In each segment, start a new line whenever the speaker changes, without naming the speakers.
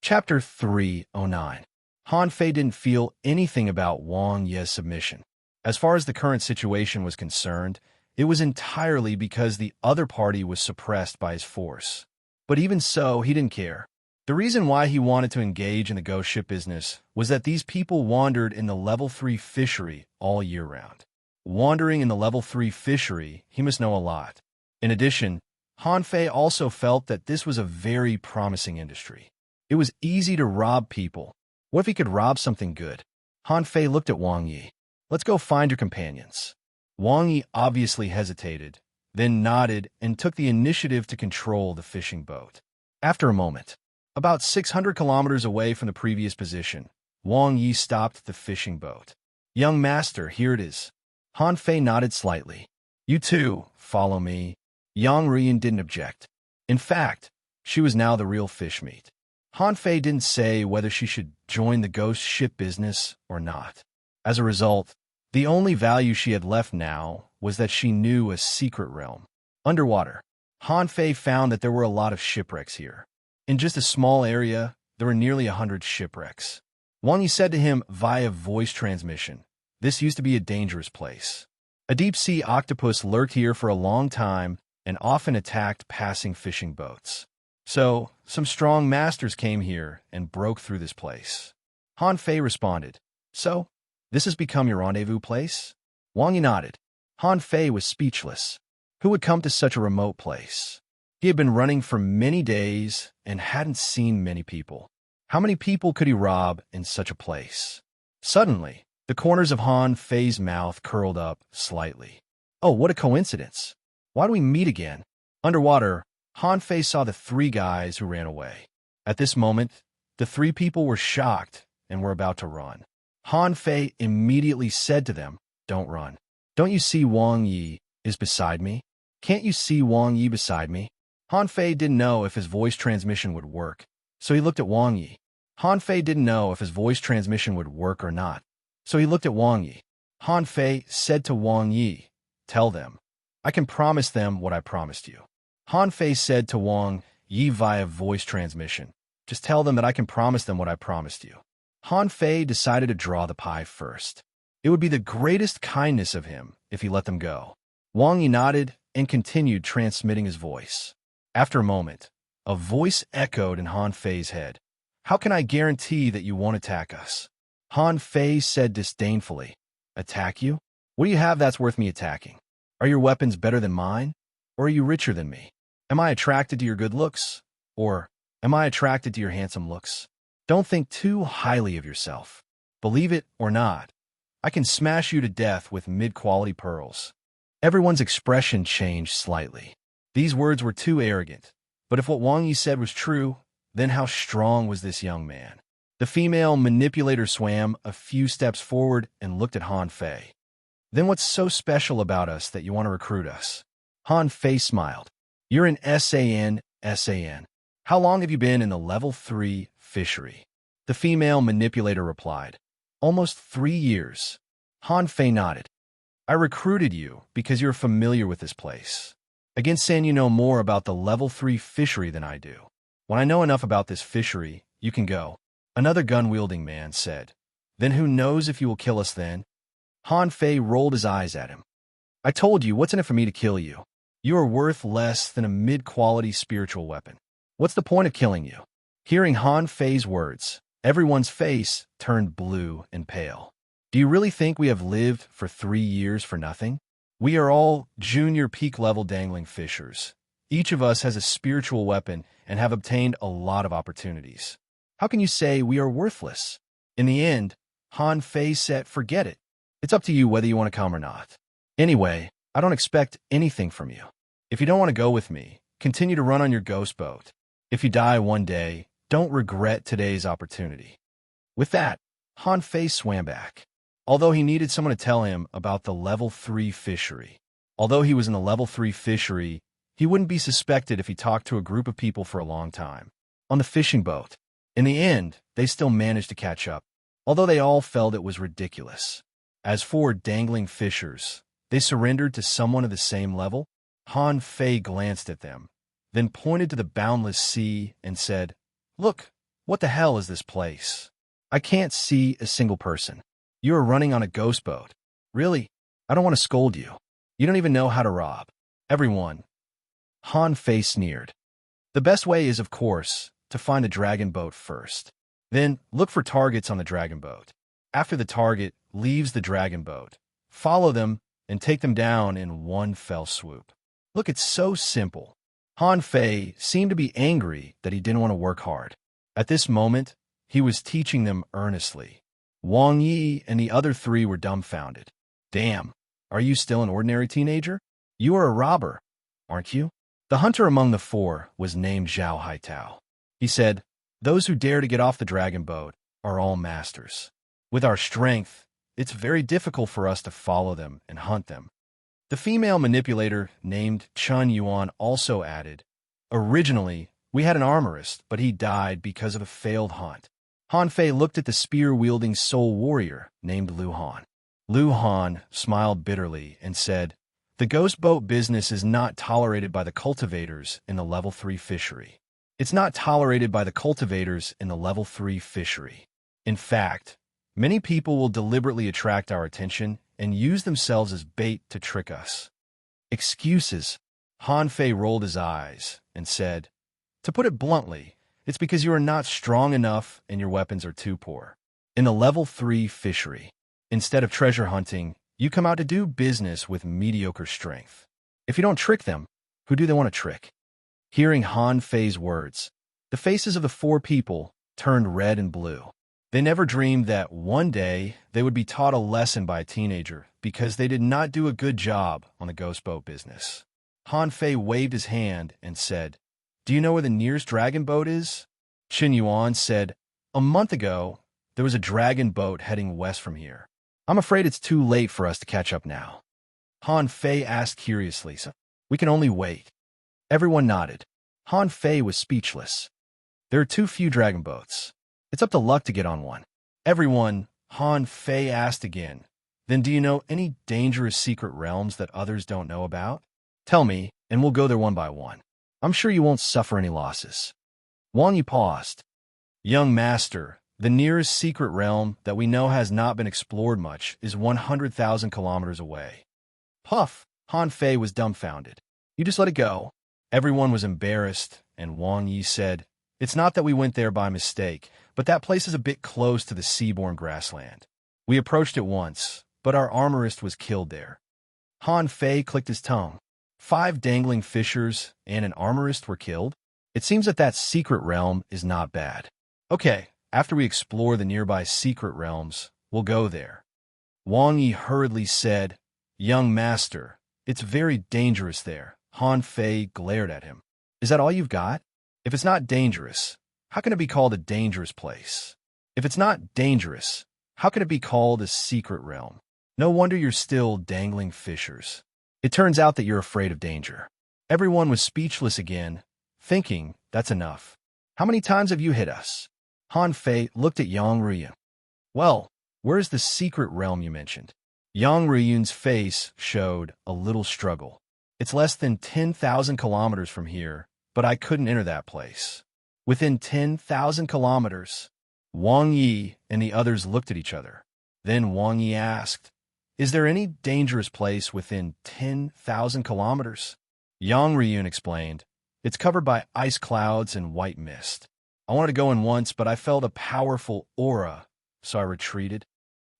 Chapter 309. Han Fei didn't feel anything about Wang Ye's submission. As far as the current situation was concerned, it was entirely because the other party was suppressed by his force. But even so, he didn't care. The reason why he wanted to engage in the ghost ship business was that these people wandered in the level 3 fishery all year round. Wandering in the level 3 fishery, he must know a lot. In addition, Han Fei also felt that this was a very promising industry. It was easy to rob people. What if he could rob something good? Han Fei looked at Wang Yi. Let's go find your companions. Wang Yi obviously hesitated, then nodded and took the initiative to control the fishing boat. After a moment, about 600 kilometers away from the previous position, Wang Yi stopped the fishing boat. Young master, here it is. Han Fei nodded slightly. You too, follow me. Yang Rian didn't object. In fact, she was now the real fish meat. Han Fei didn't say whether she should join the ghost ship business or not. As a result, the only value she had left now was that she knew a secret realm. Underwater, Han Fei found that there were a lot of shipwrecks here. In just a small area, there were nearly 100 shipwrecks. Wang Yi said to him via voice transmission, "This used to be a dangerous place. A deep-sea octopus lurked here for a long time and often attacked passing fishing boats. So, some strong masters came here and broke through this place." Han Fei responded, "So, this has become your rendezvous place?" Wang Yi nodded. Han Fei was speechless. Who would come to such a remote place? He had been running for many days and hadn't seen many people. How many people could he rob in such a place? Suddenly, the corners of Han Fei's mouth curled up slightly. Oh, what a coincidence. Why do we meet again? Underwater, Han Fei saw the three guys who ran away. At this moment, the three people were shocked and were about to run. Han Fei immediately said to them, "Don't run. Don't you see Wang Yi is beside me? Can't you see Wang Yi beside me?" Han Fei didn't know if his voice transmission would work, so he looked at Wang Yi. Han Fei didn't know if his voice transmission would work or not, so he looked at Wang Yi. Han Fei said to Wang Yi, "Tell them. I can promise them what I promised you." Han Fei said to Wang Yi via voice transmission, "Just tell them that I can promise them what I promised you." Han Fei decided to draw the pie first. It would be the greatest kindness of him if he let them go. Wang Yi nodded and continued transmitting his voice. After a moment, a voice echoed in Han Fei's head. "How can I guarantee that you won't attack us?" Han Fei said disdainfully, "Attack you? What do you have that's worth me attacking? Are your weapons better than mine? Or are you richer than me? Am I attracted to your good looks? Or am I attracted to your handsome looks? Don't think too highly of yourself. Believe it or not, I can smash you to death with mid-quality pearls." Everyone's expression changed slightly. These words were too arrogant. But if what Wang Yi said was true, then how strong was this young man? The female manipulator swam a few steps forward and looked at Han Fei. "Then what's so special about us that you want to recruit us?" Han Fei smiled. "You're an SAN. How long have you been in the level 3 fishery?" The female manipulator replied, "Almost 3 years." Han Fei nodded. "I recruited you because you're familiar with this place. I can say you know more about the level 3 fishery than I do. When I know enough about this fishery, you can go." Another gun-wielding man said, "Then who knows if you will kill us then?" Han Fei rolled his eyes at him. "I told you, what's in it for me to kill you? You are worth less than a mid-quality spiritual weapon. What's the point of killing you?" Hearing Han Fei's words, everyone's face turned blue and pale. "Do you really think we have lived for 3 years for nothing? We are all junior peak-level dangling fishers. Each of us has a spiritual weapon and have obtained a lot of opportunities. How can you say we are worthless?" In the end, Han Fei said, "Forget it. It's up to you whether you want to come or not. Anyway, I don't expect anything from you. If you don't want to go with me, continue to run on your ghost boat. If you die one day, don't regret today's opportunity." With that, Han Fei swam back. Although he needed someone to tell him about the level 3 fishery. Although he was in the level 3 fishery, he wouldn't be suspected if he talked to a group of people for a long time. On the fishing boat. In the end, they still managed to catch up, although they all felt it was ridiculous. As for dangling fishers, they surrendered to someone of the same level. Han Fei glanced at them, then pointed to the boundless sea and said, "Look, What the hell is this place? I can't see a single person. You are running on a ghost boat. Really? I don't want to scold you. You don't even know how to rob. Everyone. Han Fei sneered. The best way is, of course, to find a dragon boat first. Then, look for targets on the dragon boat. After the target leaves the dragon boat, follow them and take them down in one fell swoop. Look, it's so simple. Han Fei seemed to be angry that he didn't want to work hard. At this moment, he was teaching them earnestly. Wang Yi and the other three were dumbfounded. Damn, are you still an ordinary teenager? You are a robber, aren't you? The hunter among the four was named Zhao Haitao. He said, those who dare to get off the dragon boat are all masters. With our strength, it's very difficult for us to follow them and hunt them. The female manipulator named Chun Yuan also added, originally, we had an armorist, but he died because of a failed hunt. Han Fei looked at the spear-wielding soul warrior named Lu Han. Lu Han smiled bitterly and said, the ghost boat business is not tolerated by the cultivators in the level 3 fishery. It's not tolerated by the cultivators in the level 3 fishery. In fact, many people will deliberately attract our attention and use themselves as bait to trick us. Excuses. Han Fei rolled his eyes and said, to put it bluntly, it's because you are not strong enough and your weapons are too poor. In the level 3 fishery, instead of treasure hunting, you come out to do business with mediocre strength. If you don't trick them, who do they want to trick? Hearing Han Fei's words, the faces of the four people turned red and blue. They never dreamed that one day they would be taught a lesson by a teenager because they did not do a good job on the ghost boat business. Han Fei waved his hand and said, do you know where the nearest dragon boat is? Qin Yuan said, a month ago, there was a dragon boat heading west from here. I'm afraid it's too late for us to catch up now. Han Fei asked curiously, so we can only wait. Everyone nodded. Han Fei was speechless. There are too few dragon boats. It's up to luck to get on one. Everyone, Han Fei asked again. Then do you know any dangerous secret realms that others don't know about? Tell me, and we'll go there one by one. I'm sure you won't suffer any losses. Wang Yi paused. Young master, the nearest secret realm that we know has not been explored much is 100,000 kilometers away. Puff, Han Fei was dumbfounded. You just let it go. Everyone was embarrassed, and Wang Yi said, it's not that we went there by mistake, but that place is a bit close to the seaborne grassland. We approached it once, but our armorist was killed there. Han Fei clicked his tongue. 5 dangling fishers and an armorist were killed? It seems that that secret realm is not bad. Okay, after we explore the nearby secret realms, we'll go there. Wang Yi hurriedly said, young master, it's very dangerous there. Han Fei glared at him. Is that all you've got? If it's not dangerous, how can it be called a dangerous place? If it's not dangerous, how can it be called a secret realm? No wonder you're still dangling fishers. It turns out that you're afraid of danger. Everyone was speechless again, thinking, that's enough. How many times have you hit us? Han Fei looked at Yang Ruyun. Well, where's the secret realm you mentioned? Yang Ruyun's face showed a little struggle. It's less than 10,000 kilometers from here, but I couldn't enter that place. Within 10,000 kilometers, Wang Yi and the others looked at each other. Then Wang Yi asked, is there any dangerous place within 10,000 kilometers? Yang Ruyun explained, it's covered by ice clouds and white mist. I wanted to go in once, but I felt a powerful aura, so I retreated.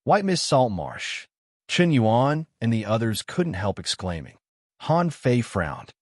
White mist salt marsh. Qin Yuan and the others couldn't help exclaiming. Han Fei frowned.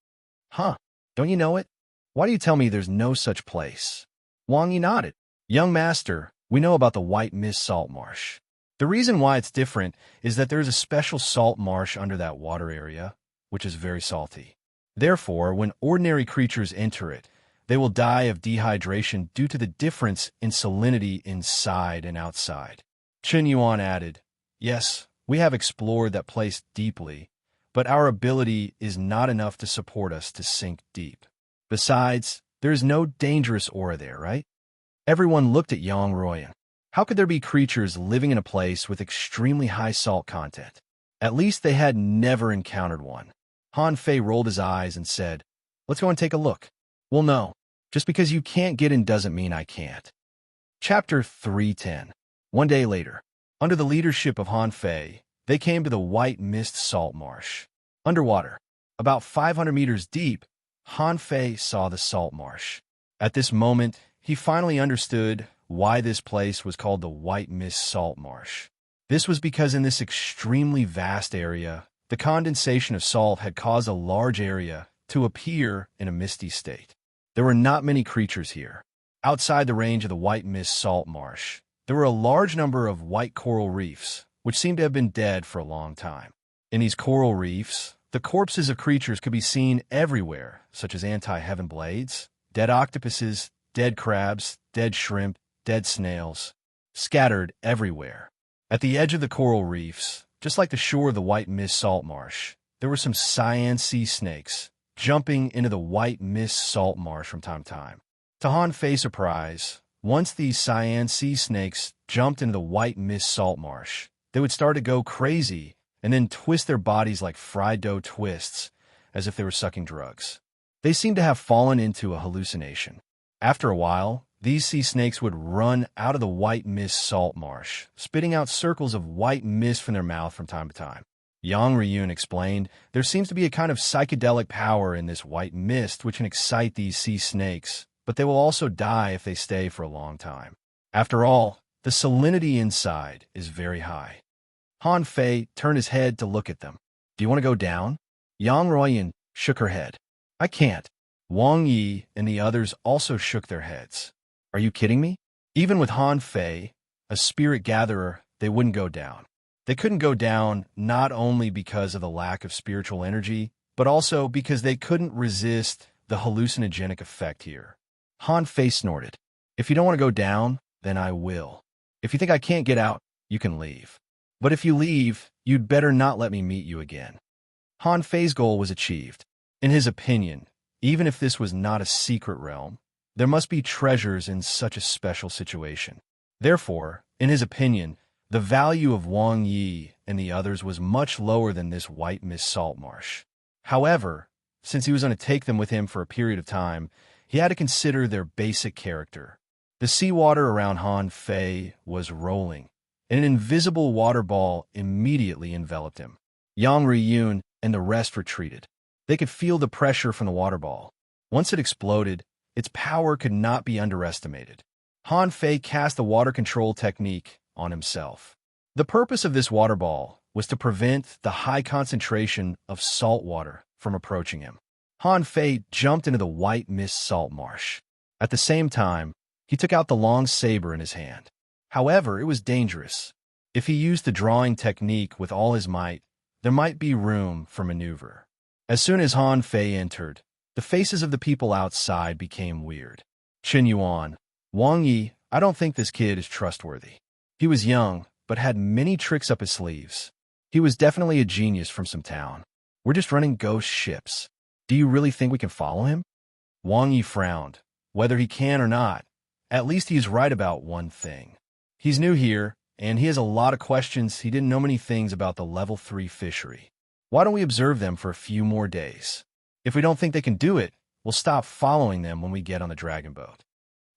Huh, don't you know it? Why do you tell me there's no such place? Wang Yi nodded. Young master, we know about the white mist salt marsh. The reason why it's different is that there is a special salt marsh under that water area, which is very salty. Therefore, when ordinary creatures enter it, they will die of dehydration due to the difference in salinity inside and outside. Qin Yuan added, yes, we have explored that place deeply, but our ability is not enough to support us to sink deep. Besides, there is no dangerous aura there, right? Everyone looked at Yang Ruyun. How could there be creatures living in a place with extremely high salt content? At least they had never encountered one. Han Fei rolled his eyes and said, let's go and take a look. Well, no. Just because you can't get in doesn't mean I can't. Chapter 310. One day later, under the leadership of Han Fei, they came to the white mist salt marsh. Underwater, about 500 meters deep, Han Fei saw the salt marsh. At this moment, he finally understood why this place was called the White Mist Salt Marsh. This was because in this extremely vast area, the condensation of salt had caused a large area to appear in a misty state. There were not many creatures here. Outside the range of the White Mist Salt Marsh, there were a large number of white coral reefs, which seemed to have been dead for a long time. In these coral reefs, the corpses of creatures could be seen everywhere, such as anti-heaven blades, dead octopuses, dead crabs, dead shrimp, dead snails, scattered everywhere. At the edge of the coral reefs, just like the shore of the White Mist Salt Marsh, there were some cyan sea snakes jumping into the White Mist Salt Marsh from time to time. To Han Fei's surprise, once these cyan sea snakes jumped into the White Mist Salt Marsh, they would start to go crazy and then twist their bodies like fried dough twists, as if they were sucking drugs. They seemed to have fallen into a hallucination. After a while, these sea snakes would run out of the White Mist Salt Marsh, spitting out circles of white mist from their mouth from time to time. Yang Ryun explained, there seems to be a kind of psychedelic power in this white mist which can excite these sea snakes, but they will also die if they stay for a long time. After all, the salinity inside is very high. Han Fei turned his head to look at them. Do you want to go down? Yang Royan shook her head. I can't. Wang Yi and the others also shook their heads. Are you kidding me? Even with Han Fei, a spirit gatherer, they wouldn't go down. They couldn't go down not only because of the lack of spiritual energy, but also because they couldn't resist the hallucinogenic effect here. Han Fei snorted. If you don't want to go down, then I will. If you think I can't get out, you can leave. But if you leave, you'd better not let me meet you again. Han Fei's goal was achieved. In his opinion, even if this was not a secret realm, there must be treasures in such a special situation. Therefore, in his opinion, the value of Wang Yi and the others was much lower than this White Mist Salt Marsh. However, since he was going to take them with him for a period of time, he had to consider their basic character. The seawater around Han Fei was rolling, and an invisible water ball immediately enveloped him. Yang Ryun and the rest retreated. They could feel the pressure from the water ball. Once it exploded, its power could not be underestimated. Han Fei cast the water control technique on himself. The purpose of this water ball was to prevent the high concentration of salt water from approaching him. Han Fei jumped into the White Mist Salt Marsh. At the same time, he took out the long saber in his hand. However, it was dangerous. If he used the drawing technique with all his might, there might be room for maneuver. As soon as Han Fei entered, the faces of the people outside became weird. Qin Yuan, Wang Yi, I don't think this kid is trustworthy. He was young, but had many tricks up his sleeves. He was definitely a genius from some town. We're just running ghost ships. Do you really think we can follow him? Wang Yi frowned. Whether he can or not, at least he's right about one thing. He's new here, and he has a lot of questions. He didn't know many things about the level 3 fishery. Why don't we observe them for a few more days? If we don't think they can do it, we'll stop following them when we get on the dragon boat.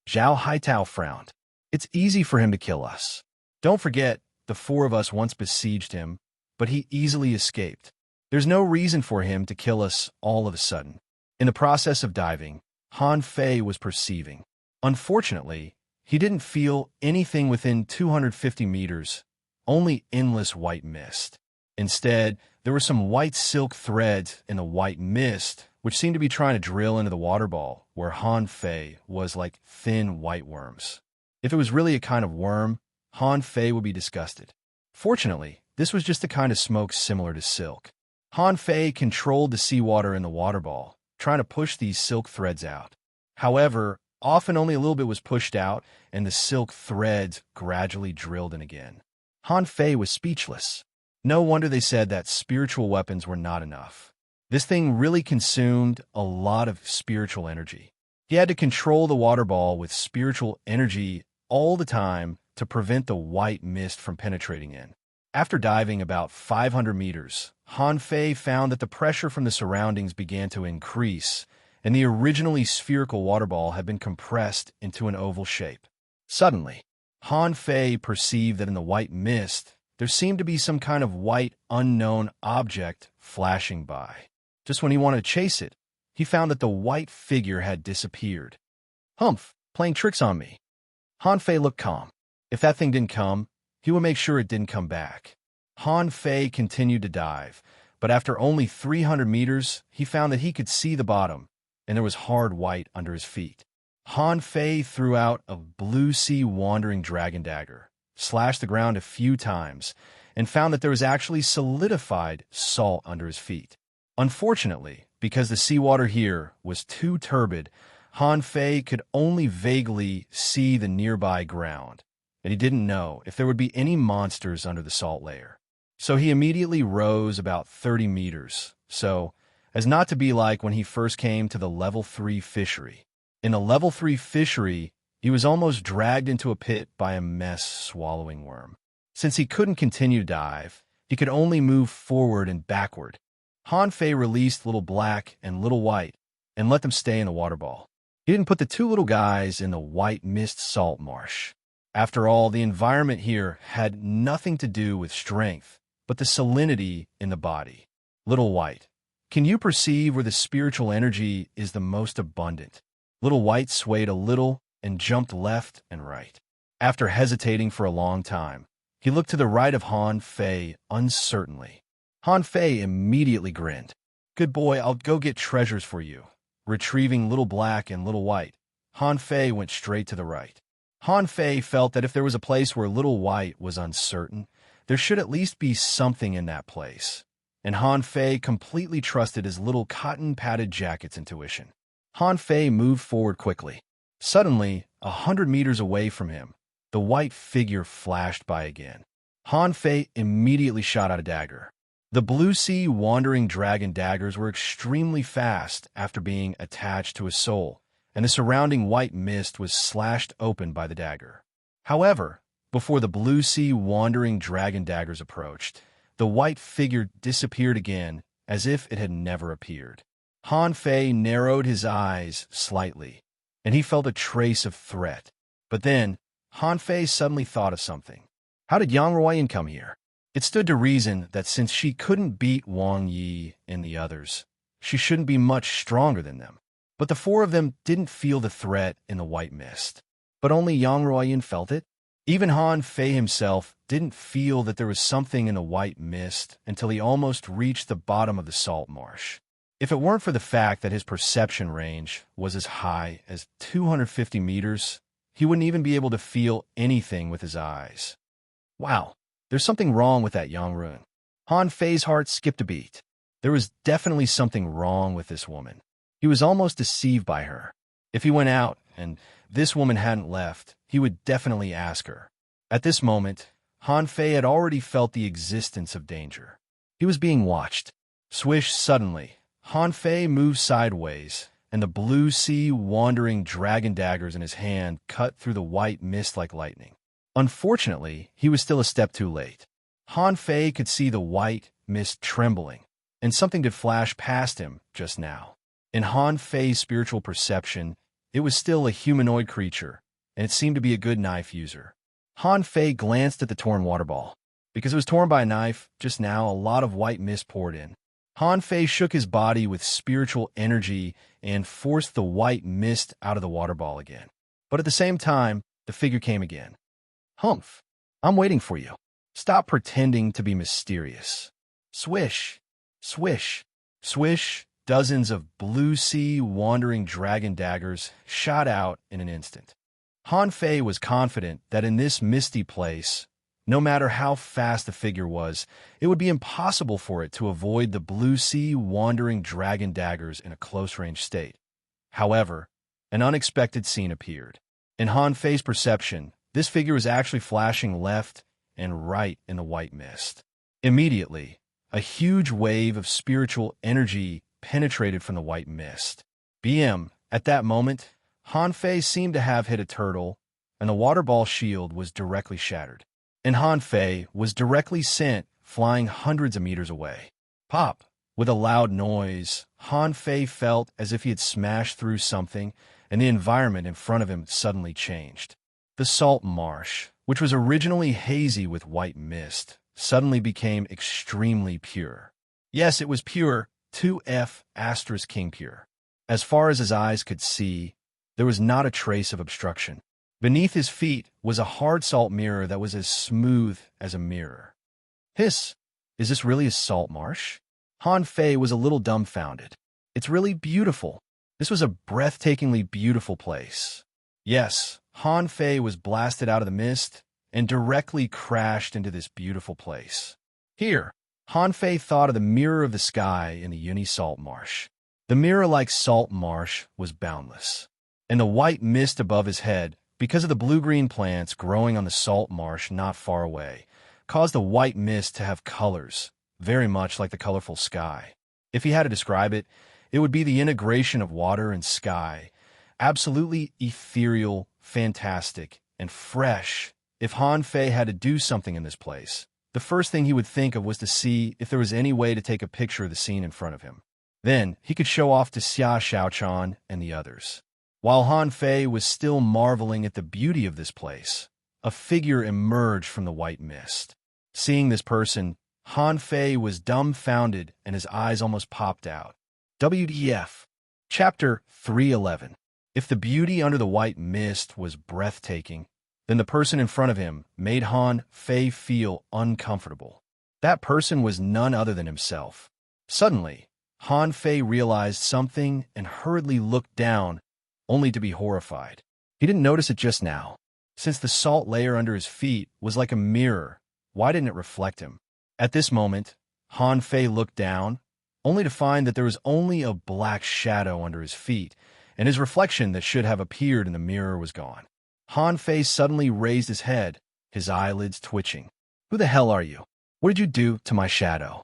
Zhao Haitao frowned. It's easy for him to kill us. Don't forget, the 4 of us once besieged him, but he easily escaped. There's no reason for him to kill us all of a sudden. In the process of diving, Han Fei was perceiving. Unfortunately, he didn't feel anything within 250 meters, only endless white mist. Instead, there were some white silk threads in the white mist, which seemed to be trying to drill into the water ball, where Han Fei was like thin white worms. If it was really a kind of worm, Han Fei would be disgusted. Fortunately, this was just a kind of smoke similar to silk. Han Fei controlled the seawater in the water ball, trying to push these silk threads out. However, often only a little bit was pushed out, and the silk threads gradually drilled in again. Han Fei was speechless. No wonder they said that spiritual weapons were not enough. This thing really consumed a lot of spiritual energy. He had to control the water ball with spiritual energy all the time to prevent the white mist from penetrating in. After diving about 500 meters, Han Fei found that the pressure from the surroundings began to increase, and the originally spherical water ball had been compressed into an oval shape. Suddenly, Han Fei perceived that in the white mist, there seemed to be some kind of white, unknown object flashing by. Just when he wanted to chase it, he found that the white figure had disappeared. Humph, playing tricks on me. Han Fei looked calm. If that thing didn't come, he would make sure it didn't come back. Han Fei continued to dive, but after only 300 meters, he found that he could see the bottom, and there was hard white under his feet. Han Fei threw out a blue sea wandering dragon dagger, slashed the ground a few times, and found that there was actually solidified salt under his feet. Unfortunately, because the seawater here was too turbid, Han Fei could only vaguely see the nearby ground, and he didn't know if there would be any monsters under the salt layer. So he immediately rose about 30 meters, so as not to be like when he first came to the level 3 fishery. In the level 3 fishery, he was almost dragged into a pit by a mess swallowing worm. Since he couldn't continue to dive, he could only move forward and backward. Han Fei released Little Black and Little White and let them stay in the water ball. He didn't put the two little guys in the white mist salt marsh. After all, the environment here had nothing to do with strength, but the salinity in the body. Little White, can you perceive where the spiritual energy is the most abundant? Little White swayed a little and jumped left and right. After hesitating for a long time, he looked to the right of Han Fei uncertainly. Han Fei immediately grinned. Good boy, I'll go get treasures for you. Retrieving Little Black and Little White, Han Fei went straight to the right. Han Fei felt that if there was a place where Little White was uncertain, there should at least be something in that place. And Han Fei completely trusted his little cotton-padded jacket's intuition. Han Fei moved forward quickly. Suddenly, 100 meters away from him, the white figure flashed by again. Han Fei immediately shot out a dagger. The blue sea wandering dragon daggers were extremely fast after being attached to his soul, and the surrounding white mist was slashed open by the dagger. However, before the blue sea wandering dragon daggers approached, the white figure disappeared again as if it had never appeared. Han Fei narrowed his eyes slightly, and he felt a trace of threat. But then, Han Fei suddenly thought of something. How did Yang Ruoyin come here? It stood to reason that since she couldn't beat Wang Yi and the others, she shouldn't be much stronger than them. But the four of them didn't feel the threat in the white mist. But only Yang Ruoyin felt it. Even Han Fei himself didn't feel that there was something in the white mist until he almost reached the bottom of the salt marsh. If it weren't for the fact that his perception range was as high as 250 meters, he wouldn't even be able to feel anything with his eyes. Wow, there's something wrong with that Yang Ruoyin. Han Fei's heart skipped a beat. There was definitely something wrong with this woman. He was almost deceived by her. If he went out and this woman hadn't left, he would definitely ask her. At this moment, Han Fei had already felt the existence of danger. He was being watched. Swish, suddenly, Han Fei moved sideways, and the blue sea wandering dragon daggers in his hand cut through the white mist like lightning. Unfortunately, he was still a step too late. Han Fei could see the white mist trembling, and something did flash past him just now. In Han Fei's spiritual perception, it was still a humanoid creature, and it seemed to be a good knife user. Han Fei glanced at the torn water ball. Because it was torn by a knife, just now a lot of white mist poured in. Han Fei shook his body with spiritual energy and forced the white mist out of the water ball again. But at the same time, the figure came again. Humph, I'm waiting for you. Stop pretending to be mysterious. Swish, swish, swish. Dozens of blue sea wandering dragon daggers shot out in an instant. Han Fei was confident that in this misty place, no matter how fast the figure was, it would be impossible for it to avoid the blue sea wandering dragon daggers in a close-range state. However, an unexpected scene appeared. In Han Fei's perception, this figure was actually flashing left and right in the white mist. Immediately, a huge wave of spiritual energy penetrated from the white mist. At that moment, Han Fei seemed to have hit a turtle, and the water ball shield was directly shattered. And Han Fei was directly sent flying hundreds of meters away. Pop! With a loud noise, Han Fei felt as if he had smashed through something, and the environment in front of him suddenly changed. The salt marsh, which was originally hazy with white mist, suddenly became extremely pure. Yes, it was pure, 2F asterisk king pure. As far as his eyes could see, there was not a trace of obstruction. Beneath his feet was a hard salt mirror that was as smooth as a mirror. Hiss, is this really a salt marsh? Han Fei was a little dumbfounded. It's really beautiful. This was a breathtakingly beautiful place. Yes, Han Fei was blasted out of the mist and directly crashed into this beautiful place. Here, Han Fei thought of the mirror of the sky in the uni salt marsh. The mirror-like salt marsh was boundless, and the white mist above his head, because of the blue-green plants growing on the salt marsh not far away, caused the white mist to have colors, very much like the colorful sky. If he had to describe it, it would be the integration of water and sky, absolutely ethereal, fantastic, and fresh. If Han Fei had to do something in this place, the first thing he would think of was to see if there was any way to take a picture of the scene in front of him. Then he could show off to Xia Xiaochan and the others. While Han Fei was still marveling at the beauty of this place, a figure emerged from the white mist. Seeing this person, Han Fei was dumbfounded and his eyes almost popped out. WDF. Chapter 311. If the beauty under the white mist was breathtaking, then the person in front of him made Han Fei feel uncomfortable. That person was none other than himself. Suddenly, Han Fei realized something and hurriedly looked down, only to be horrified. He didn't notice it just now. Since the salt layer under his feet was like a mirror, why didn't it reflect him? At this moment, Han Fei looked down, only to find that there was only a black shadow under his feet, and his reflection that should have appeared in the mirror was gone. Han Fei suddenly raised his head, his eyelids twitching. Who the hell are you? What did you do to my shadow?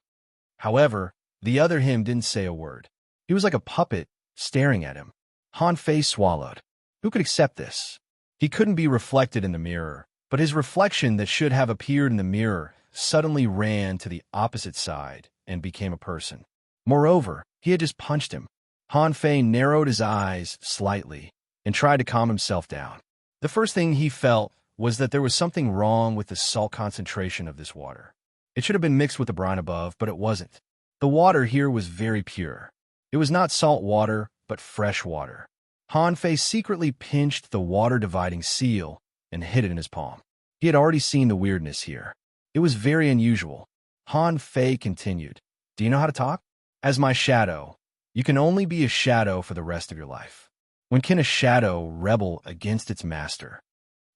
However, the other him didn't say a word. He was like a puppet, staring at him. Han Fei swallowed. Who could accept this? He couldn't be reflected in the mirror, but his reflection that should have appeared in the mirror suddenly ran to the opposite side and became a person. Moreover, he had just punched him. Han Fei narrowed his eyes slightly and tried to calm himself down. The first thing he felt was that there was something wrong with the salt concentration of this water. It should have been mixed with the brine above, but it wasn't. The water here was very pure. It was not salt water, but fresh water. Han Fei secretly pinched the water-dividing seal and hid it in his palm. He had already seen the weirdness here. It was very unusual. Han Fei continued, "Do you know how to talk? As my shadow, you can only be a shadow for the rest of your life. When can a shadow rebel against its master?"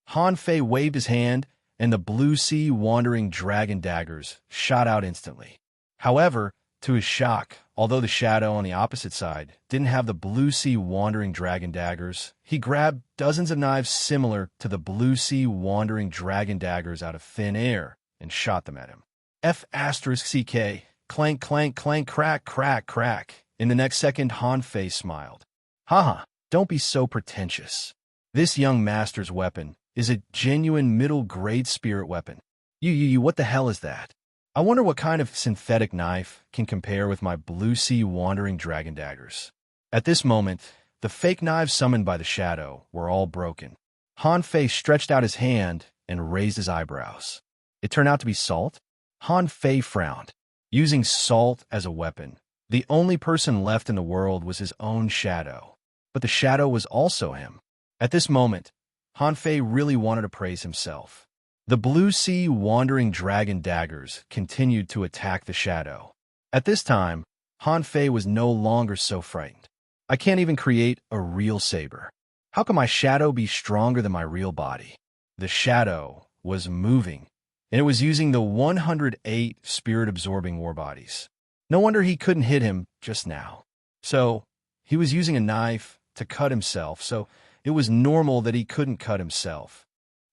Han Fei waved his hand, and the blue sea wandering dragon daggers shot out instantly. However, to his shock, although the shadow on the opposite side didn't have the blue sea wandering dragon daggers, he grabbed dozens of knives similar to the blue sea wandering dragon daggers out of thin air and shot them at him. F***CK, clank, clank, clank, crack, crack, crack. In the next second, Han Fei smiled. Haha, don't be so pretentious. This young master's weapon is a genuine middle-grade spirit weapon. What the hell is that? I wonder what kind of synthetic knife can compare with my blue sea wandering dragon daggers. At this moment, the fake knives summoned by the shadow were all broken. Han Fei stretched out his hand and raised his eyebrows. It turned out to be salt? Han Fei frowned. Using salt as a weapon, the only person left in the world was his own shadow. But the shadow was also him. At this moment, Han Fei really wanted to praise himself. The blue sea wandering dragon daggers continued to attack the shadow. At this time, Han Fei was no longer so frightened. I can't even create a real saber. How can my shadow be stronger than my real body? The shadow was moving, and it was using the 108 spirit-absorbing war bodies. No wonder he couldn't hit him just now. So, he was using a knife to cut himself, so it was normal that he couldn't cut himself.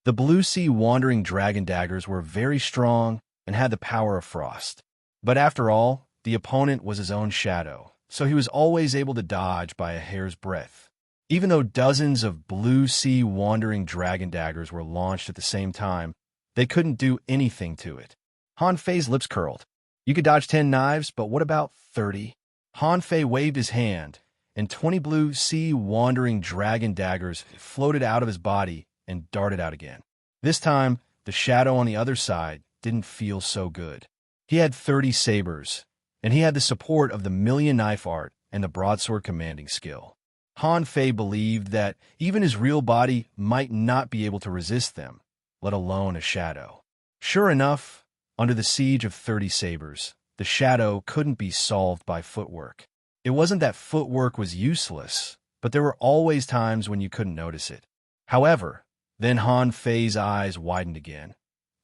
The blue sea wandering dragon daggers were very strong and had the power of frost. But after all, the opponent was his own shadow, so he was always able to dodge by a hair's breadth. Even though dozens of blue sea wandering dragon daggers were launched at the same time, they couldn't do anything to it. Han Fei's lips curled. You could dodge 10 knives, but what about 30? Han Fei waved his hand, and 20 blue sea wandering dragon daggers floated out of his body and darted out again. This time, the shadow on the other side didn't feel so good. He had 30 sabers, and he had the support of the million knife art and the broadsword commanding skill. Han Fei believed that even his real body might not be able to resist them, let alone a shadow. Sure enough, under the siege of 30 sabers, the shadow couldn't be solved by footwork. It wasn't that footwork was useless, but there were always times when you couldn't notice it. However, then Han Fei's eyes widened again,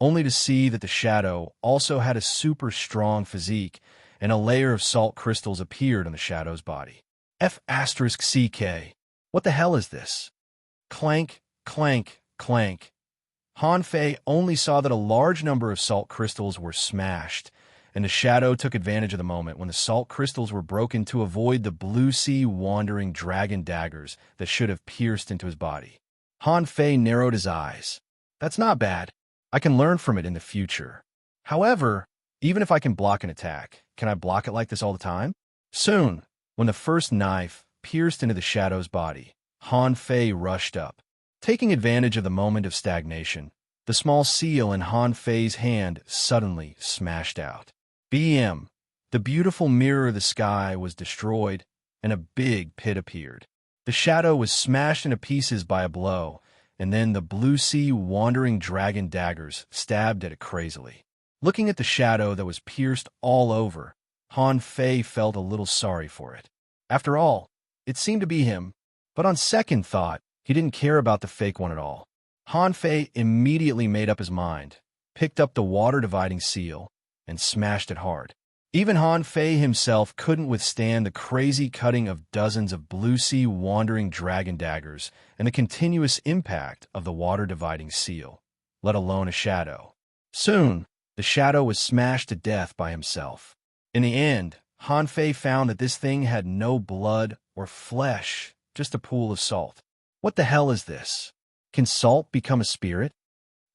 only to see that the shadow also had a super strong physique, and a layer of salt crystals appeared on the shadow's body. F***CK. What the hell is this? Clank, clank, clank. Han Fei only saw that a large number of salt crystals were smashed, and the shadow took advantage of the moment when the salt crystals were broken to avoid the blue sea wandering dragon daggers that should have pierced into his body. Han Fei narrowed his eyes. That's not bad. I can learn from it in the future. However, even if I can block an attack, can I block it like this all the time? Soon, when the first knife pierced into the shadow's body, Han Fei rushed up. Taking advantage of the moment of stagnation, the small seal in Han Fei's hand suddenly smashed out. BM, the beautiful mirror of the sky was destroyed, and a big pit appeared. The shadow was smashed into pieces by a blow, and then the blue sea wandering dragon daggers stabbed at it crazily. Looking at the shadow that was pierced all over, Han Fei felt a little sorry for it. After all, it seemed to be him, but on second thought, he didn't care about the fake one at all. Han Fei immediately made up his mind, picked up the water-dividing seal, and smashed it hard. Even Han Fei himself couldn't withstand the crazy cutting of dozens of blue sea wandering dragon daggers and the continuous impact of the water-dividing seal, let alone a shadow. Soon, the shadow was smashed to death by himself. In the end, Han Fei found that this thing had no blood or flesh, just a pool of salt. What the hell is this? Can salt become a spirit?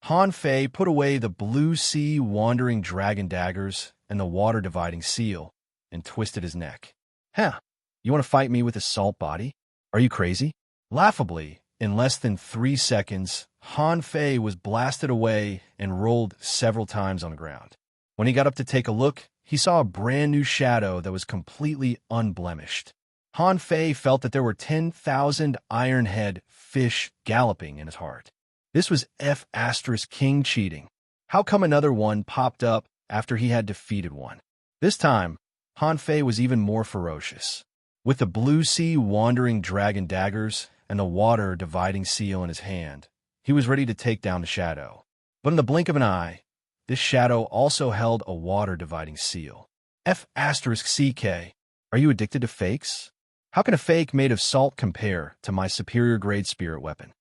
Han Fei put away the blue sea wandering dragon daggers and the water-dividing seal and twisted his neck. Huh, you want to fight me with a salt body? Are you crazy? Laughably, in less than 3 seconds, Han Fei was blasted away and rolled several times on the ground. When he got up to take a look, he saw a brand new shadow that was completely unblemished. Han Fei felt that there were 10,000 iron-head fish galloping in his heart. This was F***king cheating. How come another one popped up after he had defeated one? This time, Han Fei was even more ferocious. With the blue sea wandering dragon daggers and the water-dividing seal in his hand, he was ready to take down the shadow. But in the blink of an eye, this shadow also held a water-dividing seal. F***CK. Are you addicted to fakes? How can a fake made of salt compare to my superior-grade spirit weapon?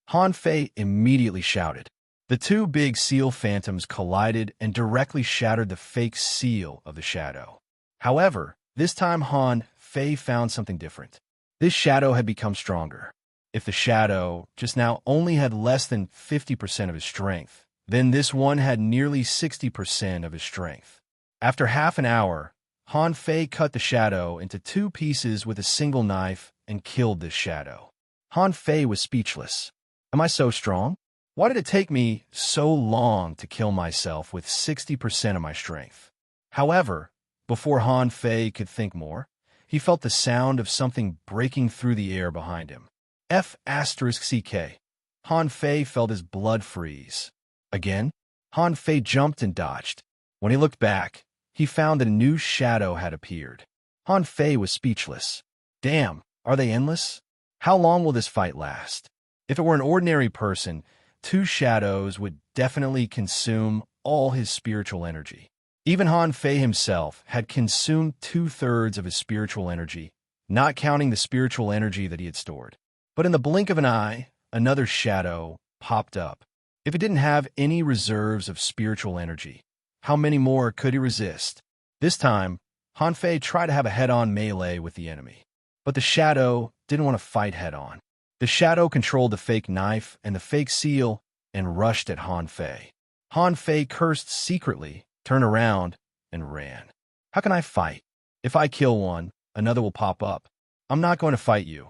Han Fei immediately shouted. The two big seal phantoms collided and directly shattered the fake seal of the shadow. However, this time Han Fei found something different. This shadow had become stronger. If the shadow just now only had less than 50% of his strength, then this one had nearly 60% of his strength. After half an hour, Han Fei cut the shadow into 2 pieces with a single knife and killed this shadow. Han Fei was speechless. Am I so strong? Why did it take me so long to kill myself with 60% of my strength? However, before Han Fei could think more, he felt the sound of something breaking through the air behind him. F***CK. Han Fei felt his blood freeze. Again, Han Fei jumped and dodged. When he looked back, he found that a new shadow had appeared. Han Fei was speechless. Damn, are they endless? How long will this fight last? If it were an ordinary person, 2 shadows would definitely consume all his spiritual energy. Even Han Fei himself had consumed 2/3 of his spiritual energy, not counting the spiritual energy that he had stored. But in the blink of an eye, another shadow popped up. If it didn't have any reserves of spiritual energy, how many more could he resist? This time, Han Fei tried to have a head-on melee with the enemy. But the shadow didn't want to fight head-on. The shadow controlled the fake knife and the fake seal and rushed at Han Fei. Han Fei cursed secretly, turned around, and ran. How can I fight? If I kill one, another will pop up. I'm not going to fight you.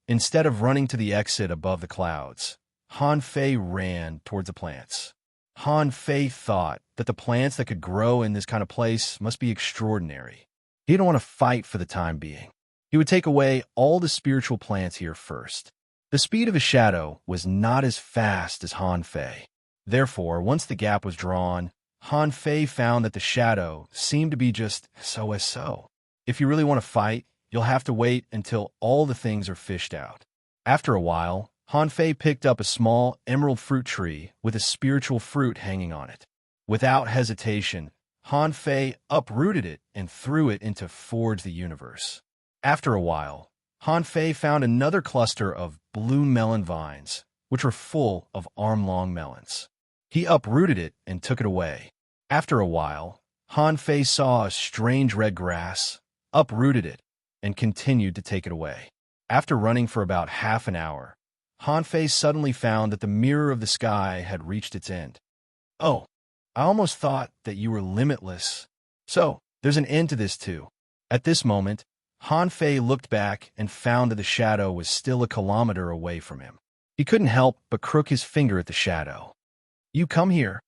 Instead of running to the exit above the clouds, Han Fei ran towards the plants. Han Fei thought that the plants that could grow in this kind of place must be extraordinary. He didn't want to fight for the time being. He would take away all the spiritual plants here first. The speed of his shadow was not as fast as Han Fei. Therefore, once the gap was drawn, Han Fei found that the shadow seemed to be just so. If you really want to fight, you'll have to wait until all the things are fished out. After a while, Han Fei picked up a small emerald fruit tree with a spiritual fruit hanging on it. Without hesitation, Han Fei uprooted it and threw it into Forge the Universe. After a while, Han Fei found another cluster of blue melon vines, which were full of arm-long melons. He uprooted it and took it away. After a while, Han Fei saw a strange red grass, uprooted it, and continued to take it away. After running for about half an hour, Han Fei suddenly found that the mirror of the sky had reached its end. Oh, I almost thought that you were limitless. So, there's an end to this too. At this moment, Han Fei looked back and found that the shadow was still a kilometer away from him. He couldn't help but crook his finger at the shadow. You come here.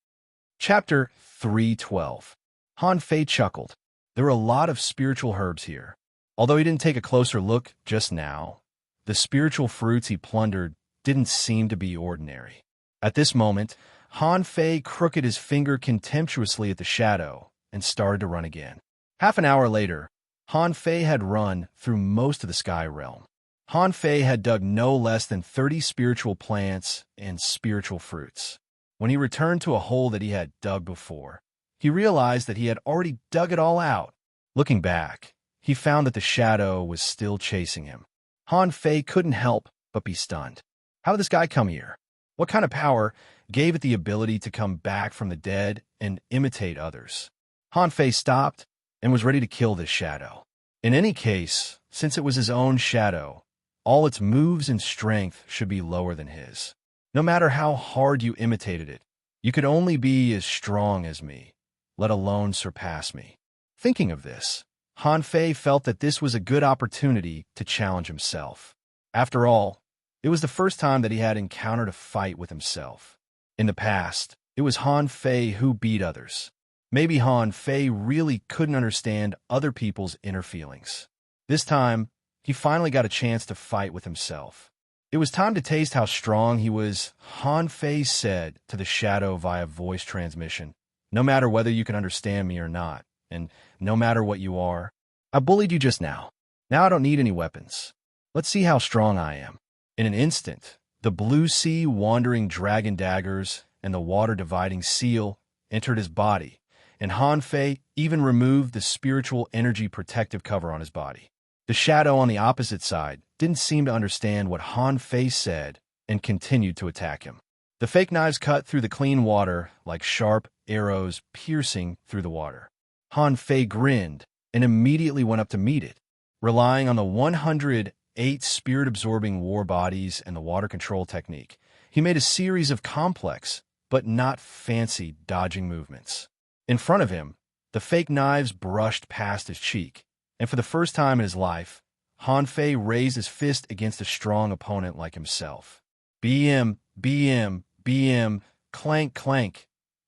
Chapter 312. Han Fei chuckled. There were a lot of spiritual herbs here. Although he didn't take a closer look just now, the spiritual fruits he plundered didn't seem to be ordinary. At this moment, Han Fei crooked his finger contemptuously at the shadow and started to run again. Half an hour later, Han Fei had run through most of the sky realm. Han Fei had dug no less than 30 spiritual plants and spiritual fruits. When he returned to a hole that he had dug before, he realized that he had already dug it all out. Looking back, he found that the shadow was still chasing him. Han Fei couldn't help but be stunned. How did this guy come here? What kind of power gave it the ability to come back from the dead and imitate others? Han Fei stopped and was ready to kill this shadow. In any case, since it was his own shadow, all its moves and strength should be lower than his. No matter how hard you imitated it, you could only be as strong as me, let alone surpass me. Thinking of this, Han Fei felt that this was a good opportunity to challenge himself. After all, it was the first time that he had encountered a fight with himself. In the past, it was Han Fei who beat others. Maybe Han Fei really couldn't understand other people's inner feelings. This time, he finally got a chance to fight with himself. It was time to taste how strong he was. Han Fei said to the shadow via voice transmission, "No matter whether you can understand me or not, and no matter what you are, I bullied you just now. Now I don't need any weapons. Let's see how strong I am." In an instant, the blue sea wandering dragon daggers and the water dividing seal entered his body, and Han Fei even removed the spiritual energy protective cover on his body. The shadow on the opposite side didn't seem to understand what Han Fei said and continued to attack him. The fake knives cut through the clean water like sharp arrows piercing through the water. Han Fei grinned and immediately went up to meet it. Relying on the 108 spirit-absorbing war bodies and the water control technique, he made a series of complex but not fancy dodging movements. In front of him, the fake knives brushed past his cheek, and for the first time in his life, Han Fei raised his fist against a strong opponent like himself. BM, BM, BM, clank, clank.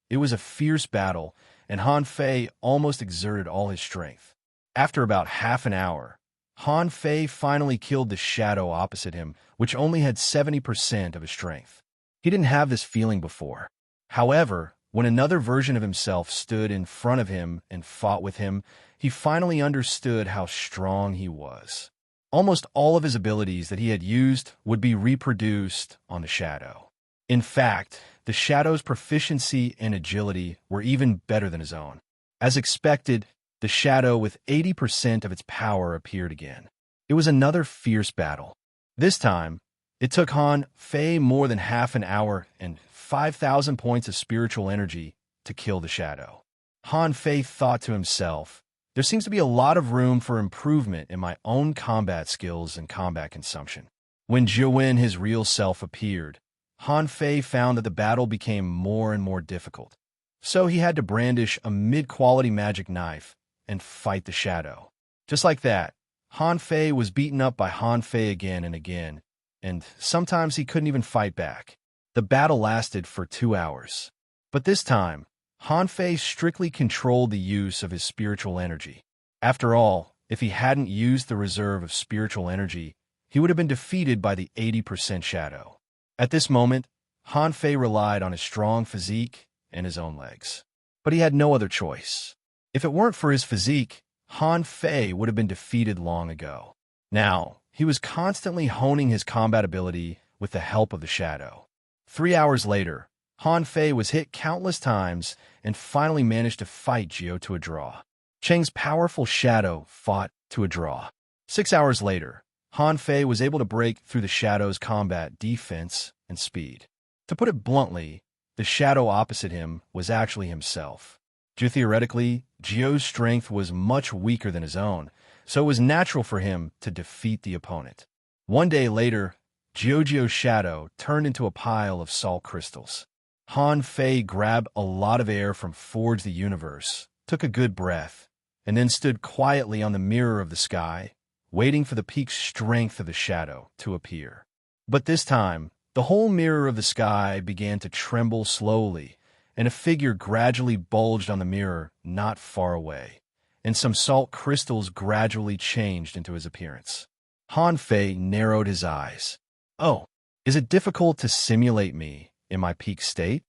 It was a fierce battle, and Han Fei almost exerted all his strength. After about half an hour, Han Fei finally killed the shadow opposite him, which only had 70% of his strength. He didn't have this feeling before. However, when another version of himself stood in front of him and fought with him, he finally understood how strong he was. Almost all of his abilities that he had used would be reproduced on the shadow. In fact, the shadow's proficiency and agility were even better than his own. As expected, the shadow with 80% of its power appeared again. It was another fierce battle. This time, it took Han Fei more than half an hour and 5,000 points of spiritual energy to kill the shadow. Han Fei thought to himself, there seems to be a lot of room for improvement in my own combat skills and combat consumption. When Jiwen, his real self, appeared, Han Fei found that the battle became more and more difficult. So he had to brandish a mid-quality magic knife and fight the shadow. Just like that, Han Fei was beaten up by Han Fei again and again, and sometimes he couldn't even fight back. The battle lasted for 2 hours. But this time, Han Fei strictly controlled the use of his spiritual energy. After all, if he hadn't used the reserve of spiritual energy, he would have been defeated by the 80% shadow. At this moment, Han Fei relied on his strong physique and his own legs. But he had no other choice. If it weren't for his physique, Han Fei would have been defeated long ago. Now, he was constantly honing his combat ability with the help of the shadow. 3 hours later, Han Fei was hit countless times and finally managed to fight Jiao to a draw. Cheng's powerful shadow fought to a draw. 6 hours later, Han Fei was able to break through the shadow's combat defense and speed. To put it bluntly, the shadow opposite him was actually himself. Theoretically, Jiao's strength was much weaker than his own, so it was natural for him to defeat the opponent. One day later, Jiao's shadow turned into a pile of salt crystals. Han Fei grabbed a lot of air from Forge the Universe, took a good breath, and then stood quietly on the mirror of the sky, waiting for the peak strength of the shadow to appear. But this time, the whole mirror of the sky began to tremble slowly, and a figure gradually bulged on the mirror not far away, and some salt crystals gradually changed into his appearance. Han Fei narrowed his eyes. Oh, is it difficult to simulate me in my peak state?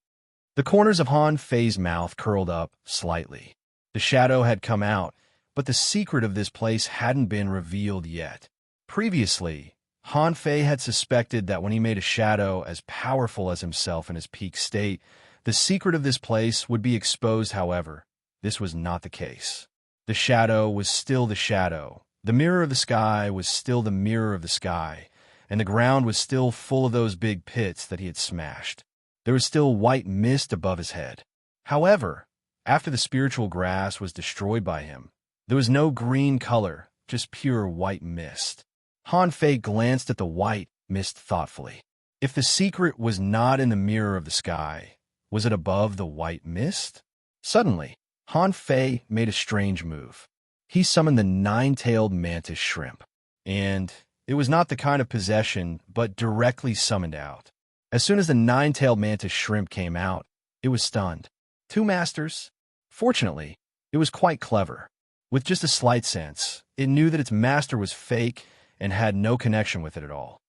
The corners of Han Fei's mouth curled up slightly. The shadow had come out, but the secret of this place hadn't been revealed yet. Previously, Han Fei had suspected that when he made a shadow as powerful as himself in his peak state, the secret of this place would be exposed. However, this was not the case. The shadow was still the shadow. The mirror of the sky was still the mirror of the sky, and the ground was still full of those big pits that he had smashed. There was still white mist above his head. However, after the spiritual grass was destroyed by him, there was no green color, just pure white mist. Han Fei glanced at the white mist thoughtfully. If the secret was not in the mirror of the sky, was it above the white mist? Suddenly, Han Fei made a strange move. He summoned the nine-tailed mantis shrimp. And it was not the kind of possession, but directly summoned out. As soon as the nine-tailed mantis shrimp came out, it was stunned. 2 masters? Fortunately, it was quite clever. With just a slight sense, it knew that its master was fake and had no connection with it at all.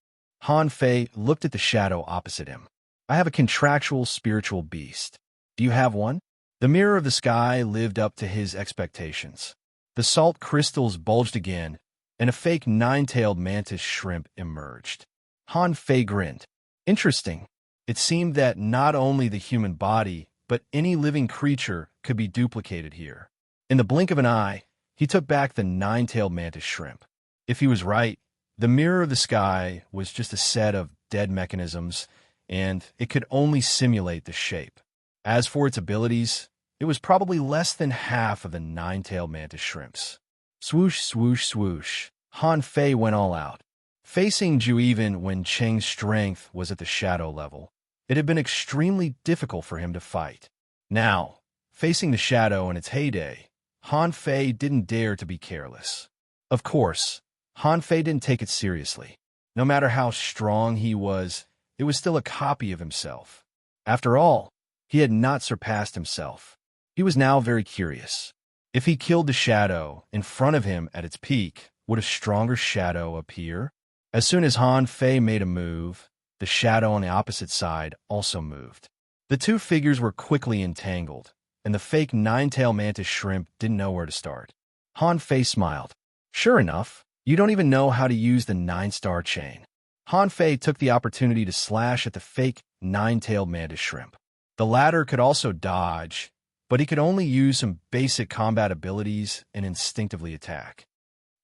Han Fei looked at the shadow opposite him. I have a contractual spiritual beast. Do you have one? The mirror of the sky lived up to his expectations. The salt crystals bulged again, and a fake nine-tailed mantis shrimp emerged. Han Fei grinned. Interesting. It seemed that not only the human body, but any living creature could be duplicated here. In the blink of an eye, he took back the nine-tailed mantis shrimp. If he was right, the mirror of the sky was just a set of dead mechanisms, and it could only simulate the shape. As for its abilities, it was probably less than half of the nine-tailed mantis shrimps. Swoosh, swoosh, swoosh. Han Fei went all out. Facing Zhu even when Cheng's strength was at the shadow level, it had been extremely difficult for him to fight. Now, facing the shadow in its heyday, Han Fei didn't dare to be careless. Of course, Han Fei didn't take it seriously. No matter how strong he was, it was still a copy of himself. After all, he had not surpassed himself. He was now very curious. If he killed the shadow in front of him at its peak, would a stronger shadow appear? As soon as Han Fei made a move, the shadow on the opposite side also moved. The two figures were quickly entangled, and the fake nine-tailed mantis shrimp didn't know where to start. Han Fei smiled. Sure enough, you don't even know how to use the 9-star chain. Han Fei took the opportunity to slash at the fake nine-tailed mantis shrimp. The latter could also dodge, but he could only use some basic combat abilities and instinctively attack.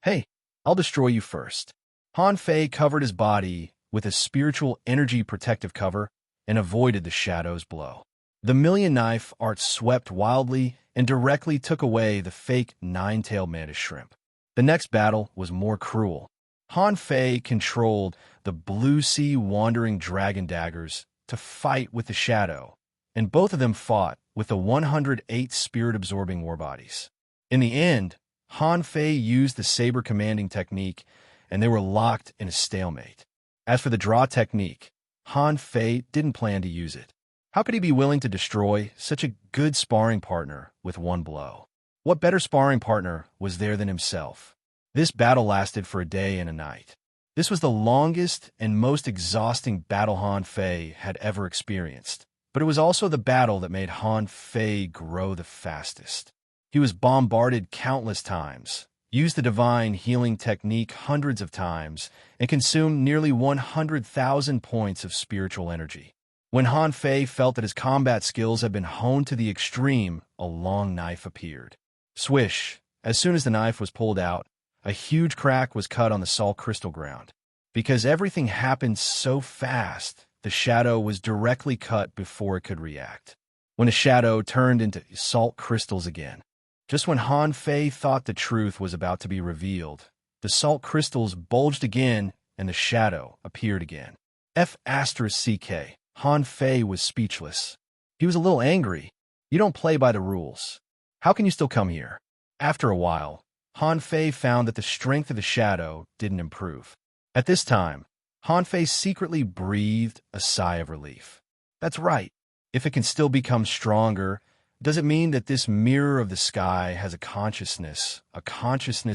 Hey, I'll destroy you first. Han Fei covered his body with a spiritual energy protective cover and avoided the shadow's blow. The million knife art swept wildly and directly took away the fake nine-tailed mantis shrimp. The next battle was more cruel. Han Fei controlled the blue sea wandering dragon daggers to fight with the shadow, and both of them fought with the 108 spirit-absorbing war bodies. In the end, Han Fei used the saber commanding technique, and they were locked in a stalemate. As for the draw technique, Han Fei didn't plan to use it. How could he be willing to destroy such a good sparring partner with one blow? What better sparring partner was there than himself? This battle lasted for a day and a night. This was the longest and most exhausting battle Han Fei had ever experienced, but it was also the battle that made Han Fei grow the fastest. He was bombarded countless times, used the divine healing technique hundreds of times, and consumed nearly 100,000 points of spiritual energy. When Han Fei felt that his combat skills had been honed to the extreme, a long knife appeared. Swish! As soon as the knife was pulled out, a huge crack was cut on the salt crystal ground. Because everything happened so fast, the shadow was directly cut before it could react. When the shadow turned into salt crystals again. Just when Han Fei thought the truth was about to be revealed, the salt crystals bulged again and the shadow appeared again. F***CK. Han Fei was speechless. He was a little angry. You don't play by the rules. How can you still come here? After a while, Han Fei found that the strength of the shadow didn't improve. At this time, Han Fei secretly breathed a sigh of relief. That's right. If it can still become stronger, does it mean that this mirror of the sky has a consciousness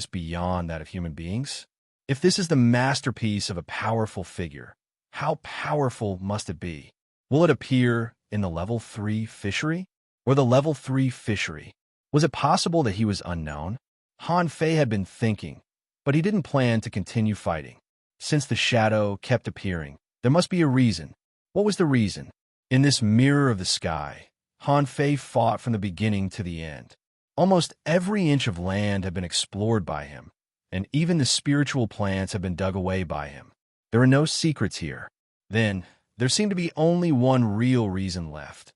beyond that of human beings? If this is the masterpiece of a powerful figure, how powerful must it be? Will it appear in the level 3 fishery? Or the level 3 fishery? Was it possible that he was unknown? Han Fei had been thinking, but he didn't plan to continue fighting. Since the shadow kept appearing, there must be a reason. What was the reason? In this mirror of the sky, Han Fei fought from the beginning to the end. Almost every inch of land had been explored by him, and even the spiritual plants had been dug away by him. There were no secrets here. Then, there seemed to be only one real reason left.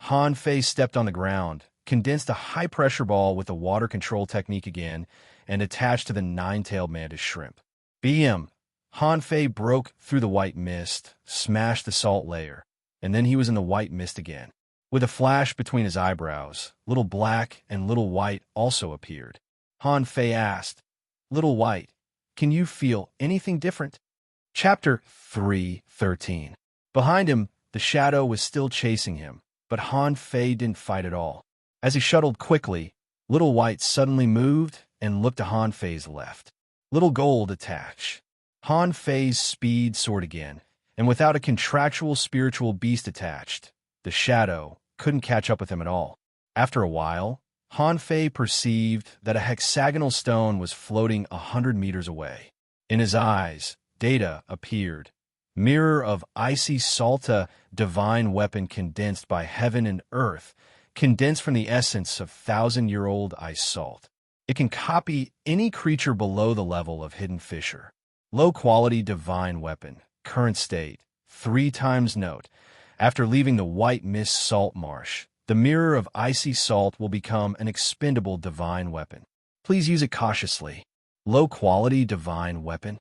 Han Fei stepped on the ground, condensed a high-pressure ball with the water control technique again, and attached to the nine-tailed mantis shrimp. BM! Han Fei broke through the white mist, smashed the salt layer, and then he was in the white mist again. With a flash between his eyebrows, Little Black and Little White also appeared. Han Fei asked, "Little White, can you feel anything different?" Chapter 3:13. Behind him, the shadow was still chasing him, but Han Fei didn't fight at all. As he shuttled quickly, Little White suddenly moved and looked to Han Fei's left. Little Gold attached. Han Fei's speed soared again, and without a contractual spiritual beast attached, the shadow couldn't catch up with him at all. After a while, Han Fei perceived that a hexagonal stone was floating 100 meters away. In his eyes, data appeared. Mirror of icy salta, divine weapon condensed by heaven and earth, condensed from the essence of thousand-year-old ice salt. It can copy any creature below the level of hidden fissure. Low-quality divine weapon, current state, 3 times note. After leaving the white mist salt marsh, the mirror of icy salt will become an expendable divine weapon. Please use it cautiously. Low-quality divine weapon.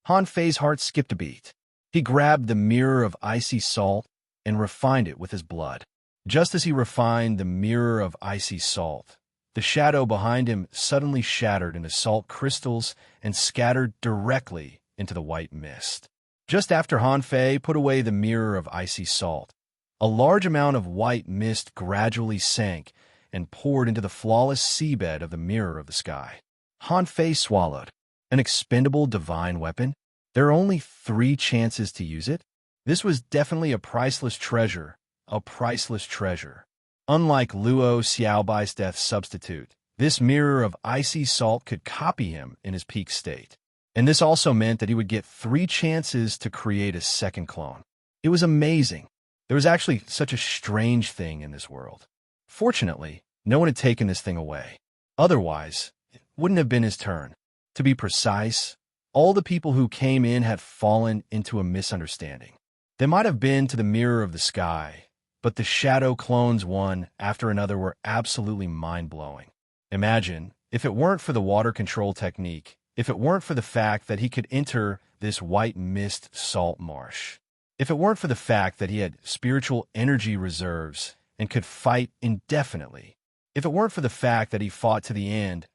Han Fei's heart skipped a beat. He grabbed the mirror of icy salt and refined it with his blood. Just as he refined the mirror of icy salt, the shadow behind him suddenly shattered into salt crystals and scattered directly into the white mist. Just after Han Fei put away the mirror of icy salt, a large amount of white mist gradually sank and poured into the flawless seabed of the mirror of the sky. Han Fei swallowed. An expendable divine weapon? There are only 3 chances to use it? This was definitely a priceless treasure. A priceless treasure. Unlike Luo Xiaobai's death substitute, this mirror of icy salt could copy him in his peak state. And this also meant that he would get 3 chances to create a second clone. It was amazing. There was actually such a strange thing in this world. Fortunately, no one had taken this thing away. Otherwise, it wouldn't have been his turn. To be precise, all the people who came in had fallen into a misunderstanding. They might have been to the mirror of the sky, but the shadow clones one after another were absolutely mind-blowing. Imagine, if it weren't for the water control technique, if it weren't for the fact that he could enter this white mist salt marsh, if it weren't for the fact that he had spiritual energy reserves and could fight indefinitely, if it weren't for the fact that he fought to the end,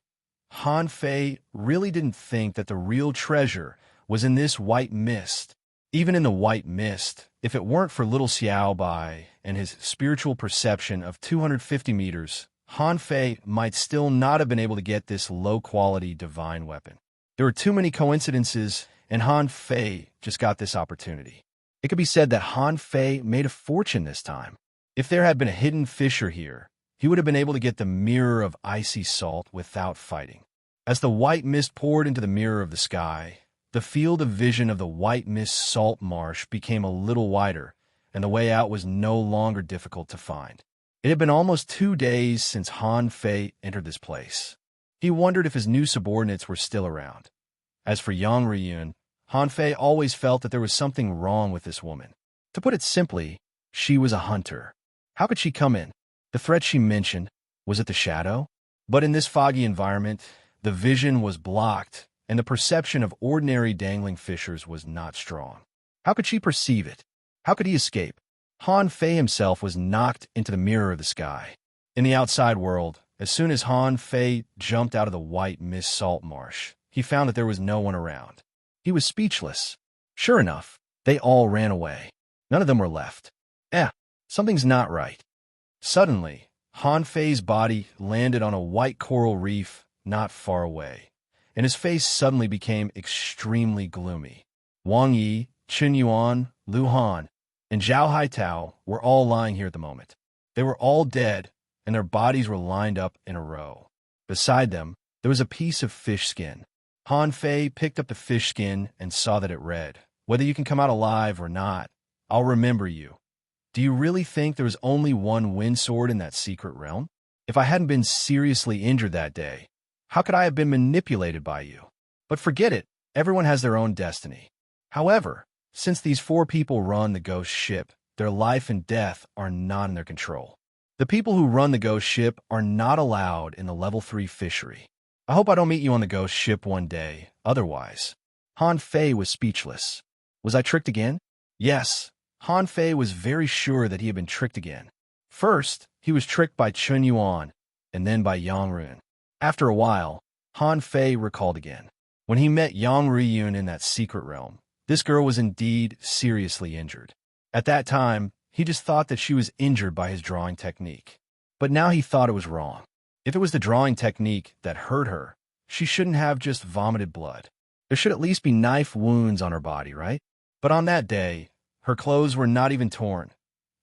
Han Fei really didn't think that the real treasure was in this white mist. Even in the white mist, if it weren't for little Xiao Bai and his spiritual perception of 250 meters, Han Fei might still not have been able to get this low-quality divine weapon. There were too many coincidences, and Han Fei just got this opportunity. It could be said that Han Fei made a fortune this time. If there had been a hidden fissure here, he would have been able to get the mirror of icy salt without fighting. As the white mist poured into the mirror of the sky, the field of vision of the white mist salt marsh became a little wider, and the way out was no longer difficult to find. It had been almost 2 days since Han Fei entered this place. He wondered if his new subordinates were still around. As for Yang Riyun, Han Fei always felt that there was something wrong with this woman. To put it simply, she was a hunter. How could she come in? The threat she mentioned, was it the shadow? But in this foggy environment, the vision was blocked, and the perception of ordinary dangling fissures was not strong. How could she perceive it? How could he escape? Han Fei himself was knocked into the mirror of the sky. In the outside world, as soon as Han Fei jumped out of the white mist salt marsh, he found that there was no one around. He was speechless. Sure enough, they all ran away. None of them were left. Something's not right. Suddenly, Han Fei's body landed on a white coral reef not far away, and his face suddenly became extremely gloomy. Wang Yi, Qin Yuan, Lu Han, and Zhao Haitao were all lying here at the moment. They were all dead, and their bodies were lined up in a row. Beside them, there was a piece of fish skin. Han Fei picked up the fish skin and saw that it read, "Whether you can come out alive or not, I'll remember you. Do you really think there was only one wind sword in that secret realm? If I hadn't been seriously injured that day, how could I have been manipulated by you? But forget it, everyone has their own destiny. However, since these 4 people run the ghost ship, their life and death are not in their control. The people who run the ghost ship are not allowed in the level 3 fishery. I hope I don't meet you on the ghost ship one day, otherwise." Han Fei was speechless. Was I tricked again? Yes, Han Fei was very sure that he had been tricked again. First, he was tricked by Chun Yuan, and then by Yang Run. After a while, Han Fei recalled again. When he met Yang Riyun in that secret realm, this girl was indeed seriously injured. At that time, he just thought that she was injured by his drawing technique. But now he thought it was wrong. If it was the drawing technique that hurt her, she shouldn't have just vomited blood. There should at least be knife wounds on her body, right? But on that day, her clothes were not even torn.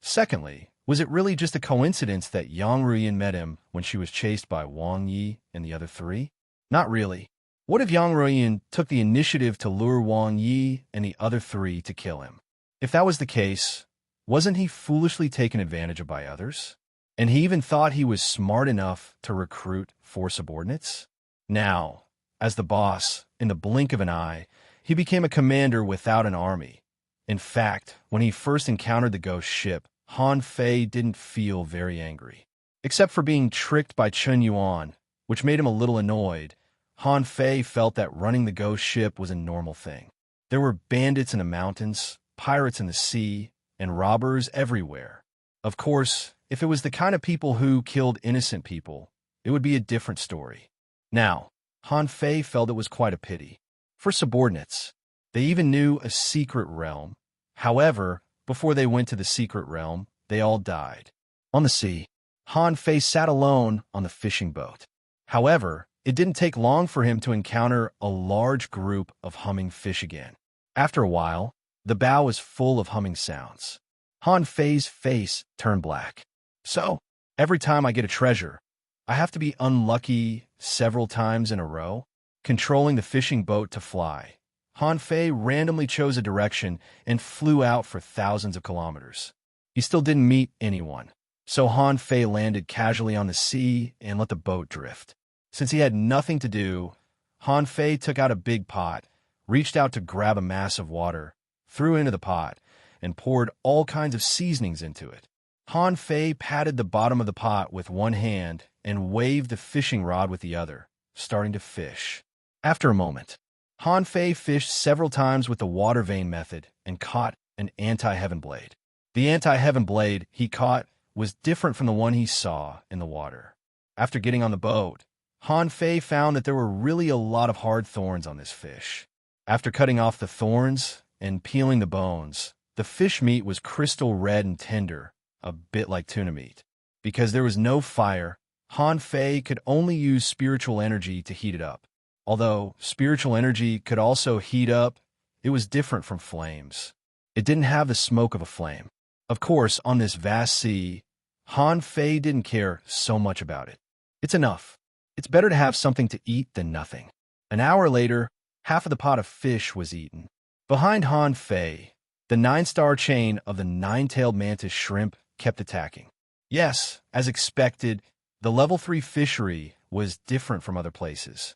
Secondly, was it really just a coincidence that Yang Ruyan met him when she was chased by Wang Yi and the other 3? Not really. What if Yang Ruyan took the initiative to lure Wang Yi and the other 3 to kill him? If that was the case, wasn't he foolishly taken advantage of by others? And he even thought he was smart enough to recruit 4 subordinates? Now, as the boss, in the blink of an eye, he became a commander without an army. In fact, when he first encountered the ghost ship, Han Fei didn't feel very angry. Except for being tricked by Chun Yuan, which made him a little annoyed, Han Fei felt that running the ghost ship was a normal thing. There were bandits in the mountains, pirates in the sea, and robbers everywhere. Of course, if it was the kind of people who killed innocent people, it would be a different story. Now, Han Fei felt it was quite a pity. For subordinates, they even knew a secret realm. However, before they went to the secret realm, they all died. On the sea, Han Fei sat alone on the fishing boat. However, it didn't take long for him to encounter a large group of humming fish again. After a while, the bow was full of humming sounds. Han Fei's face turned black. So, every time I get a treasure, I have to be unlucky several times in a row, controlling the fishing boat to fly. Han Fei randomly chose a direction and flew out for thousands of kilometers. He still didn't meet anyone, so Han Fei landed casually on the sea and let the boat drift. Since he had nothing to do, Han Fei took out a big pot, reached out to grab a mass of water, threw it into the pot, and poured all kinds of seasonings into it. Han Fei patted the bottom of the pot with one hand and waved the fishing rod with the other, starting to fish. After a moment, Han Fei fished several times with the water vane method and caught an anti-heaven blade. The anti-heaven blade he caught was different from the one he saw in the water. After getting on the boat, Han Fei found that there were really a lot of hard thorns on this fish. After cutting off the thorns, and peeling the bones. The fish meat was crystal red and tender, a bit like tuna meat. Because there was no fire, Han Fei could only use spiritual energy to heat it up. Although spiritual energy could also heat up, it was different from flames. It didn't have the smoke of a flame. Of course, on this vast sea, Han Fei didn't care so much about it. It's enough. It's better to have something to eat than nothing. An hour later, half of the pot of fish was eaten. Behind Han Fei, the 9-star chain of the 9-tailed mantis shrimp kept attacking. Yes, as expected, the level 3 fishery was different from other places.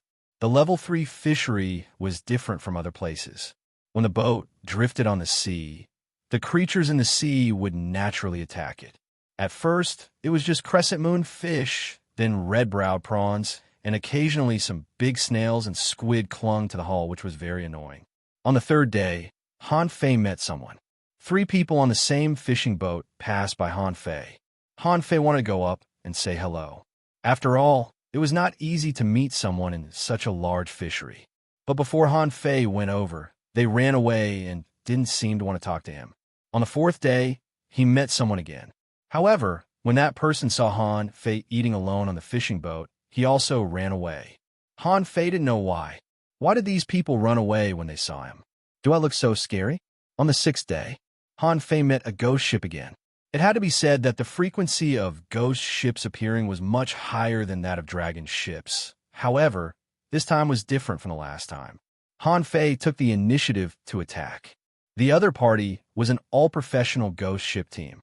When the boat drifted on the sea, the creatures in the sea would naturally attack it. At first, it was just crescent moon fish, then red-browed prawns, and occasionally some big snails and squid clung to the hull, which was very annoying. On the third day, Han Fei met someone. 3 people on the same fishing boat passed by Han Fei. Han Fei wanted to go up and say hello. After all, it was not easy to meet someone in such a large fishery. But before Han Fei went over, they ran away and didn't seem to want to talk to him. On the 4th day, he met someone again. However, when that person saw Han Fei eating alone on the fishing boat, he also ran away. Han Fei didn't know why. Why did these people run away when they saw him? Do I look so scary? On the 6th day, Han Fei met a ghost ship again. It had to be said that the frequency of ghost ships appearing was much higher than that of dragon ships. However, this time was different from the last time. Han Fei took the initiative to attack. The other party was an all-professional ghost ship team.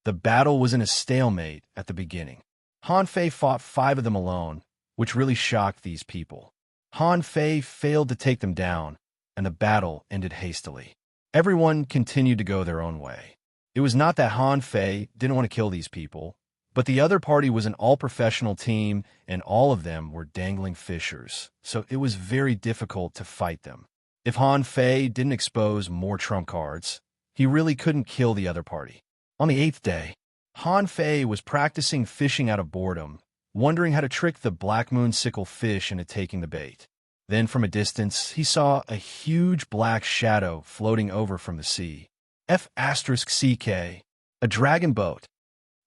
The battle was in a stalemate at the beginning. Han Fei fought 5 of them alone, which really shocked these people. Han Fei failed to take them down, and the battle ended hastily. Everyone continued to go their own way. It was not that Han Fei didn't want to kill these people, but the other party was an all-professional team, and all of them were dangling fishers, so it was very difficult to fight them. If Han Fei didn't expose more trump cards, he really couldn't kill the other party. On the 8th day, Han Fei was practicing fishing out of boredom, wondering how to trick the black moon sickle fish into taking the bait. Then from a distance, he saw a huge black shadow floating over from the sea. F***CK, a dragon boat.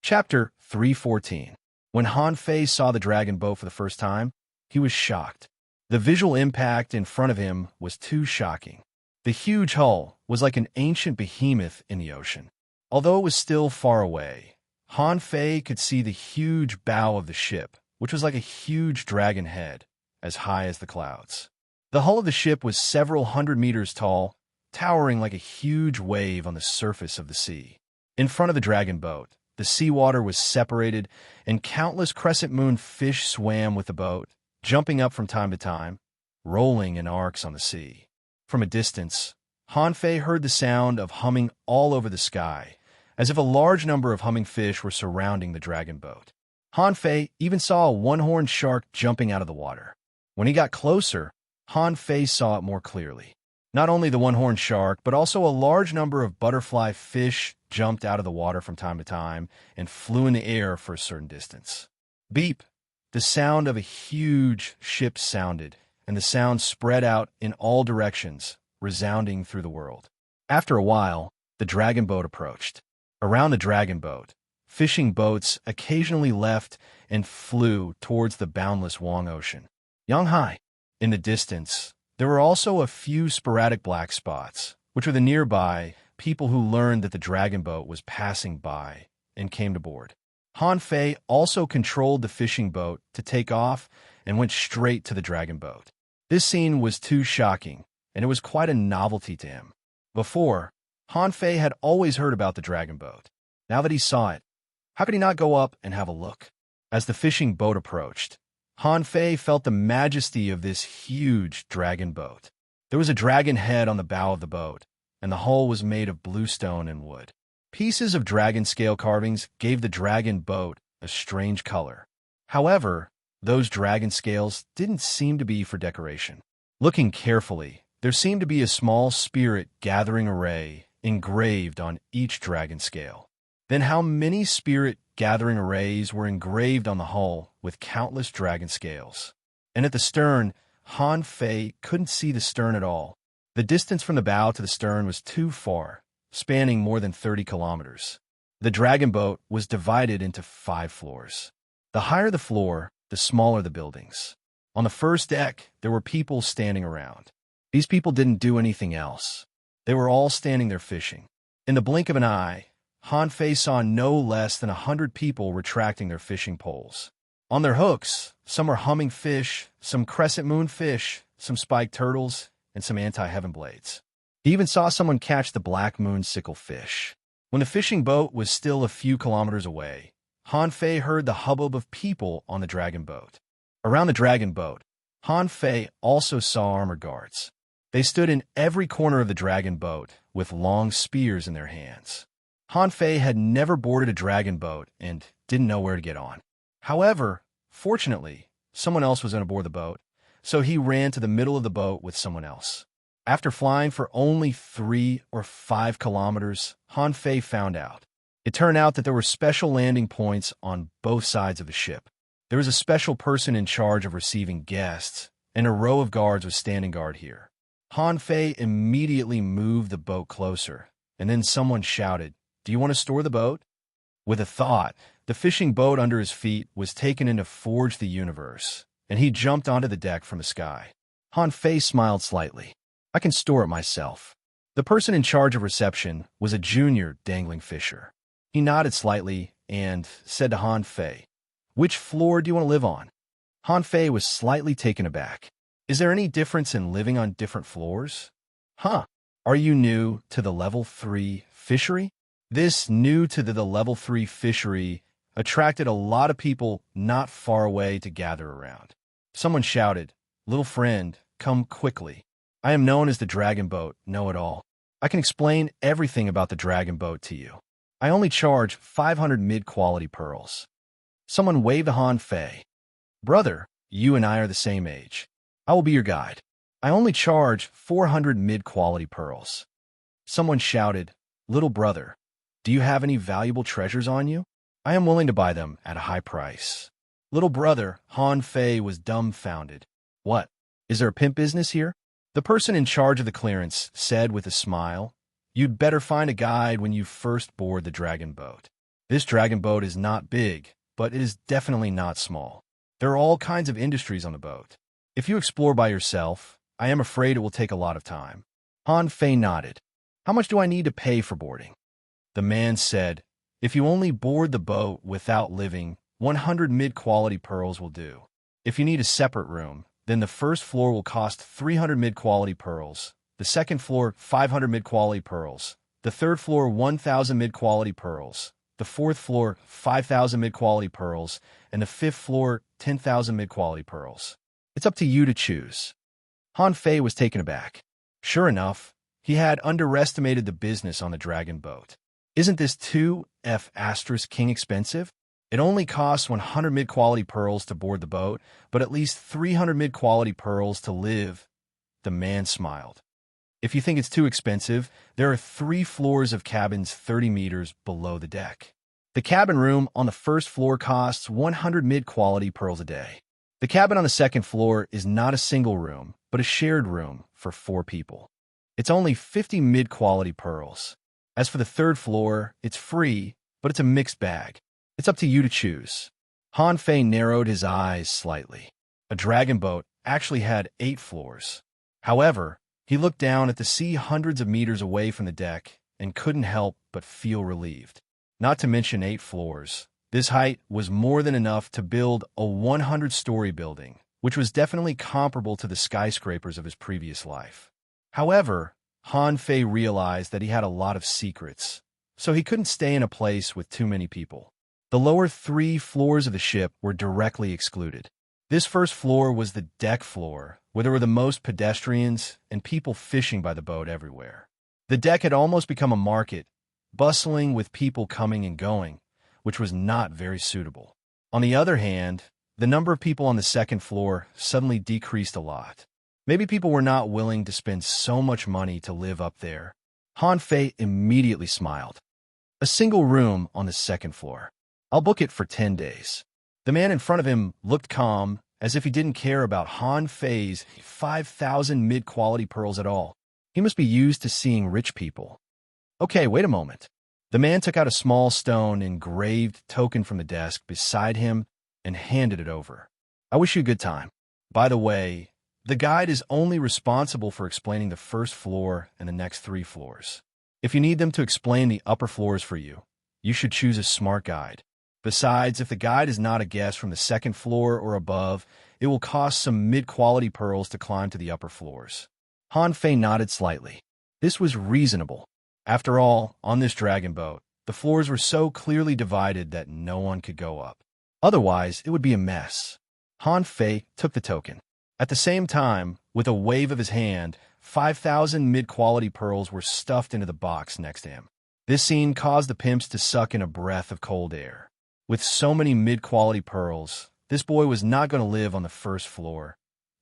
Chapter 314. When Han Fei saw the dragon boat for the first time, he was shocked. The visual impact in front of him was too shocking. The huge hull was like an ancient behemoth in the ocean. Although it was still far away, Han Fei could see the huge bow of the ship, which was like a huge dragon head, as high as the clouds. The hull of the ship was several hundred meters tall, towering like a huge wave on the surface of the sea. In front of the dragon boat, the seawater was separated, and countless crescent moon fish swam with the boat, jumping up from time to time, rolling in arcs on the sea. From a distance, Han Fei heard the sound of humming all over the sky, as if a large number of humming fish were surrounding the dragon boat. Han Fei even saw a one-horned shark jumping out of the water. When he got closer, Han Fei saw it more clearly. Not only the one-horned shark, but also a large number of butterfly fish jumped out of the water from time to time and flew in the air for a certain distance. Beep! The sound of a huge ship sounded, and the sound spread out in all directions, resounding through the world. After a while, the dragon boat approached. Around the dragon boat, fishing boats occasionally left and flew towards the boundless Wang Ocean. Yanghai. In the distance, there were also a few sporadic black spots, which were the nearby people who learned that the dragon boat was passing by and came to board. Han Fei also controlled the fishing boat to take off and went straight to the dragon boat. This scene was too shocking, and it was quite a novelty to him. Before, Han Fei had always heard about the dragon boat. Now that he saw it, how could he not go up and have a look? As the fishing boat approached, Han Fei felt the majesty of this huge dragon boat. There was a dragon head on the bow of the boat, and the hull was made of bluestone and wood. Pieces of dragon scale carvings gave the dragon boat a strange color. However, those dragon scales didn't seem to be for decoration. Looking carefully, there seemed to be a small spirit gathering array engraved on each dragon scale. Then how many spirit gathering arrays were engraved on the hull with countless dragon scales? And at the stern, Han Fei couldn't see the stern at all. The distance from the bow to the stern was too far, spanning more than 30 kilometers. The dragon boat was divided into 5 floors. The higher the floor, the smaller the buildings. On the first deck, there were people standing around. These people didn't do anything else. They were all standing there fishing. In the blink of an eye, Han Fei saw no less than 100 people retracting their fishing poles. On their hooks, some were humming fish, some crescent moon fish, some spiked turtles, and some anti-heaven blades. He even saw someone catch the black moon sickle fish. When the fishing boat was still a few kilometers away, Han Fei heard the hubbub of people on the dragon boat. Around the dragon boat, Han Fei also saw armored guards. They stood in every corner of the dragon boat with long spears in their hands. Han Fei had never boarded a dragon boat and didn't know where to get on. However, fortunately, someone else was on board the boat, so he ran to the middle of the boat with someone else. After flying for only 3 or 5 kilometers, Han Fei found out. It turned out that there were special landing points on both sides of the ship. There was a special person in charge of receiving guests, and a row of guards was standing guard here. Han Fei immediately moved the boat closer, and then someone shouted, "Do you want to store the boat?" With a thought, the fishing boat under his feet was taken into Forge the Universe, and he jumped onto the deck from the sky. Han Fei smiled slightly. "I can store it myself." The person in charge of reception was a junior dangling fisher. He nodded slightly and said to Han Fei, "Which floor do you want to live on?" Han Fei was slightly taken aback. "Is there any difference in living on different floors?" "Huh. Are you new to the level 3 fishery?" This new to the level 3 fishery attracted a lot of people not far away to gather around. Someone shouted, "Little friend, come quickly. I am known as the Dragon Boat Know-It-All. I can explain everything about the Dragon Boat to you. I only charge 500 mid-quality pearls." Someone waved to Han Fei. "Brother, you and I are the same age. I will be your guide. I only charge 400 mid-quality pearls." Someone shouted, "Little brother, do you have any valuable treasures on you? I am willing to buy them at a high price." Little brother, Han Fei was dumbfounded. "What? Is there a pimp business here?" The person in charge of the clearance said with a smile, "You'd better find a guide when you first board the dragon boat. This dragon boat is not big, but it is definitely not small. There are all kinds of industries on the boat. If you explore by yourself, I am afraid it will take a lot of time." Han Fei nodded. "How much do I need to pay for boarding?" The man said, "If you only board the boat without living, 100 mid-quality pearls will do. If you need a separate room, then the first floor will cost 300 mid-quality pearls, the second floor 500 mid-quality pearls, the third floor 1,000 mid-quality pearls, the fourth floor 5,000 mid-quality pearls, and the fifth floor 10,000 mid-quality pearls. It's up to you to choose." Han Fei was taken aback. Sure enough, he had underestimated the business on the dragon boat. Isn't this 2F** king expensive? It only costs 100 mid-quality pearls to board the boat, but at least 300 mid-quality pearls to live. The man smiled. "If you think it's too expensive, there are 3 floors of cabins 30 meters below the deck. The cabin room on the first floor costs 100 mid-quality pearls a day. The cabin on the second floor is not a single room, but a shared room for 4 people. It's only 50 mid-quality pearls. As for the third floor, it's free, but it's a mixed bag. It's up to you to choose." Han Fei narrowed his eyes slightly. A dragon boat actually had 8 floors. However, he looked down at the sea hundreds of meters away from the deck and couldn't help but feel relieved. Not to mention 8 floors. This height was more than enough to build a 100-story building, which was definitely comparable to the skyscrapers of his previous life. However, Han Fei realized that he had a lot of secrets, so he couldn't stay in a place with too many people. The lower 3 floors of the ship were directly excluded. This first floor was the deck floor, where there were the most pedestrians and people fishing by the boat everywhere. The deck had almost become a market, bustling with people coming and going, which was not very suitable. On the other hand, the number of people on the second floor suddenly decreased a lot. Maybe people were not willing to spend so much money to live up there. Han Fei immediately smiled. "A single room on the second floor. I'll book it for 10 days. The man in front of him looked calm, as if he didn't care about Han Fei's 5,000 mid-quality pearls at all. He must be used to seeing rich people. Okay, wait a moment. The man took out a small stone engraved token from the desk beside him and handed it over. I wish you a good time. By the way, the guide is only responsible for explaining the first floor and the next 3 floors. If you need them to explain the upper floors for you, you should choose a smart guide. Besides, if the guide is not a guest from the 2nd floor or above, it will cost some mid-quality pearls to climb to the upper floors. Han Fei nodded slightly. This was reasonable. After all, on this dragon boat, the floors were so clearly divided that no one could go up. Otherwise, it would be a mess. Han Fei took the token. At the same time, with a wave of his hand, 5,000 mid-quality pearls were stuffed into the box next to him. This scene caused the pimps to suck in a breath of cold air. With so many mid-quality pearls, this boy was not going to live on the 1st floor.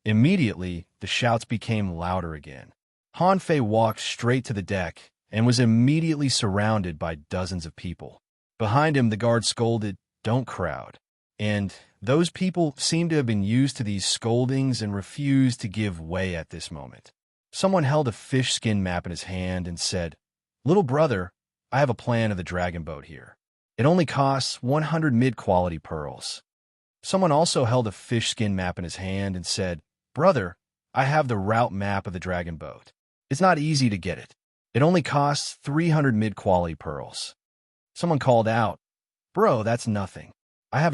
Immediately, the shouts became louder again. Han Fei walked straight to the deck and was immediately surrounded by dozens of people. Behind him, the guard scolded, "Don't crowd." And those people seemed to have been used to these scoldings and refused to give way at this moment. Someone held a fish skin map in his hand and said, "Little brother, I have a plan of the dragon boat here. It only costs 100 mid-quality pearls." Someone also held a fish skin map in his hand and said, "Brother, I have the route map of the dragon boat. It's not easy to get it. It only costs 300 mid-quality pearls." Someone called out, "Bro, that's nothing. I have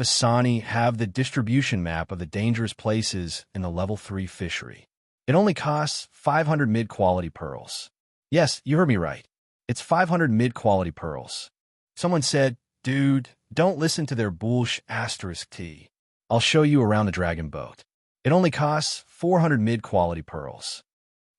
the distribution map of the dangerous places in the level 3 fishery. It only costs 500 mid-quality pearls." Yes, you heard me right. It's 500 mid-quality pearls. Someone said, "Dude, don't listen to their **T. I'll show you around the dragon boat. It only costs 400 mid-quality pearls."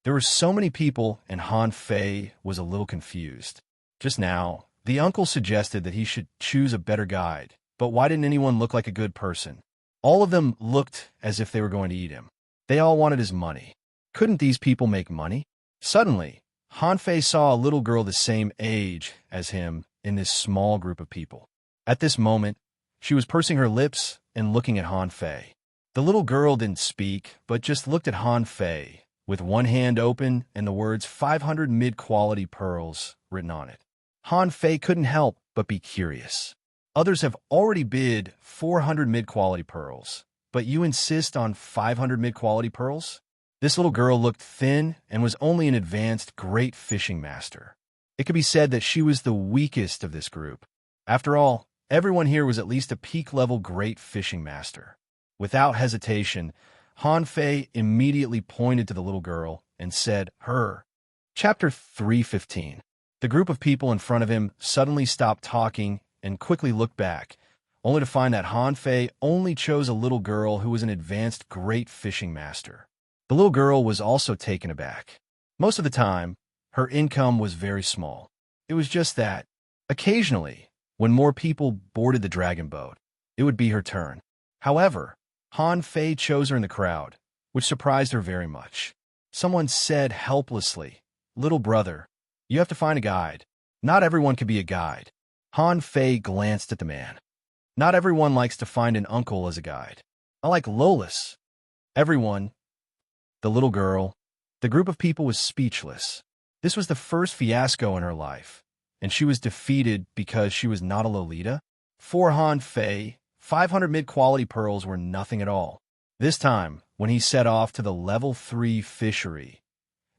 There were so many people, and Han Fei was a little confused. Just now, the uncle suggested that he should choose a better guide, but why didn't anyone look like a good person? All of them looked as if they were going to eat him. They all wanted his money. Couldn't these people make money? Suddenly, Han Fei saw a little girl the same age as him in this small group of people. At this moment, she was pursing her lips and looking at Han Fei. The little girl didn't speak, but just looked at Han Fei, with one hand open and the words 500 mid-quality pearls written on it. Han Fei couldn't help but be curious. Others have already bid 400 mid-quality pearls, but you insist on 500 mid-quality pearls? This little girl looked thin and was only an advanced great fishing master. It could be said that she was the weakest of this group. After all, everyone here was at least a peak-level great fishing master. Without hesitation, Han Fei immediately pointed to the little girl and said, "Her." Chapter 3:15. The group of people in front of him suddenly stopped talking and quickly looked back, only to find that Han Fei only chose a little girl who was an advanced great fishing master. The little girl was also taken aback. Most of the time, her income was very small. It was just that, occasionally, when more people boarded the dragon boat, it would be her turn. However, Han Fei chose her in the crowd, which surprised her very much. Someone said helplessly, "Little brother, you have to find a guide. Not everyone can be a guide." Han Fei glanced at the man. "Not everyone likes to find an uncle as a guide. I like Lolis." Everyone, the little girl, the group of people was speechless. This was the first fiasco in her life, and she was defeated because she was not a Lolita? For Han Fei, 500 mid-quality pearls were nothing at all. This time, when he set off to the level 3 fishery.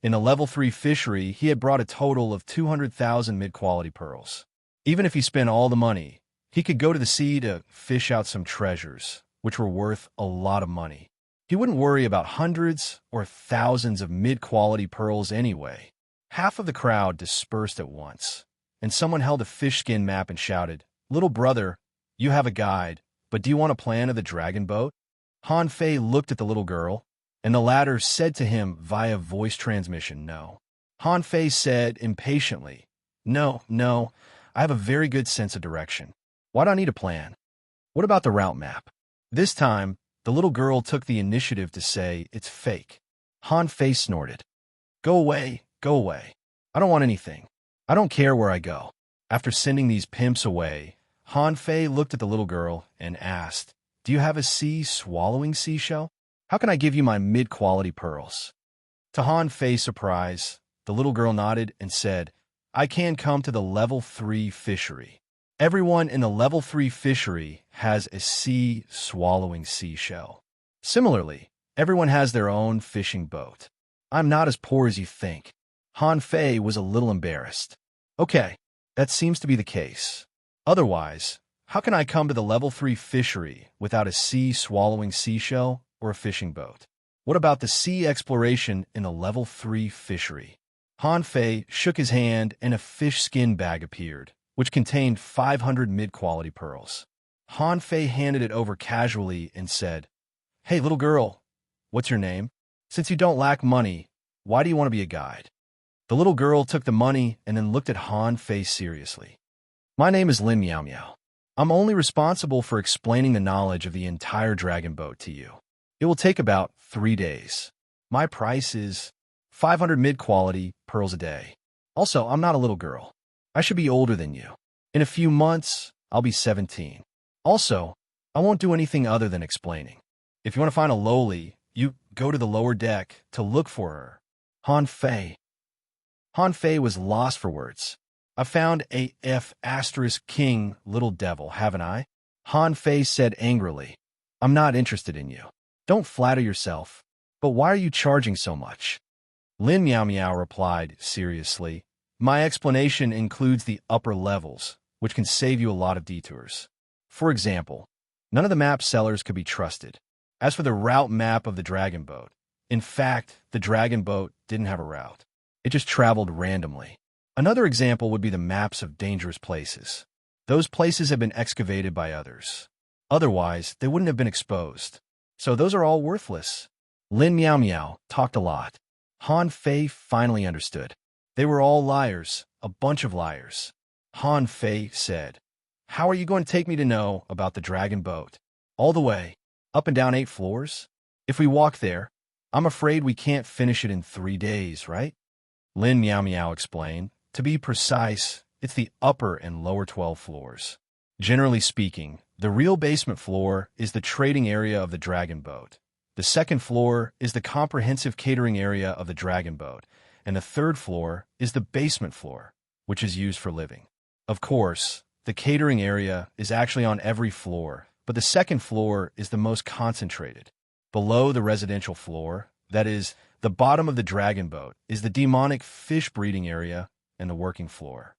In the level 3 fishery, he had brought a total of 200,000 mid-quality pearls. Even if he spent all the money, he could go to the sea to fish out some treasures, which were worth a lot of money. He wouldn't worry about hundreds or thousands of mid-quality pearls anyway. Half of the crowd dispersed at once, and someone held a fish skin map and shouted, "Little brother, you have a guide, but do you want a plan of the dragon boat?" Han Fei looked at the little girl, and the latter said to him via voice transmission, "No." Han Fei said impatiently, No, I have a very good sense of direction. Why do I need a plan? What about the route map?" This time, the little girl took the initiative to say, "It's fake." Han Fei snorted. Go away. I don't want anything. I don't care where I go." After sending these pimps away, Han Fei looked at the little girl and asked, "Do you have a sea-swallowing seashell? How can I give you my mid-quality pearls?" To Han Fei's surprise, The little girl nodded and said, I can come to the level 3 fishery. Everyone in the level 3 fishery has a sea-swallowing seashell. Similarly, everyone has their own fishing boat. I'm not as poor as you think. Han Fei was a little embarrassed. Okay, that seems to be the case. Otherwise, how can I come to the level 3 fishery without a sea-swallowing seashell or a fishing boat? What about the sea exploration in the level 3 fishery? Han Fei shook his hand and a fish skin bag appeared, which contained 500 mid-quality pearls. Han Fei handed it over casually and said, Hey, little girl, what's your name? Since you don't lack money, why do you want to be a guide? The little girl took the money and then looked at Han Fei seriously. My name is Lin Miao Miao. I'm only responsible for explaining the knowledge of the entire dragon boat to you. It will take about 3 days. My price is 500 mid-quality pearls a day. Also, I'm not a little girl. I should be older than you. In a few months, I'll be 17. Also, I won't do anything other than explaining. If you want to find a loli, you go to the lower deck to look for her. Han Fei. Han Fei was lost for words. I found a F***king little devil, haven't I? Han Fei said angrily. I'm not interested in you. Don't flatter yourself. But why are you charging so much? Lin Miao Miao replied seriously. My explanation includes the upper levels, which can save you a lot of detours. For example, none of the map sellers could be trusted. As for the route map of the dragon boat, in fact, the dragon boat didn't have a route. It just traveled randomly. Another example would be the maps of dangerous places. Those places have been excavated by others. Otherwise, they wouldn't have been exposed. So those are all worthless. Lin Miao Miao talked a lot. Han Fei finally understood. They were all liars, a bunch of liars. Han Fei said, How are you going to take me to know about the dragon boat? All the way, up and down 8 floors? If we walk there, I'm afraid we can't finish it in 3 days, right? Lin Miao Miao explained. To be precise, it's the upper and lower 12 floors. Generally speaking, the real basement floor is the trading area of the dragon boat. The second floor is the comprehensive catering area of the dragon boat, and the third floor is the basement floor, which is used for living. Of course, the catering area is actually on every floor, but the second floor is the most concentrated. Below the residential floor, that is, the bottom of the dragon boat, is the demonic fish breeding area and the working floor.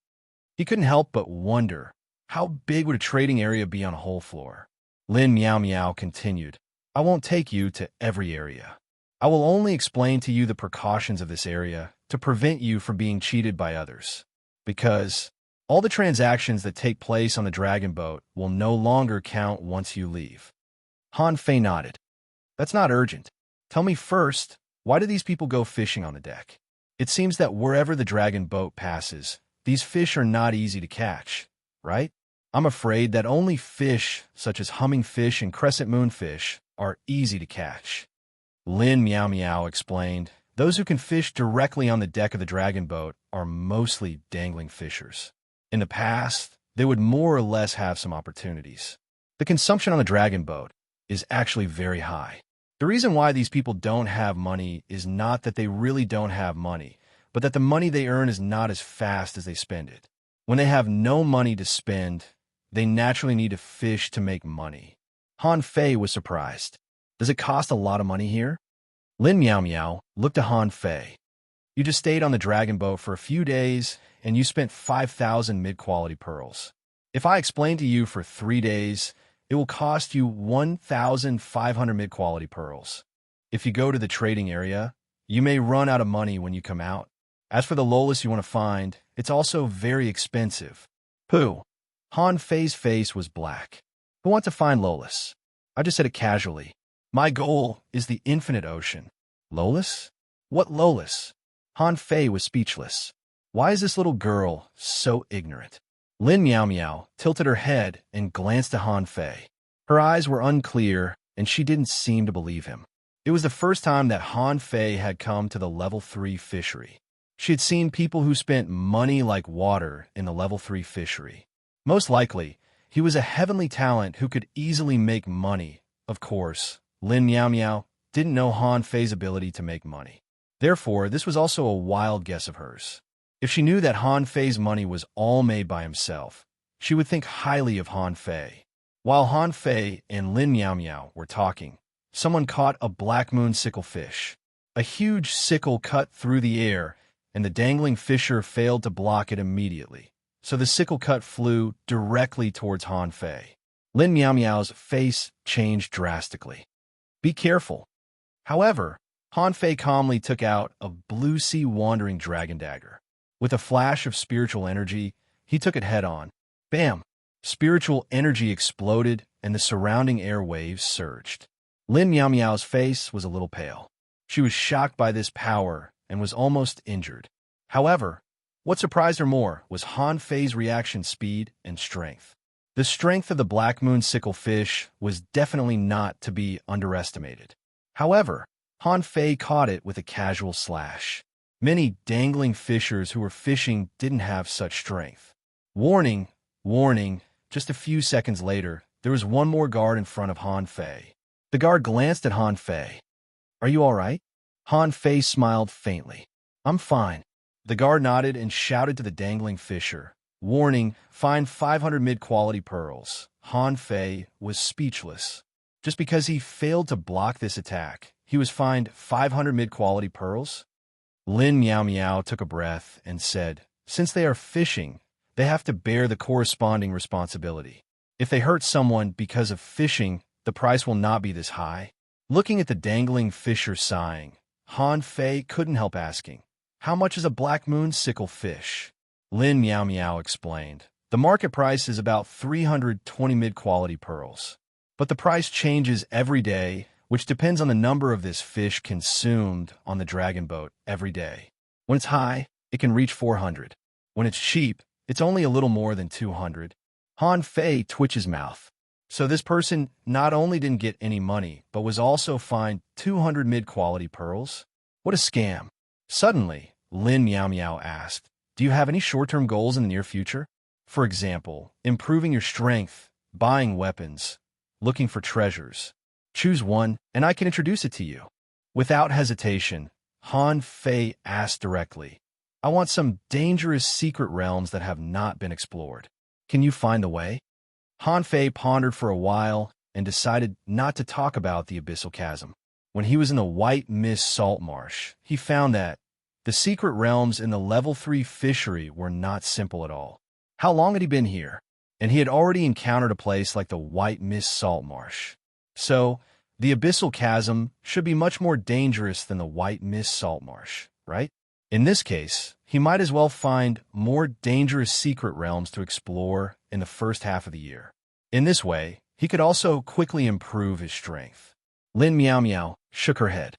He couldn't help but wonder, how big would a trading area be on a whole floor? Lin Miao Miao continued, I won't take you to every area. I will only explain to you the precautions of this area to prevent you from being cheated by others. Because all the transactions that take place on the dragon boat will no longer count once you leave. Han Fei nodded. That's not urgent. Tell me first, why do these people go fishing on the deck? It seems that wherever the dragon boat passes, these fish are not easy to catch, right? I'm afraid that only fish such as humming fish and crescent moonfish are easy to catch. Lin Miao Miao explained, those who can fish directly on the deck of the dragon boat are mostly dangling fishers. In the past, they would more or less have some opportunities. The consumption on the dragon boat is actually very high. The reason why these people don't have money is not that they really don't have money, but that the money they earn is not as fast as they spend it. When they have no money to spend, they naturally need to fish to make money. Han Fei was surprised. Does it cost a lot of money here? Lin Miao Miao looked at Han Fei. You just stayed on the dragon boat for a few days, and you spent 5,000 mid-quality pearls. If I explain to you for 3 days, it will cost you 1,500 mid-quality pearls. If you go to the trading area, you may run out of money when you come out. As for the lolis you want to find, it's also very expensive. Who? Han Fei's face was black. Who wants to find lolis? I just said it casually. My goal is the infinite ocean. Lolis? What lolis? Han Fei was speechless. Why is this little girl so ignorant? Lin Miao Miao tilted her head and glanced at Han Fei. Her eyes were unclear, and she didn't seem to believe him. It was the first time that Han Fei had come to the level 3 fishery. She had seen people who spent money like water in the level 3 fishery. Most likely, he was a heavenly talent who could easily make money. Of course, Lin Miao Miao didn't know Han Fei's ability to make money. Therefore, this was also a wild guess of hers. If she knew that Han Fei's money was all made by himself, she would think highly of Han Fei. While Han Fei and Lin Miao Miao were talking, someone caught a black moon sickle fish. A huge sickle cut through the air, and the dangling fisher failed to block it immediately. So the sickle cut flew directly towards Han Fei. Lin Miao Miao's face changed drastically. Be careful. However, Han Fei calmly took out a blue sea wandering dragon dagger. With a flash of spiritual energy, he took it head-on. Bam! Spiritual energy exploded, and the surrounding air waves surged. Lin Miao Miao's face was a little pale. She was shocked by this power and was almost injured. However, what surprised her more was Han Fei's reaction speed and strength. The strength of the Black Moon sickle fish was definitely not to be underestimated. However, Han Fei caught it with a casual slash. Many dangling fishers who were fishing didn't have such strength. Warning, warning, just a few seconds later, there was one more guard in front of Han Fei. The guard glanced at Han Fei. Are you all right? Han Fei smiled faintly. I'm fine. The guard nodded and shouted to the dangling fisher. Warning, fine 500 mid-quality pearls. Han Fei was speechless. Just because he failed to block this attack, he was fined 500 mid-quality pearls? Lin Miao Miao took a breath and said, since they are fishing, they have to bear the corresponding responsibility. If they hurt someone because of fishing, the price will not be this high. Looking at the dangling fisher sighing, Han Fei couldn't help asking, how much is a Black Moon sickle fish? Lin Miao Miao explained, the market price is about 320 mid-quality pearls. But the price changes every day, which depends on the number of this fish consumed on the dragon boat every day. When it's high, it can reach 400. When it's cheap, it's only a little more than 200. Han Fei twitched his mouth. So this person not only didn't get any money, but was also fined 200 mid-quality pearls? What a scam. Suddenly, Lin Miao Miao asked, do you have any short-term goals in the near future? For example, improving your strength, buying weapons, looking for treasures. Choose one, and I can introduce it to you. Without hesitation, Han Fei asked directly, I want some dangerous secret realms that have not been explored. Can you find the way? Han Fei pondered for a while and decided not to talk about the abyssal chasm. When he was in the White Mist Salt Marsh, he found that the secret realms in the level 3 fishery were not simple at all. How long had he been here? And he had already encountered a place like the White Mist Salt Marsh. So, the abyssal chasm should be much more dangerous than the White Mist Salt Marsh, right? In this case, he might as well find more dangerous secret realms to explore in the first half of the year. In this way, he could also quickly improve his strength. Lin Miao Miao shook her head.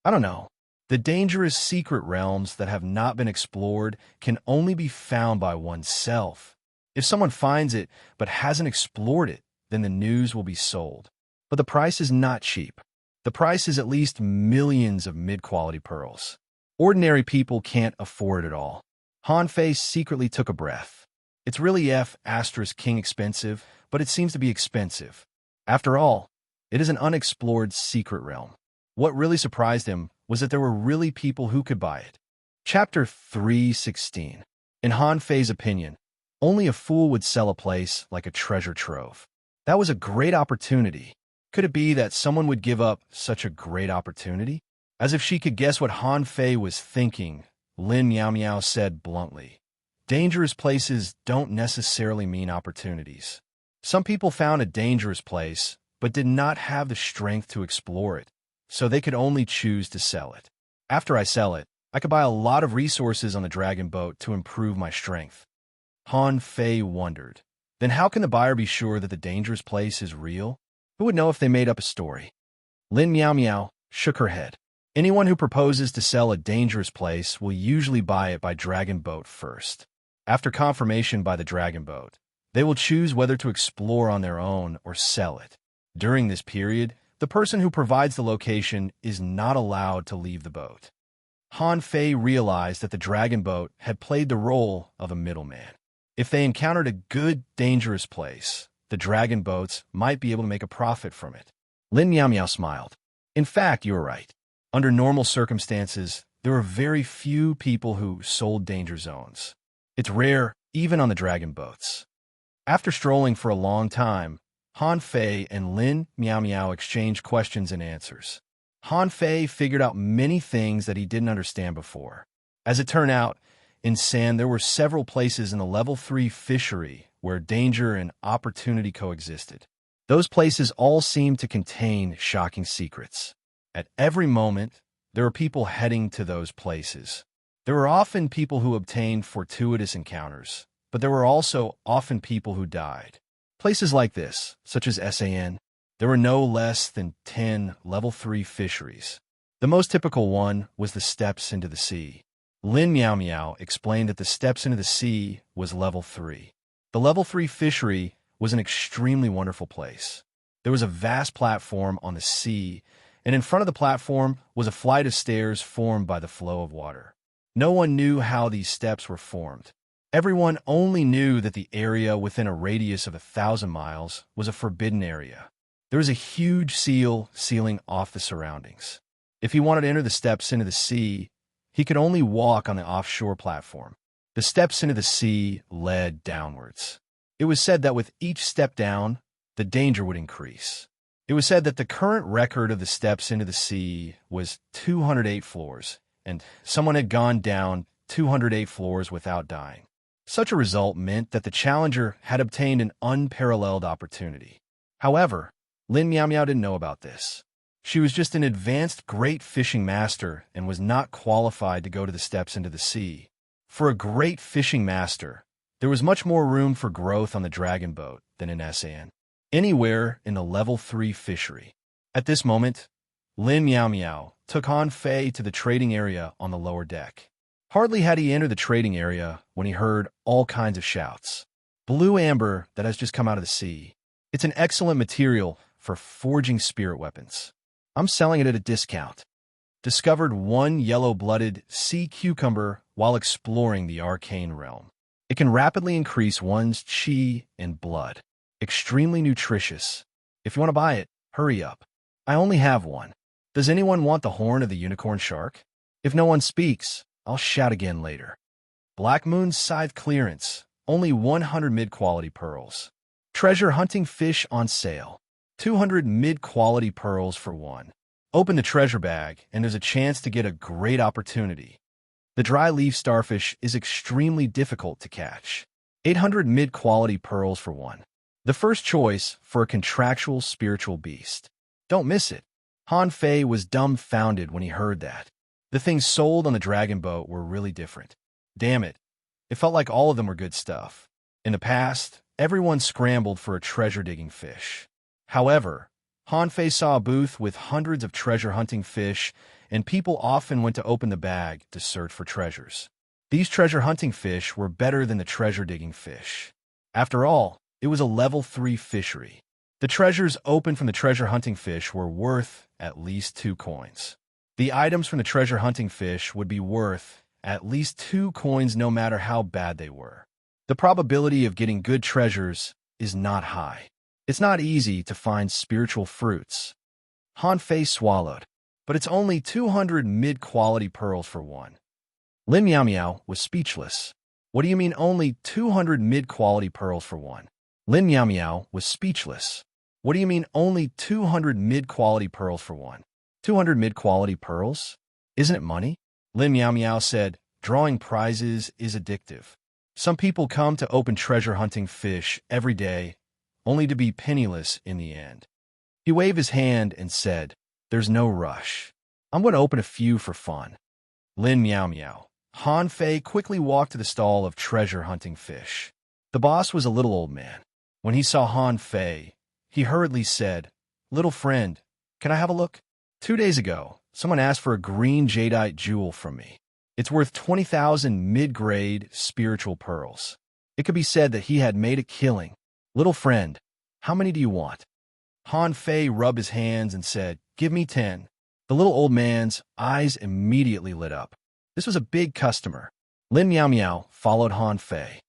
I don't know. The dangerous secret realms that have not been explored can only be found by oneself. If someone finds it but hasn't explored it, then the news will be sold. But the price is not cheap. The price is at least millions of mid-quality pearls. Ordinary people can't afford it all. Han Fei secretly took a breath. It's really King expensive, but it seems to be expensive. After all, it is an unexplored secret realm. What really surprised him was that there were really people who could buy it. Chapter 3:16. In Han Fei's opinion, only a fool would sell a place like a treasure trove. That was a great opportunity. Could it be that someone would give up such a great opportunity? As if she could guess what Han Fei was thinking, Lin Miao Miao said bluntly, dangerous places don't necessarily mean opportunities. Some people found a dangerous place, but did not have the strength to explore it, so they could only choose to sell it. After I sell it, I could buy a lot of resources on the dragon boat to improve my strength. Han Fei wondered. Then how can the buyer be sure that the dangerous place is real? Who would know if they made up a story? Lin Miao Miao shook her head. Anyone who proposes to sell a dangerous place will usually buy it by dragon boat first. After confirmation by the dragon boat, they will choose whether to explore on their own or sell it. During this period, the person who provides the location is not allowed to leave the boat. Han Fei realized that the dragon boat had played the role of a middleman. If they encountered a good, dangerous place, the dragon boats might be able to make a profit from it. Lin Miao Miao smiled. In fact, you were right. Under normal circumstances, there were very few people who sold danger zones. It's rare, even on the dragon boats. After strolling for a long time, Han Fei and Lin Miao Miao exchanged questions and answers. Han Fei figured out many things that he didn't understand before. As it turned out, in sand there were several places in the level 3 fishery where danger and opportunity coexisted. Those places all seemed to contain shocking secrets. At every moment, there were people heading to those places. There were often people who obtained fortuitous encounters, but there were also often people who died. Places like this, such as San, there were no less than 10 level 3 fisheries. The most typical one was the steps into the sea. Lin Miao Miao explained that the steps into the sea was level 3. The level 3 fishery was an extremely wonderful place. There was a vast platform on the sea, and in front of the platform was a flight of stairs formed by the flow of water. No one knew how these steps were formed. Everyone only knew that the area within a radius of 1,000 miles was a forbidden area. There was a huge seal sealing off the surroundings. If he wanted to enter the steps into the sea, he could only walk on the offshore platform. The steps into the sea led downwards. It was said that with each step down, the danger would increase. It was said that the current record of the steps into the sea was 208 floors, and someone had gone down 208 floors without dying. Such a result meant that the challenger had obtained an unparalleled opportunity. However, Lin Miao Miao didn't know about this. She was just an advanced great fishing master and was not qualified to go to the steps into the sea. For a great fishing master, there was much more room for growth on the dragon boat than in San. Anywhere in the level 3 fishery. At this moment, Lin Miao Miao took Han Fei to the trading area on the lower deck. Hardly had he entered the trading area when he heard all kinds of shouts. Blue amber that has just come out of the sea. It's an excellent material for forging spirit weapons. I'm selling it at a discount. Discovered one yellow-blooded sea cucumber while exploring the arcane realm. It can rapidly increase one's chi and blood. Extremely nutritious. If you want to buy it, hurry up. I only have one. Does anyone want the horn of the unicorn shark? If no one speaks, I'll shout again later. Black Moon Scythe clearance. Only 100 mid-quality pearls. Treasure hunting fish on sale. 200 mid-quality pearls for one. Open the treasure bag, and there's a chance to get a great opportunity. The dry leaf starfish is extremely difficult to catch. 800 mid-quality pearls for one. The first choice for a contractual spiritual beast. Don't miss it. Han Fei was dumbfounded when he heard that. The things sold on the dragon boat were really different. Damn it. It felt like all of them were good stuff. In the past, everyone scrambled for a treasure-digging fish. However, Han Fei saw a booth with hundreds of treasure-hunting fish, and people often went to open the bag to search for treasures. These treasure-hunting fish were better than the treasure-digging fish. After all, it was a level 3 fishery. The treasures opened from the treasure-hunting fish were worth at least 2 coins. The items from the treasure-hunting fish would be worth at least 2 coins no matter how bad they were. The probability of getting good treasures is not high. It's not easy to find spiritual fruits. Han Fei swallowed, but it's only 200 mid-quality pearls for one. Lin Miao Miao was speechless. What do you mean only 200 mid-quality pearls for one? Lin Miao Miao was speechless. What do you mean only 200 mid-quality pearls for one? 200 mid-quality pearls? Isn't it money? Lin Miao Miao said, drawing prizes is addictive. Some people come to open treasure-hunting fish every day, only to be penniless in the end. He waved his hand and said, there's no rush. I'm going to open a few for fun. Lin Miao Miao. Han Fei quickly walked to the stall of treasure-hunting fish. The boss was a little old man. When he saw Han Fei, he hurriedly said, little friend, can I have a look? 2 days ago, someone asked for a green jadeite jewel from me. It's worth 20,000 mid-grade spiritual pearls. It could be said that he had made a killing. Little friend, how many do you want? Han Fei rubbed his hands and said, give me 10. The little old man's eyes immediately lit up. This was a big customer. Lin Miao Miao followed Han Fei.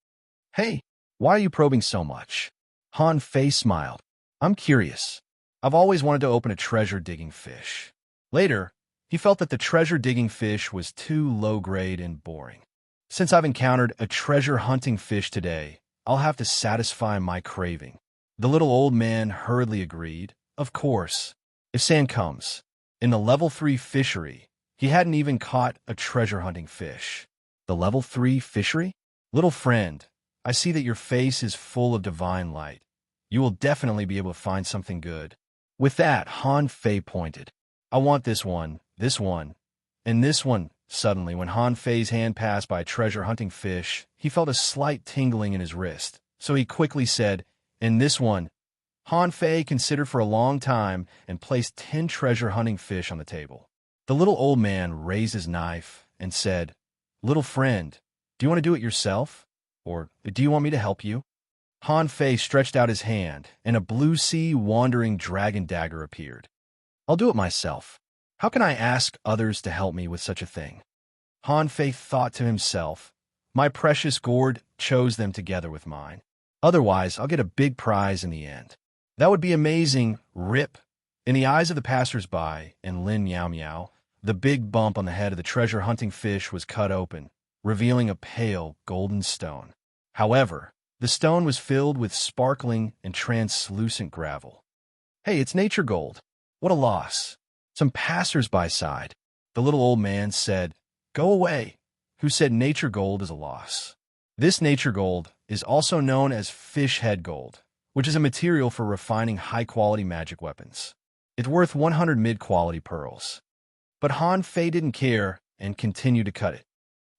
Hey, why are you probing so much? Han Fei smiled. I'm curious. I've always wanted to open a treasure-digging fish. Later, He felt that the treasure-digging fish was too low-grade and boring. Since I've encountered a treasure-hunting fish today, I'll have to satisfy my craving. The little old man hurriedly agreed. Of course, if sand comes. In the level 3 fishery, he hadn't even caught a treasure-hunting fish. The level 3 fishery? Little friend, I see that your face is full of divine light. You will definitely be able to find something good. With that, Han Fei pointed. I want this one, and this one. Suddenly, when Han Fei's hand passed by a treasure-hunting fish, he felt a slight tingling in his wrist, so he quickly said, and this one. Han Fei considered for a long time and placed 10 treasure-hunting fish on the table. The little old man raised his knife and said, Little friend, do you want to do it yourself? Or do you want me to help you? Han Fei stretched out his hand, and a blue sea wandering dragon dagger appeared. I'll do it myself. How can I ask others to help me with such a thing? Han Fei thought to himself, my precious gourd chose them together with mine. Otherwise, I'll get a big prize in the end. That would be amazing, rip. In the eyes of the passers-by and Lin Miao Miao, the big bump on the head of the treasure-hunting fish was cut open, revealing a pale, golden stone. However, the stone was filled with sparkling and translucent gravel. Hey, it's nature gold. What a loss. Some passers-by sighed. The little old man said, Go away. Who said nature gold is a loss? This nature gold is also known as fish head gold, which is a material for refining high-quality magic weapons. It's worth 100 mid-quality pearls. But Han Fei didn't care and continued to cut it.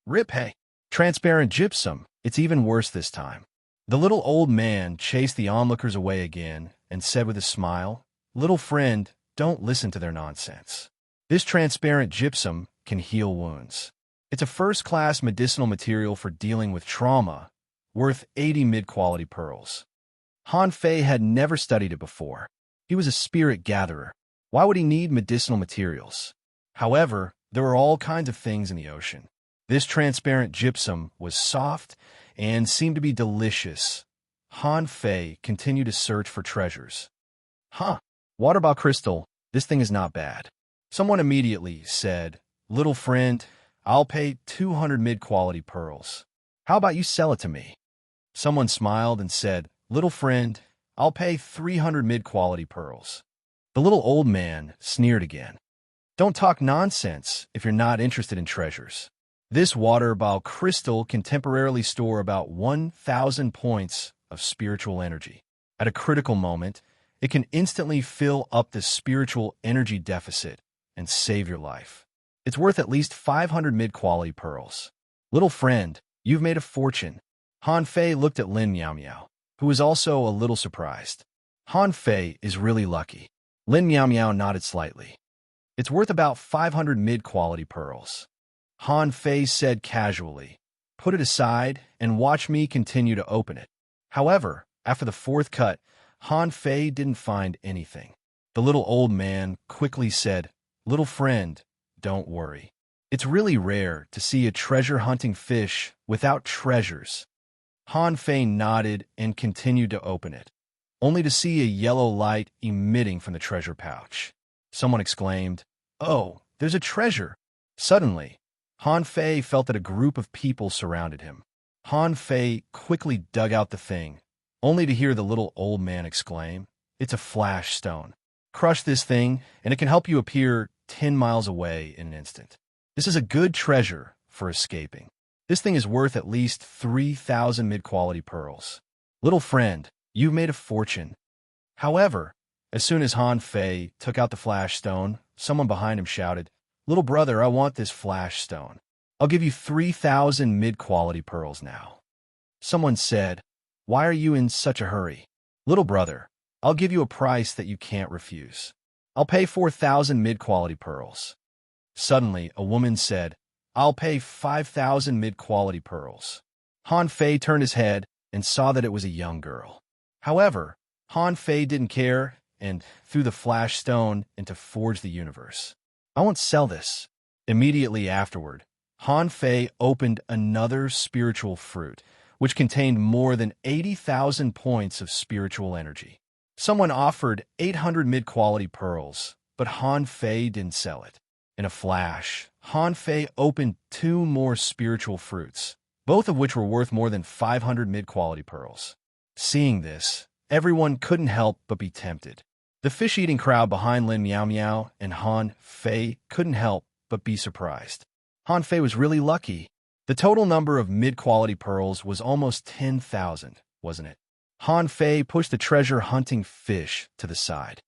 Rip, hey. Transparent gypsum. It's even worse this time. The little old man chased the onlookers away again and said with a smile, Little friend, don't listen to their nonsense. This transparent gypsum can heal wounds. It's a first-class medicinal material for dealing with trauma, worth 80 mid-quality pearls. Han Fei had never studied it before. He was a spirit gatherer. Why would he need medicinal materials? However, there were all kinds of things in the ocean. This transparent gypsum was soft and seemed to be delicious. Han Fei continued to search for treasures. Water ball crystal, this thing is not bad. Someone immediately said, Little friend, I'll pay 200 mid-quality pearls. How about you sell it to me? Someone smiled and said, Little friend, I'll pay 300 mid-quality pearls. The little old man sneered again. Don't talk nonsense if you're not interested in treasures. This water ball crystal can temporarily store about 1,000 points of spiritual energy. At a critical moment, it can instantly fill up the spiritual energy deficit and save your life. It's worth at least 500 mid-quality pearls. Little friend, you've made a fortune. Han Fei looked at Lin Miao Miao, who was also a little surprised. Han Fei is really lucky. Lin Miao Miao nodded slightly. It's worth about 500 mid-quality pearls. Han Fei said casually, Put it aside and watch me continue to open it. However, after the fourth cut, Han Fei didn't find anything. The little old man quickly said, Little friend, don't worry. It's really rare to see a treasure-hunting fish without treasures. Han Fei nodded and continued to open it, only to see a yellow light emitting from the treasure pouch. Someone exclaimed, Oh, there's a treasure! Suddenly, Han Fei felt that a group of people surrounded him. Han Fei quickly dug out the thing, only to hear the little old man exclaim, It's a flash stone. Crush this thing, and it can help you appear 10 miles away in an instant. This is a good treasure for escaping. This thing is worth at least 3,000 mid-quality pearls. Little friend, you've made a fortune. However, as soon as Han Fei took out the flash stone, someone behind him shouted, Little brother, I want this flash stone. I'll give you 3,000 mid-quality pearls now. Someone said, Why are you in such a hurry? Little brother, I'll give you a price that you can't refuse. I'll pay 4,000 mid-quality pearls. Suddenly, a woman said, I'll pay 5,000 mid-quality pearls. Han Fei turned his head and saw that it was a young girl. However, Han Fei didn't care and threw the flash stone into Forge the Universe. I won't sell this. Immediately afterward, Han Fei opened another spiritual fruit, which contained more than 80,000 points of spiritual energy. Someone offered 800 mid-quality pearls, but Han Fei didn't sell it. In a flash, Han Fei opened 2 more spiritual fruits, both of which were worth more than 500 mid-quality pearls. Seeing this, everyone couldn't help but be tempted. The fish-eating crowd behind Lin Miao Miao and Han Fei couldn't help but be surprised. Han Fei was really lucky. The total number of mid-quality pearls was almost 10,000, wasn't it? Han Fei pushed the treasure-hunting fish to the side.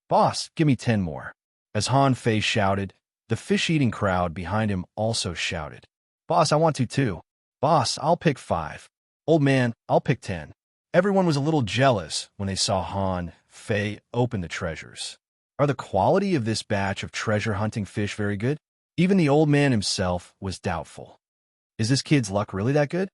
"Boss, give me 10 more." As Han Fei shouted, the fish-eating crowd behind him also shouted, "Boss, I want to too." "Boss, I'll pick 5. Old man, I'll pick 10. Everyone was a little jealous when they saw Han Fei open the treasures. Are the quality of this batch of treasure-hunting fish very good? Even the old man himself was doubtful. Is this kid's luck really that good?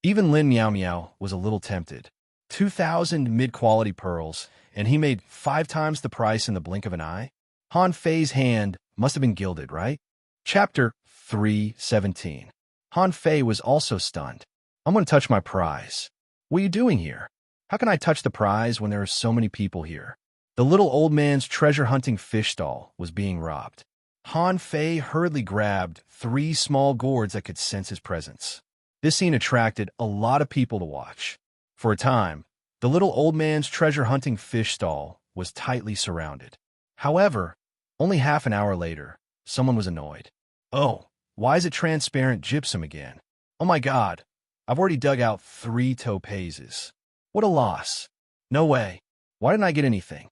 Even Lin Miao Miao was a little tempted. 2,000 mid-quality pearls, and he made 5 times the price in the blink of an eye? Han Fei's hand must have been gilded, right? Chapter 3:17. Han Fei was also stunned. "I'm going to touch my prize." "What are you doing here? How can I touch the prize when there are so many people here?" The little old man's treasure-hunting fish stall was being robbed. Han Fei hurriedly grabbed 3 small gourds that could sense his presence. This scene attracted a lot of people to watch. For a time, the little old man's treasure-hunting fish stall was tightly surrounded. However, only half an hour later, someone was annoyed. "Oh, why is it transparent gypsum again? Oh my god, I've already dug out 3 topazes. What a loss. No way. Why didn't I get anything?"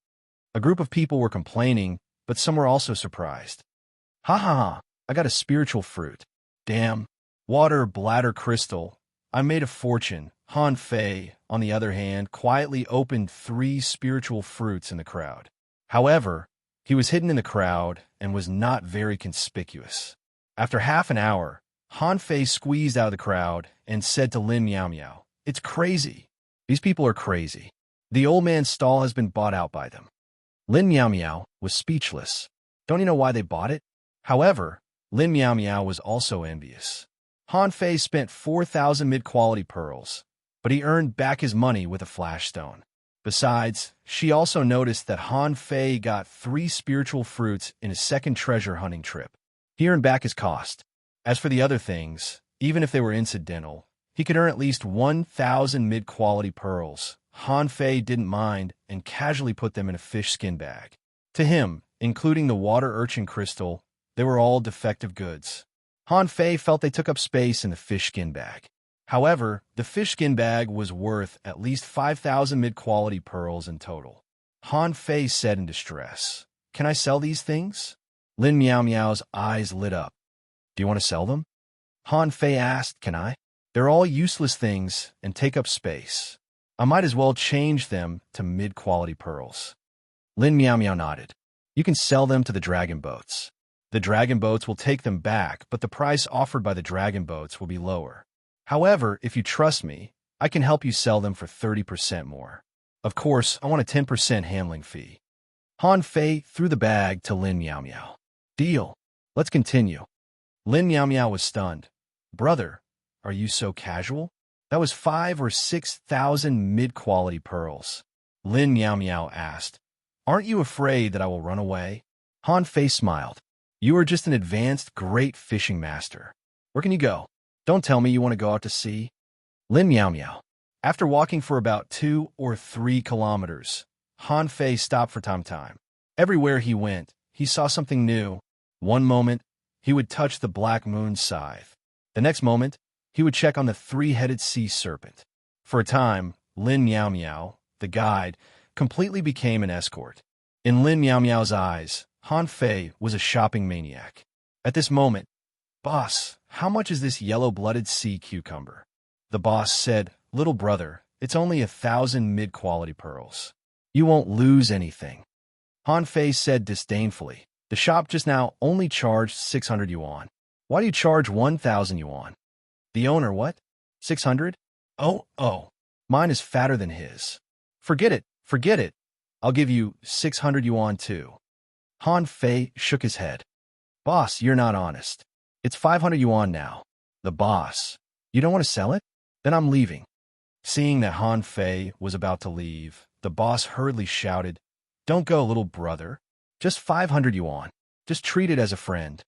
A group of people were complaining, but some were also surprised. "Ha ha ha, I got a spiritual fruit. Damn. Water bladder crystal. I made a fortune." Han Fei, on the other hand, quietly opened 3 spiritual fruits in the crowd. However, he was hidden in the crowd and was not very conspicuous. After half an hour, Han Fei squeezed out of the crowd and said to Lin Miao Miao, "It's crazy. These people are crazy. The old man's stall has been bought out by them." Lin Miao Miao was speechless. Don't you know why they bought it? However, Lin Miao Miao was also envious. Han Fei spent 4,000 mid-quality pearls, but he earned back his money with a flash stone. Besides, she also noticed that Han Fei got 3 spiritual fruits in his second treasure hunting trip. He earned back his cost. As for the other things, even if they were incidental, he could earn at least 1,000 mid-quality pearls. Han Fei didn't mind and casually put them in a fish skin bag. To him, including the water urchin crystal, they were all defective goods. Han Fei felt they took up space in the fish skin bag. However, the fish skin bag was worth at least 5,000 mid-quality pearls in total. Han Fei said in distress, "Can I sell these things?" Lin Miao Miao's eyes lit up. "Do you want to sell them?" Han Fei asked, "Can I? They're all useless things and take up space. I might as well change them to mid-quality pearls." Lin Miao Miao nodded. "You can sell them to the dragon boats. The dragon boats will take them back, but the price offered by the dragon boats will be lower. However, if you trust me, I can help you sell them for 30% more. Of course, I want a 10% handling fee." Han Fei threw the bag to Lin Miao Miao. "Deal. Let's continue." Lin Miao Miao was stunned. "Brother, are you so casual? That was 5 or 6,000 mid-quality pearls." Lin Miao Miao asked, "Aren't you afraid that I will run away?" Han Fei smiled. "You are just an advanced, great fishing master. Where can you go? Don't tell me you want to go out to sea." Lin Miao Miao. After walking for about 2 or 3 kilometers, Han Fei stopped for time. Everywhere he went, he saw something new. One moment, he would touch the black moon's scythe. The next moment, he would check on the 3-headed sea serpent. For a time, Lin Miao Miao, the guide, completely became an escort. In Lin Miao Miao's eyes, Han Fei was a shopping maniac. At this moment, "Boss, how much is this yellow-blooded sea cucumber?" The boss said, "Little brother, it's only 1,000 mid-quality pearls. You won't lose anything." Han Fei said disdainfully, "The shop just now only charged 600 yuan. Why do you charge 1,000 yuan?" The owner, "What? 600? Oh, mine is fatter than his. Forget it. I'll give you 600 yuan too." Han Fei shook his head. "Boss, you're not honest. It's 500 yuan now." The boss, "You don't want to sell it? Then I'm leaving." Seeing that Han Fei was about to leave, the boss hurriedly shouted, "Don't go, little brother. Just 500 yuan. Just treat it as a friend.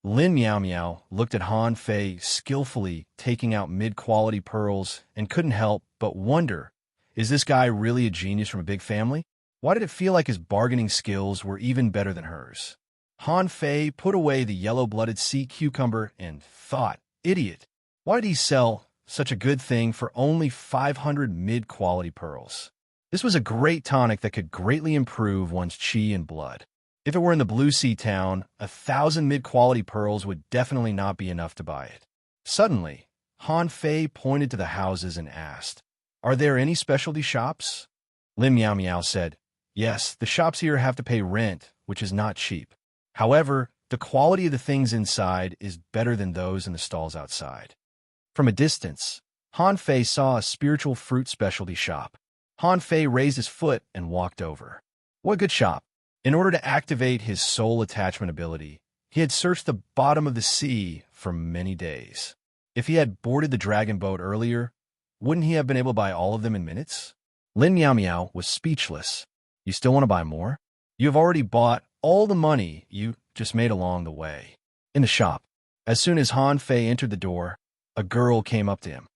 Lin Meow Meow looked at Han Fei skillfully taking out mid-quality pearls and couldn't help but wonder, is this guy really a genius from a big family? Why did it feel like his bargaining skills were even better than hers? Han Fei put away the yellow-blooded sea cucumber and thought, idiot, why did he sell such a good thing for only 500 mid-quality pearls? This was a great tonic that could greatly improve one's chi and blood. If it were in the Blue Sea town, 1,000 mid-quality pearls would definitely not be enough to buy it. Suddenly, Han Fei pointed to the houses and asked, "Are there any specialty shops?" Lin Meow Meow said, "Yes, the shops here have to pay rent, which is not cheap. However, the quality of the things inside is better than those in the stalls outside." From a distance, Han Fei saw a spiritual fruit specialty shop. Han Fei raised his foot and walked over. What a good shop! In order to activate his soul attachment ability, he had searched the bottom of the sea for many days. If he had boarded the dragon boat earlier, wouldn't he have been able to buy all of them in minutes? Lin Meow Meow was speechless. You still want to buy more? You have already bought all the money you just made along the way. In the shop, as soon as Han Fei entered the door, a girl came up to him.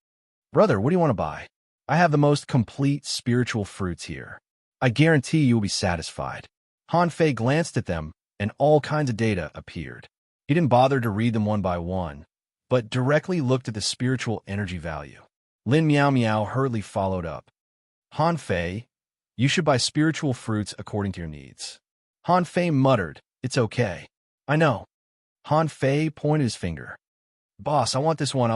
"Brother, what do you want to buy? I have the most complete spiritual fruits here. I guarantee you will be satisfied." Han Fei glanced at them, and all kinds of data appeared. He didn't bother to read them one by one, but directly looked at the spiritual energy value. Lin Meow Meow hurriedly followed up. "Han Fei, you should buy spiritual fruits according to your needs." Han Fei muttered, "It's okay. I know." Han Fei pointed his finger. "Boss, I want this one,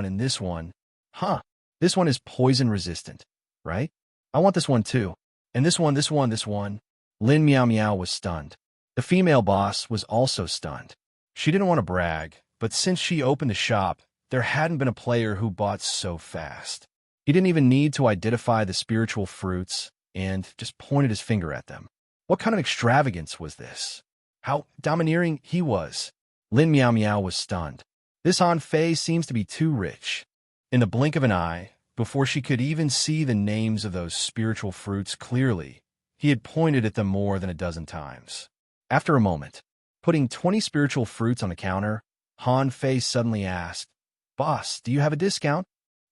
and this one. Huh, this one is poison resistant, right? I want this one too. And this one. Lin Meow Meow was stunned. The female boss was also stunned. She didn't want to brag, but since she opened the shop, there hadn't been a player who bought so fast. He didn't even need to identify the spiritual fruits and just pointed his finger at them. What kind of extravagance was this? How domineering he was. Lin Meow Meow was stunned. This Han Fei seems to be too rich. In the blink of an eye, before she could even see the names of those spiritual fruits clearly, he had pointed at them more than a dozen times. After a moment, putting 20 spiritual fruits on the counter, Han Fei suddenly asked, "Boss, do you have a discount?"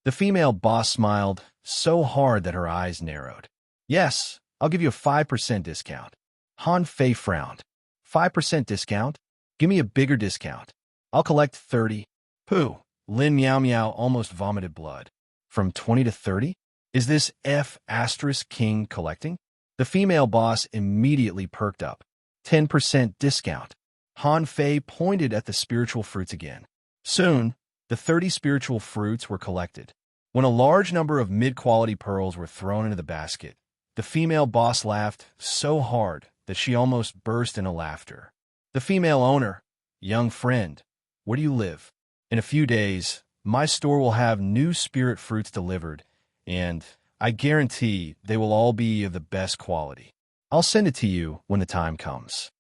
The female boss smiled so hard that her eyes narrowed. "Yes, I'll give you a 5% discount." Han Fei frowned. 5% discount? Give me a bigger discount. I'll collect 30. Pooh. Lin Meow Meow almost vomited blood. From 20 to 30? Is this F***king collecting? The female boss immediately perked up. 10% discount. Han Fei pointed at the spiritual fruits again. Soon, the 30 spiritual fruits were collected. When a large number of mid-quality pearls were thrown into the basket, the female boss laughed so hard that she almost burst into laughter. The female owner, "Young friend, where do you live? In a few days, my store will have new spirit fruits delivered, and I guarantee they will all be of the best quality. I'll send it to you when the time comes."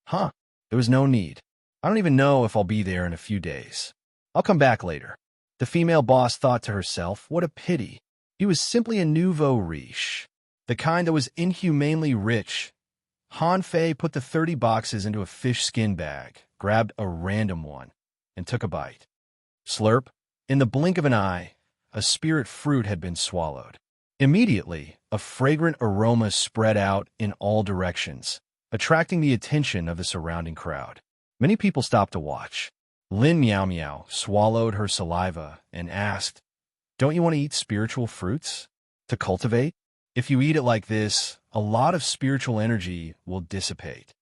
Huh, there was no need. I don't even know if I'll be there in a few days. I'll come back later. The female boss thought to herself, what a pity. He was simply a nouveau riche, the kind that was inhumanely rich. Han Fei put the 30 boxes into a fish skin bag, grabbed a random one, and took a bite. Slurp. In the blink of an eye, a spirit fruit had been swallowed. Immediately, a fragrant aroma spread out in all directions, attracting the attention of the surrounding crowd. Many people stopped to watch. Lin Meow Meow swallowed her saliva and asked, "Don't you want to eat spiritual fruits? To cultivate? If you eat it like this, a lot of spiritual energy will dissipate."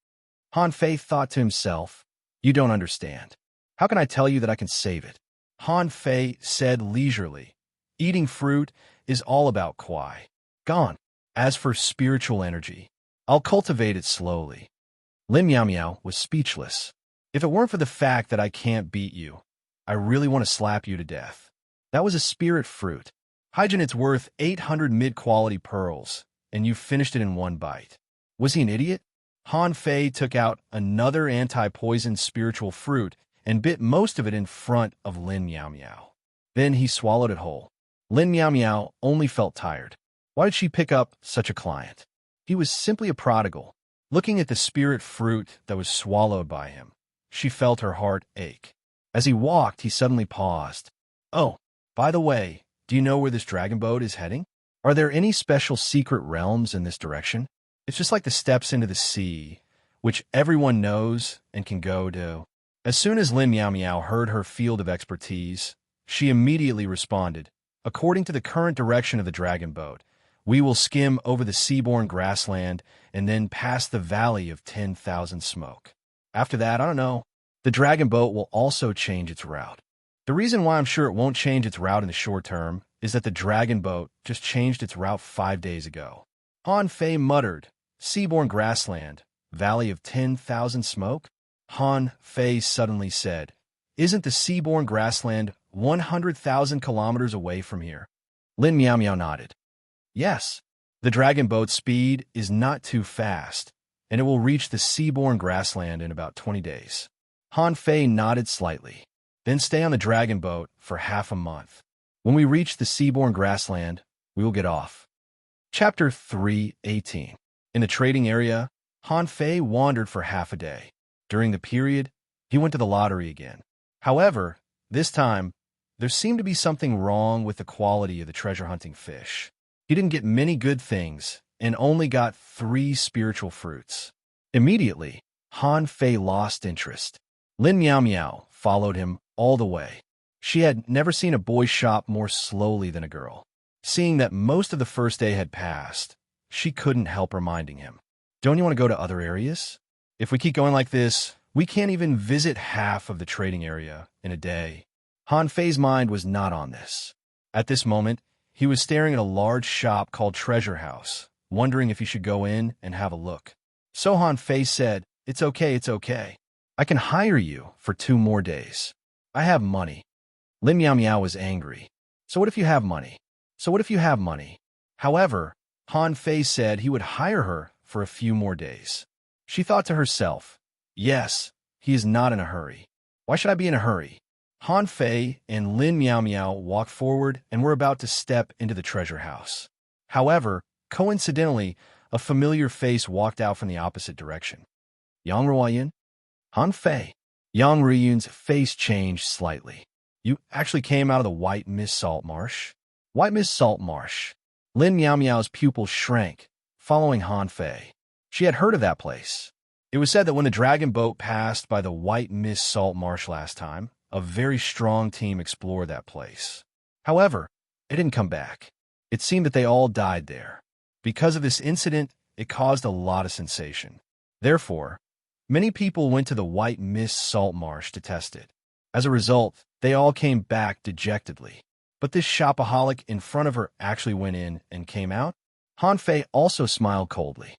Han Fei thought to himself, "You don't understand. How can I tell you that I can save it?" Han Fei said leisurely, "Eating fruit is all about kwai. Gone. As for spiritual energy, I'll cultivate it slowly." Lin Meow Meow was speechless. "If it weren't for the fact that I can't beat you, I really want to slap you to death. That was a spirit fruit. Hygiene, it's worth 800 mid-quality pearls, and you finished it in one bite." Was he an idiot? Han Fei took out another anti-poison spiritual fruit and bit most of it in front of Lin Meow Meow. Then he swallowed it whole. Lin Meow Meow only felt tired. Why did she pick up such a client? He was simply a prodigal. Looking at the spirit fruit that was swallowed by him, she felt her heart ache. As he walked, he suddenly paused. Oh, by the way, do you know where this dragon boat is heading? Are there any special secret realms in this direction? It's just like the steps into the sea, which everyone knows and can go to. As soon as Lin Miao Miao heard her field of expertise, she immediately responded, according to the current direction of the dragon boat, we will skim over the seaborne grassland and then past the valley of 10,000 smoke. After that, I don't know. The dragon boat will also change its route. The reason why I'm sure it won't change its route in the short term is that the dragon boat just changed its route 5 days ago. Han Fei muttered, seaborne grassland, valley of 10,000 smoke? Han Fei suddenly said, isn't the seaborne grassland 100,000 kilometers away from here? Lin Miao Miao nodded. Yes, the dragon boat's speed is not too fast, and it will reach the seaborne grassland in about 20 days. Han Fei nodded slightly. Then stay on the dragon boat for half a month. When we reach the seaborne grassland, we will get off. Chapter 3:18. In the trading area, Han Fei wandered for half a day. During the period, he went to the lottery again. However, this time, there seemed to be something wrong with the quality of the treasure-hunting fish. He didn't get many good things and only got 3 spiritual fruits. Immediately, Han Fei lost interest. Lin Miao Miao followed him all the way. She had never seen a boy shop more slowly than a girl. Seeing that most of the first day had passed, she couldn't help reminding him, don't you want to go to other areas? If we keep going like this, we can't even visit half of the trading area in a day. Han Fei's mind was not on this. At this moment, he was staring at a large shop called Treasure House, wondering if he should go in and have a look. So Han Fei said, it's okay. I can hire you for 2 more days. I have money. Lin Miao Miao was angry. So what if you have money? However, Han Fei said he would hire her for a few more days. She thought to herself, yes, he is not in a hurry. Why should I be in a hurry? Han Fei and Lin Miao Miao walked forward and were about to step into the treasure house. However, coincidentally, a familiar face walked out from the opposite direction. Yang Ruoyan? Han Fei. Yang Ruoyan's face changed slightly. You actually came out of the White Mist Salt Marsh? White Mist Salt Marsh. Lin Miao Miao's pupils shrank, following Han Fei. She had heard of that place. It was said that when the dragon boat passed by the White Mist Salt Marsh last time, a very strong team explored that place. However, it didn't come back. It seemed that they all died there. Because of this incident, it caused a lot of sensation. Therefore, many people went to the White Mist Salt Marsh to test it. As a result, they all came back dejectedly. But this shopaholic in front of her actually went in and came out? Han Fei also smiled coldly.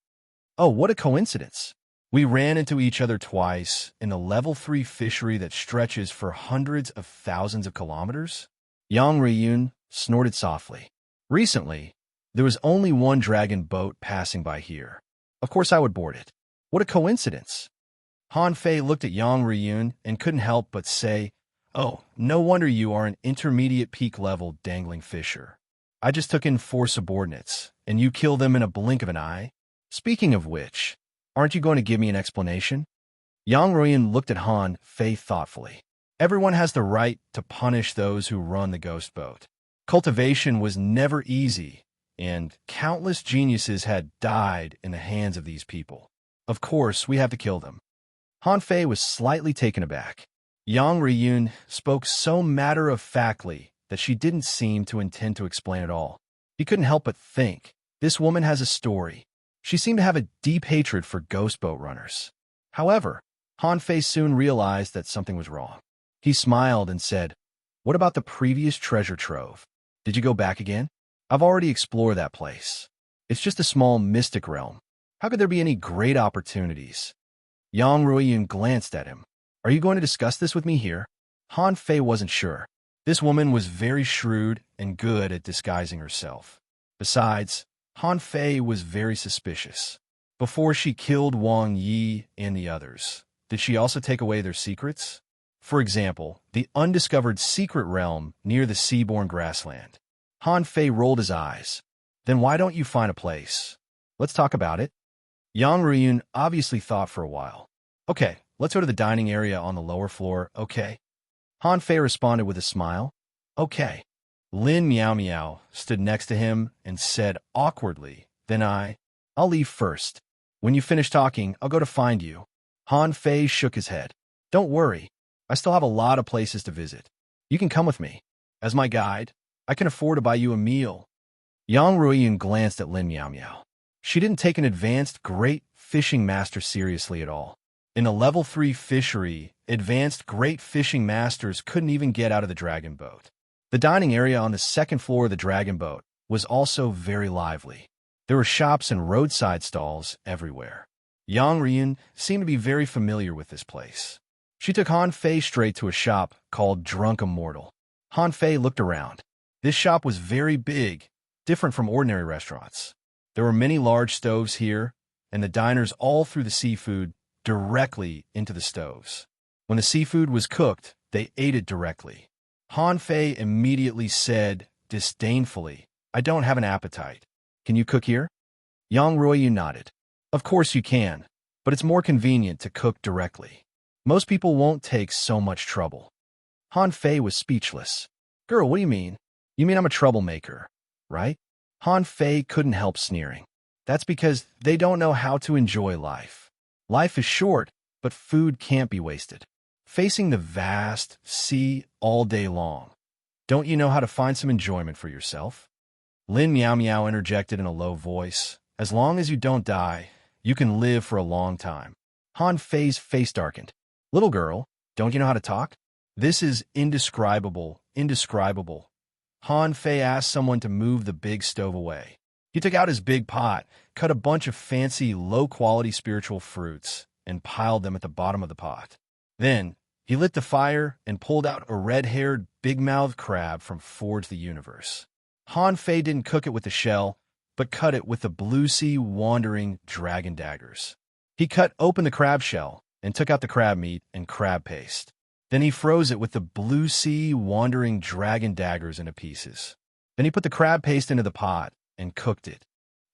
Oh, what a coincidence. We ran into each other twice in the level 3 fishery that stretches for hundreds of thousands of kilometers? Yang Ruoyan snorted softly. Recently, there was only one dragon boat passing by here. Of course I would board it. What a coincidence. Han Fei looked at Yang Ruoyan and couldn't help but say, oh, no wonder you are an intermediate peak level dangling fisher. I just took in 4 subordinates, and you kill them in a blink of an eye? Speaking of which, aren't you going to give me an explanation? Yang Ruoyan looked at Han Fei thoughtfully. Everyone has the right to punish those who run the ghost boat. Cultivation was never easy, and countless geniuses had died in the hands of these people. Of course, we have to kill them. Han Fei was slightly taken aback. Yang Ruoyan spoke so matter-of-factly that she didn't seem to intend to explain at all. He couldn't help but think, this woman has a story. She seemed to have a deep hatred for ghost boat runners. However, Han Fei soon realized that something was wrong. He smiled and said, what about the previous treasure trove? Did you go back again? I've already explored that place. It's just a small mystic realm. How could there be any great opportunities? Yang Ruoyan glanced at him. Are you going to discuss this with me here? Han Fei wasn't sure. This woman was very shrewd and good at disguising herself. Besides, Han Fei was very suspicious. Before she killed Wang Yi and the others, did she also take away their secrets? For example, the undiscovered secret realm near the seaborne grassland. Han Fei rolled his eyes. Then why don't you find a place? Let's talk about it. Yang Ruyun obviously thought for a while. Okay, let's go to the dining area on the lower floor, okay? Han Fei responded with a smile. Okay. Lin Meow Meow stood next to him and said awkwardly, then I'll leave first. When you finish talking, I'll go to find you. Han Fei shook his head. Don't worry. I still have a lot of places to visit. You can come with me. As my guide, I can afford to buy you a meal. Yang Ruiyun glanced at Lin Meow Meow. She didn't take an advanced great fishing master seriously at all. In a level 3 fishery, advanced great fishing masters couldn't even get out of the dragon boat. The dining area on the second floor of the dragon boat was also very lively. There were shops and roadside stalls everywhere. Yang Riyun seemed to be very familiar with this place. She took Han Fei straight to a shop called Drunk Immortal. Han Fei looked around. This shop was very big, different from ordinary restaurants. There were many large stoves here, and the diners all threw the seafood directly into the stoves. When the seafood was cooked, they ate it directly. Han Fei immediately said, disdainfully, I don't have an appetite. Can you cook here? Yang Ruoyu nodded. Of course you can, but it's more convenient to cook directly. Most people won't take so much trouble. Han Fei was speechless. Girl, what do you mean? You mean I'm a troublemaker, right? Han Fei couldn't help sneering. That's because they don't know how to enjoy life. Life is short, but food can't be wasted. Facing the vast sea all day long. Don't you know how to find some enjoyment for yourself? Lin Meow Meow interjected in a low voice. As long as you don't die, you can live for a long time. Han Fei's face darkened. Little girl, don't you know how to talk? This is indescribable. Han Fei asked someone to move the big stove away. He took out his big pot, cut a bunch of fancy, low-quality spiritual fruits, and piled them at the bottom of the pot. Then, he lit the fire and pulled out a red-haired, big-mouthed crab from Forge the Universe. Han Fei didn't cook it with the shell, but cut it with the blue sea wandering dragon daggers. He cut open the crab shell and took out the crab meat and crab paste. Then he froze it with the blue sea wandering dragon daggers into pieces. Then he put the crab paste into the pot and cooked it.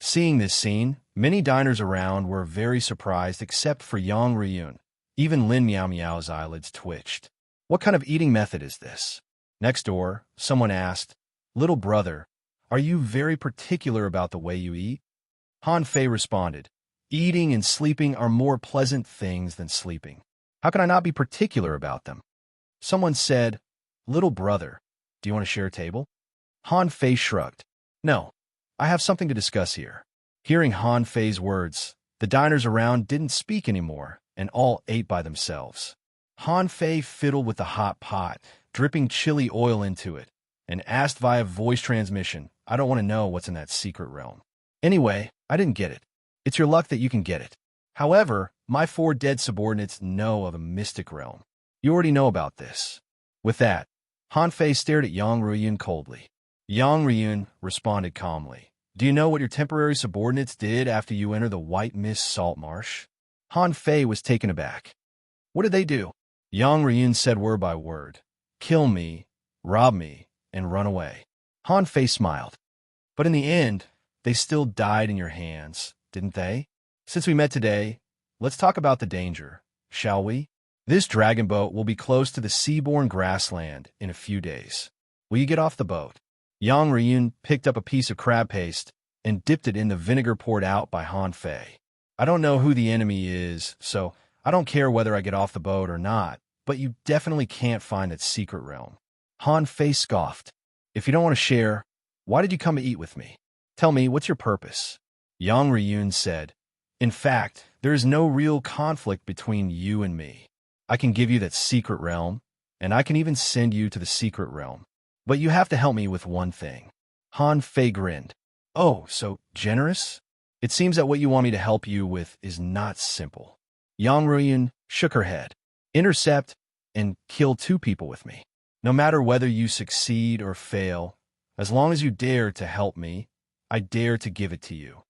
Seeing this scene, many diners around were very surprised except for Yang Riyun. Even Lin Meow Meow's eyelids twitched. What kind of eating method is this? Next door, someone asked, Little brother, are you very particular about the way you eat? Han Fei responded, Eating and sleeping are more pleasant things than sleeping. How can I not be particular about them? Someone said, Little brother, do you want to share a table? Han Fei shrugged. No, I have something to discuss here. Hearing Han Fei's words, the diners around didn't speak anymore and all ate by themselves. Han Fei fiddled with the hot pot, dripping chili oil into it, and asked via voice transmission, I don't want to know what's in that secret realm. Anyway, I didn't get it. It's your luck that you can get it. However, my 4 dead subordinates know of a mystic realm. You already know about this. With that, Han Fei stared at Yang Ruyun coldly. Yang Ruyun responded calmly. Do you know what your temporary subordinates did after you entered the White Mist Salt Marsh? Han Fei was taken aback. What did they do? Yang Ruyun said word by word. Kill me, rob me, and run away. Han Fei smiled. But in the end, they still died in your hands, didn't they? Since we met today, let's talk about the danger, shall we? This dragon boat will be close to the seaborne grassland in a few days. Will you get off the boat? Yang Riyun picked up a piece of crab paste and dipped it in the vinegar poured out by Han Fei. I don't know who the enemy is, so I don't care whether I get off the boat or not, but you definitely can't find that secret realm. Han Fei scoffed. If you don't want to share, why did you come to eat with me? Tell me, what's your purpose? Yang Riyun said, In fact, there is no real conflict between you and me. I can give you that secret realm, and I can even send you to the secret realm. But you have to help me with one thing. Han Fei grinned. Oh, so generous? It seems that what you want me to help you with is not simple. Yang Ruyun shook her head. Intercept and kill 2 people with me. No matter whether you succeed or fail, as long as you dare to help me, I dare to give it to you.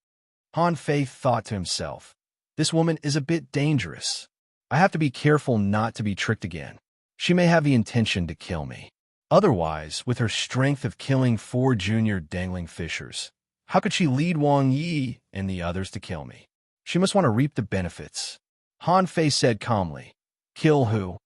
Han Fei thought to himself, this woman is a bit dangerous. I have to be careful not to be tricked again. She may have the intention to kill me. Otherwise, with her strength of killing 4 junior dangling fishers, how could she lead Wang Yi and the others to kill me? She must want to reap the benefits. Han Fei said calmly. Kill who?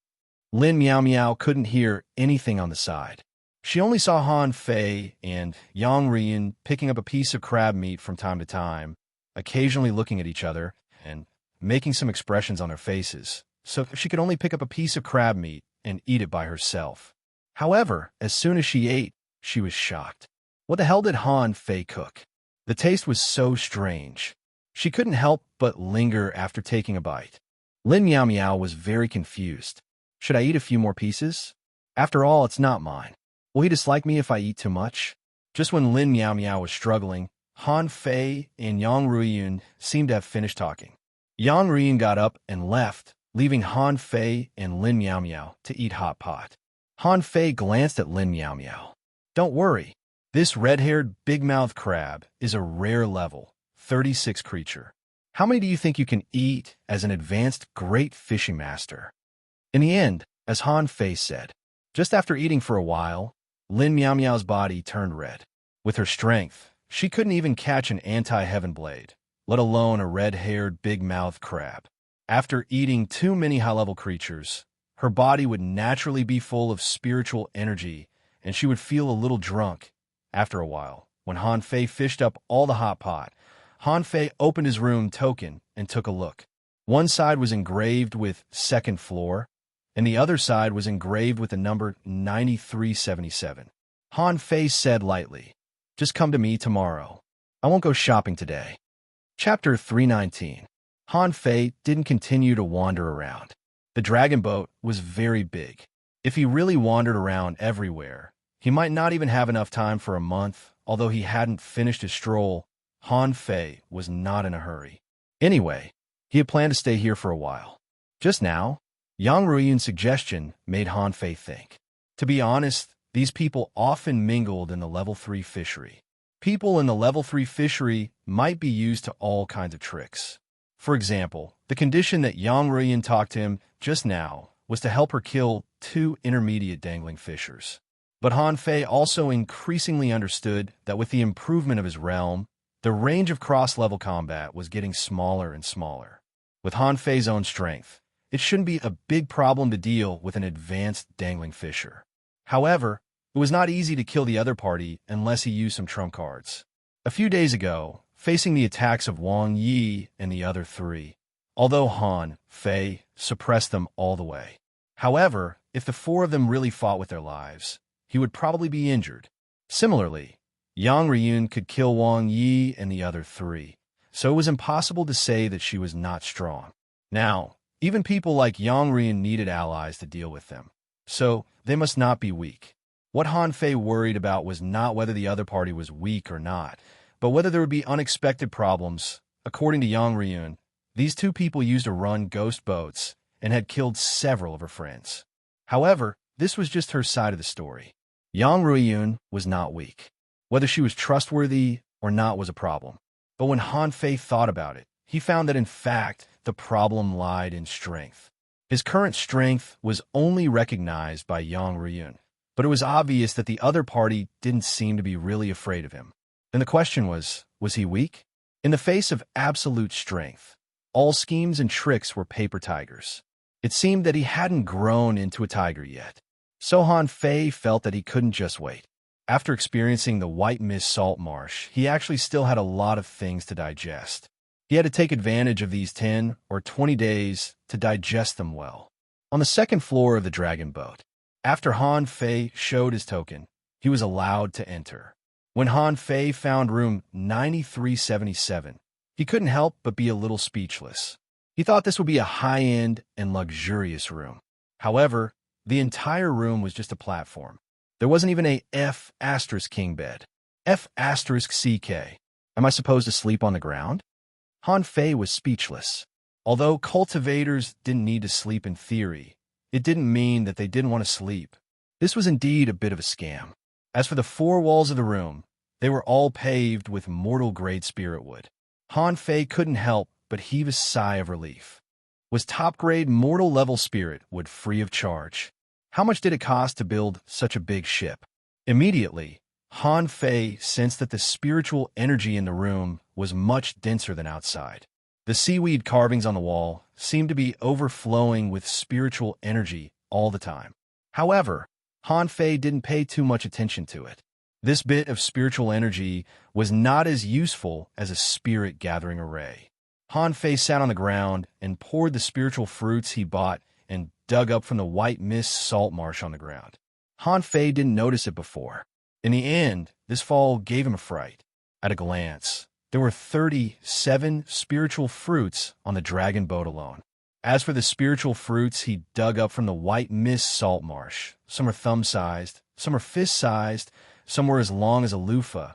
Lin Meow Meow couldn't hear anything on the side. She only saw Han Fei and Yang Rian picking up a piece of crab meat from time to time, occasionally looking at each other and making some expressions on their faces, so she could only pick up a piece of crab meat and eat it by herself. However, as soon as she ate, she was shocked. What the hell did Han Fei cook? The taste was so strange. She couldn't help but linger after taking a bite. Lin Meow Meow was very confused. Should I eat a few more pieces? After all, it's not mine. Will he dislike me if I eat too much? Just when Lin Meow Meow was struggling, Han Fei and Yang Ruiyun seemed to have finished talking. Yang Ruiyun got up and left, leaving Han Fei and Lin Meow Meow to eat hot pot. Han Fei glanced at Lin Meow Meow. Don't worry. This red-haired big-mouthed crab is a rare level 36 creature. How many do you think you can eat as an advanced great fishing master? In the end, as Han Fei said, just after eating for a while, Lin Meow Meow's body turned red. With her strength, she couldn't even catch an anti-heaven blade, let alone a red-haired big-mouthed crab. After eating too many high-level creatures, her body would naturally be full of spiritual energy, and she would feel a little drunk. After a while, when Han Fei fished up all the hot pot, Han Fei opened his room token and took a look. One side was engraved with second floor, and the other side was engraved with the number 9377. Han Fei said lightly, just come to me tomorrow. I won't go shopping today. Chapter 319. Han Fei didn't continue to wander around. The dragon boat was very big. If he really wandered around everywhere, he might not even have enough time for a month. Although he hadn't finished his stroll, Han Fei was not in a hurry. Anyway, he had planned to stay here for a while. Just now, Yang Ruiyun's suggestion made Han Fei think. To be honest, these people often mingled in the level 3 fishery. People in the level 3 fishery might be used to all kinds of tricks. For example, the condition that Yang Ruiyun talked to him just now was to help her kill 2 intermediate dangling fishers. But Han Fei also increasingly understood that with the improvement of his realm, the range of cross-level combat was getting smaller and smaller. With Han Fei's own strength, it shouldn't be a big problem to deal with an advanced dangling fisher. However, it was not easy to kill the other party unless he used some trump cards. A few days ago, facing the attacks of Wang Yi and the other 3, although Han Fei suppressed them all the way. However, if the 4 of them really fought with their lives, he would probably be injured. Similarly, Yang Ruiyun could kill Wang Yi and the other 3, so it was impossible to say that she was not strong. Now, even people like Yang Ruiyun needed allies to deal with them, so they must not be weak. What Han Fei worried about was not whether the other party was weak or not, but whether there would be unexpected problems. According to Yang Ruiyun, these 2 people used to run ghost boats and had killed several of her friends. However, this was just her side of the story. Yang Ruiyun was not weak. Whether she was trustworthy or not was a problem. But when Han Fei thought about it, he found that in fact, the problem lied in strength. His current strength was only recognized by Yang Ruiyun, but it was obvious that the other party didn't seem to be really afraid of him. And the question was he weak? In the face of absolute strength, all schemes and tricks were paper tigers. It seemed that he hadn't grown into a tiger yet. So Han Fei felt that he couldn't just wait. After experiencing the White Mist Salt Marsh, he actually still had a lot of things to digest. He had to take advantage of these 10 or 20 days to digest them well. On the second floor of the dragon boat, after Han Fei showed his token, he was allowed to enter. When Han Fei found room 9377, he couldn't help but be a little speechless. He thought this would be a high-end and luxurious room. However, the entire room was just a platform. There wasn't even a F** king bed. F***CK. Am I supposed to sleep on the ground? Han Fei was speechless. Although cultivators didn't need to sleep in theory, it didn't mean that they didn't want to sleep. This was indeed a bit of a scam. As for the 4 walls of the room, they were all paved with mortal-grade spirit wood. Han Fei couldn't help but heave a sigh of relief. Was top-grade mortal-level spirit wood free of charge? How much did it cost to build such a big ship? Immediately, Han Fei sensed that the spiritual energy in the room was much denser than outside. The seaweed carvings on the wall seemed to be overflowing with spiritual energy all the time. However, Han Fei didn't pay too much attention to it. This bit of spiritual energy was not as useful as a spirit-gathering array. Han Fei sat on the ground and poured the spiritual fruits he bought and dug up from the white mist salt marsh on the ground. Han Fei didn't notice it before. In the end, this fall gave him a fright. At a glance, there were 37 spiritual fruits on the dragon boat alone. As for the spiritual fruits he dug up from the white mist salt marsh, some are thumb-sized, some are fist-sized, some were as long as a loofah,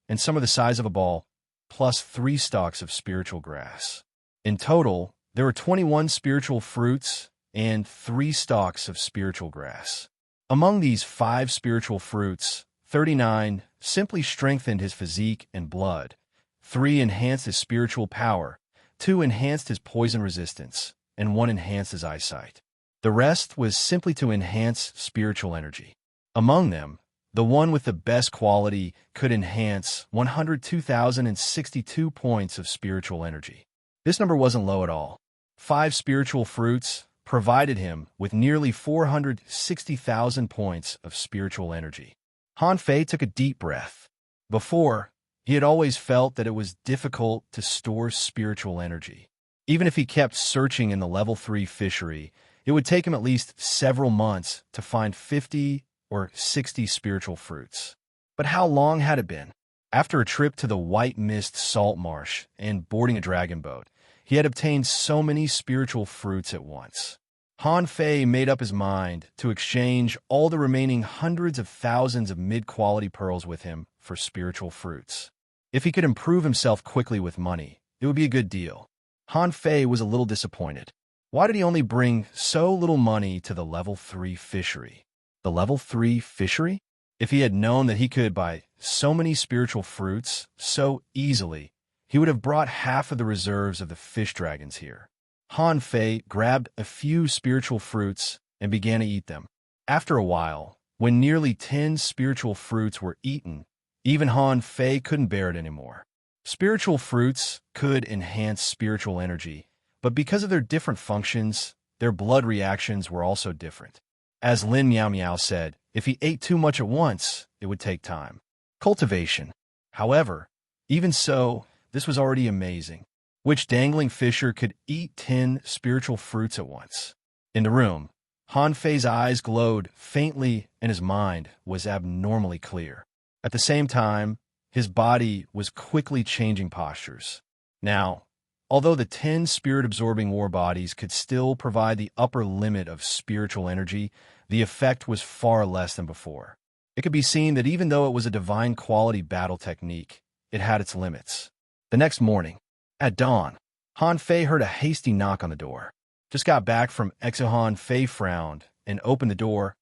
and some are the size of a ball, plus 3 stalks of spiritual grass. In total, there were 21 spiritual fruits and 3 stalks of spiritual grass. Among these 5 spiritual fruits, 39 simply strengthened his physique and blood, 3 enhanced his spiritual power, 2 enhanced his poison resistance, and 1 enhanced his eyesight. The rest was simply to enhance spiritual energy. Among them, the one with the best quality could enhance 102,062 points of spiritual energy. This number wasn't low at all. 5 spiritual fruits provided him with nearly 460,000 points of spiritual energy. Han Fei took a deep breath. Before, he had always felt that it was difficult to store spiritual energy. Even if he kept searching in the level 3 fishery, it would take him at least several months to find 50 or 60 spiritual fruits. But how long had it been? After a trip to the White Mist Salt Marsh and boarding a dragon boat, he had obtained so many spiritual fruits at once. Han Fei made up his mind to exchange all the remaining hundreds of thousands of mid-quality pearls with him for spiritual fruits. If he could improve himself quickly with money, it would be a good deal. Han Fei was a little disappointed. Why did he only bring so little money to the level 3 fishery? The level 3 fishery? If he had known that he could buy so many spiritual fruits so easily, he would have brought half of the reserves of the fish dragons here. Han Fei grabbed a few spiritual fruits and began to eat them. After a while, when nearly 10 spiritual fruits were eaten, even Han Fei couldn't bear it anymore. Spiritual fruits could enhance spiritual energy, but because of their different functions, their blood reactions were also different. As Lin Miao Miao said, if he ate too much at once, it would take time. Cultivation. However, even so, this was already amazing. Which dangling fisher could eat 10 spiritual fruits at once? In the room, Han Fei's eyes glowed faintly and his mind was abnormally clear. At the same time, his body was quickly changing postures. Now, although the 10 spirit-absorbing war bodies could still provide the upper limit of spiritual energy, the effect was far less than before. It could be seen that even though it was a divine quality battle technique, it had its limits. The next morning, at dawn, Han Fei heard a hasty knock on the door. Just got back from Exo. Han Fei frowned and opened the door,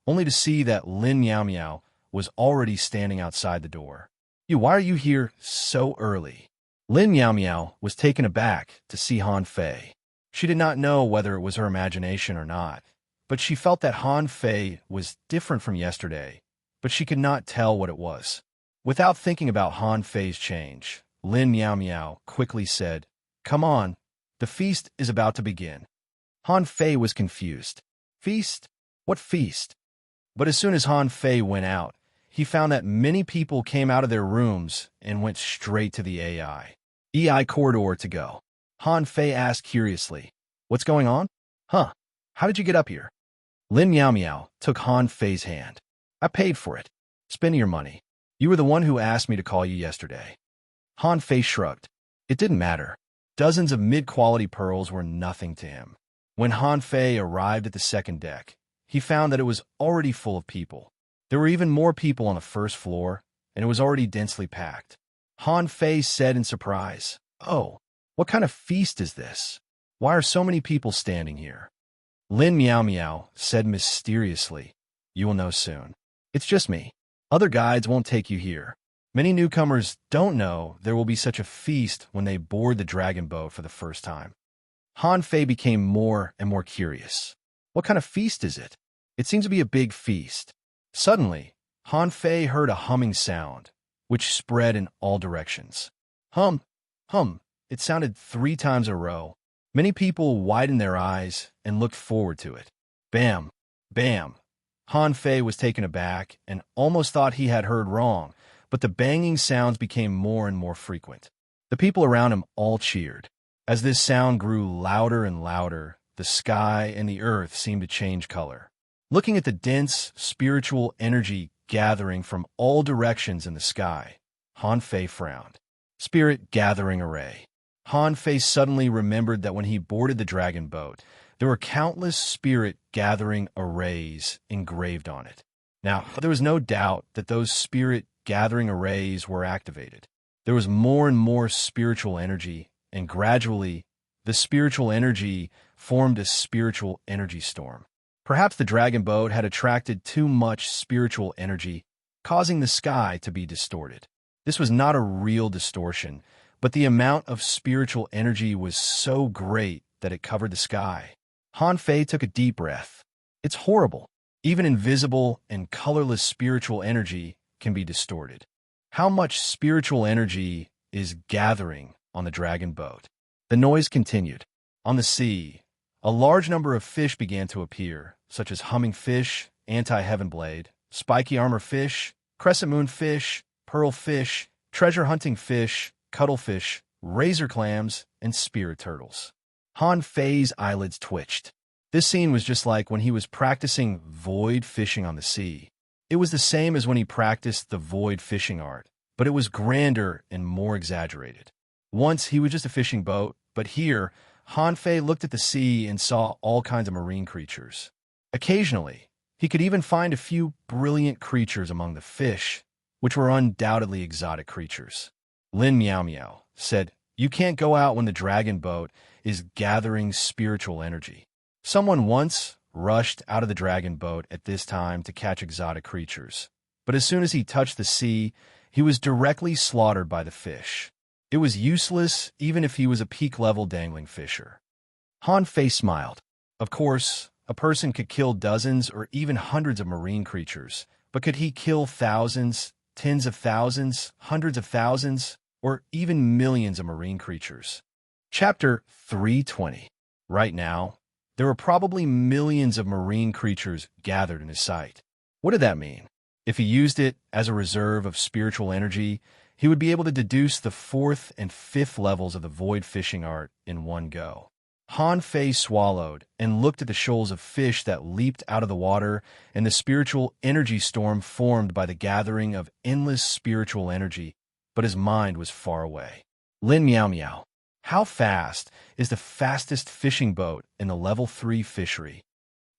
only to see that Lin Miao Miao was already standing outside the door. Why are you here so early? Lin Miao Miao was taken aback to see Han Fei. She did not know whether it was her imagination or not, but she felt that Han Fei was different from yesterday, but she could not tell what it was. Without thinking about Han Fei's change, Lin Miao Miao quickly said, "Come on, the feast is about to begin." Han Fei was confused. Feast? What feast? But as soon as Han Fei went out, he found that many people came out of their rooms and went straight to the EI corridor to go. Han Fei asked curiously, "What's going on?" "Huh, how did you get up here?" Lin Miao Miao took Han Fei's hand. "I paid for it. Spend your money. You were the one who asked me to call you yesterday." Han Fei shrugged. It didn't matter. Dozens of mid-quality pearls were nothing to him. When Han Fei arrived at the second deck, he found that it was already full of people. There were even more people on the first floor, and it was already densely packed. Han Fei said in surprise, "Oh, what kind of feast is this? Why are so many people standing here?" Lin Miao Miao said mysteriously, "You will know soon. It's just me. Other guides won't take you here. Many newcomers don't know there will be such a feast when they board the dragon boat for the first time." Han Fei became more and more curious. What kind of feast is it? It seems to be a big feast. Suddenly, Han Fei heard a humming sound, which spread in all directions. Hum, hum, It sounded 3 times in a row. Many people widened their eyes and looked forward to it. Bam! Bam! Han Fei was taken aback and almost thought he had heard wrong, but the banging sounds became more and more frequent. The people around him all cheered. As this sound grew louder and louder, the sky and the earth seemed to change color. Looking at the dense, spiritual energy gathering from all directions in the sky, Han Fei frowned. Spirit gathering array. Han Fei suddenly remembered that when he boarded the dragon boat, there were countless spirit gathering arrays engraved on it. Now, there was no doubt that those spirit gathering arrays were activated. There was more and more spiritual energy, and gradually, the spiritual energy formed a spiritual energy storm. Perhaps the dragon boat had attracted too much spiritual energy, causing the sky to be distorted. This was not a real distortion, but the amount of spiritual energy was so great that it covered the sky. Han Fei took a deep breath. It's horrible. Even invisible and colorless spiritual energy can be distorted. How much spiritual energy is gathering on the dragon boat? The noise continued. On the sea, a large number of fish began to appear, such as humming fish, anti-heaven blade, spiky armor fish, crescent moon fish, pearl fish, treasure hunting fish, cuttlefish, razor clams, and spirit turtles. Han Fei's eyelids twitched. This scene was just like when he was practicing void fishing on the sea. It was the same as when he practiced the void fishing art, but it was grander and more exaggerated. Once he was just a fishing boat, but here, Han Fei looked at the sea and saw all kinds of marine creatures. Occasionally, he could even find a few brilliant creatures among the fish, which were undoubtedly exotic creatures. Lin Miao Miao said, "You can't go out when the dragon boat is gathering spiritual energy." Someone once rushed out of the dragon boat at this time to catch exotic creatures, but as soon as he touched the sea, he was directly slaughtered by the fish. It was useless even if he was a peak-level dangling fisher. Han Fei smiled. Of course, a person could kill dozens or even hundreds of marine creatures, but could he kill thousands, tens of thousands, hundreds of thousands, or even millions of marine creatures? Chapter 320. Right now, there were probably millions of marine creatures gathered in his sight. What did that mean? If he used it as a reserve of spiritual energy, he would be able to deduce the 4th and 5th levels of the void fishing art in one go. Han Fei swallowed and looked at the shoals of fish that leaped out of the water and the spiritual energy storm formed by the gathering of endless spiritual energy, but his mind was far away. Lin Miao Miao. How fast is the fastest fishing boat in the level 3 fishery?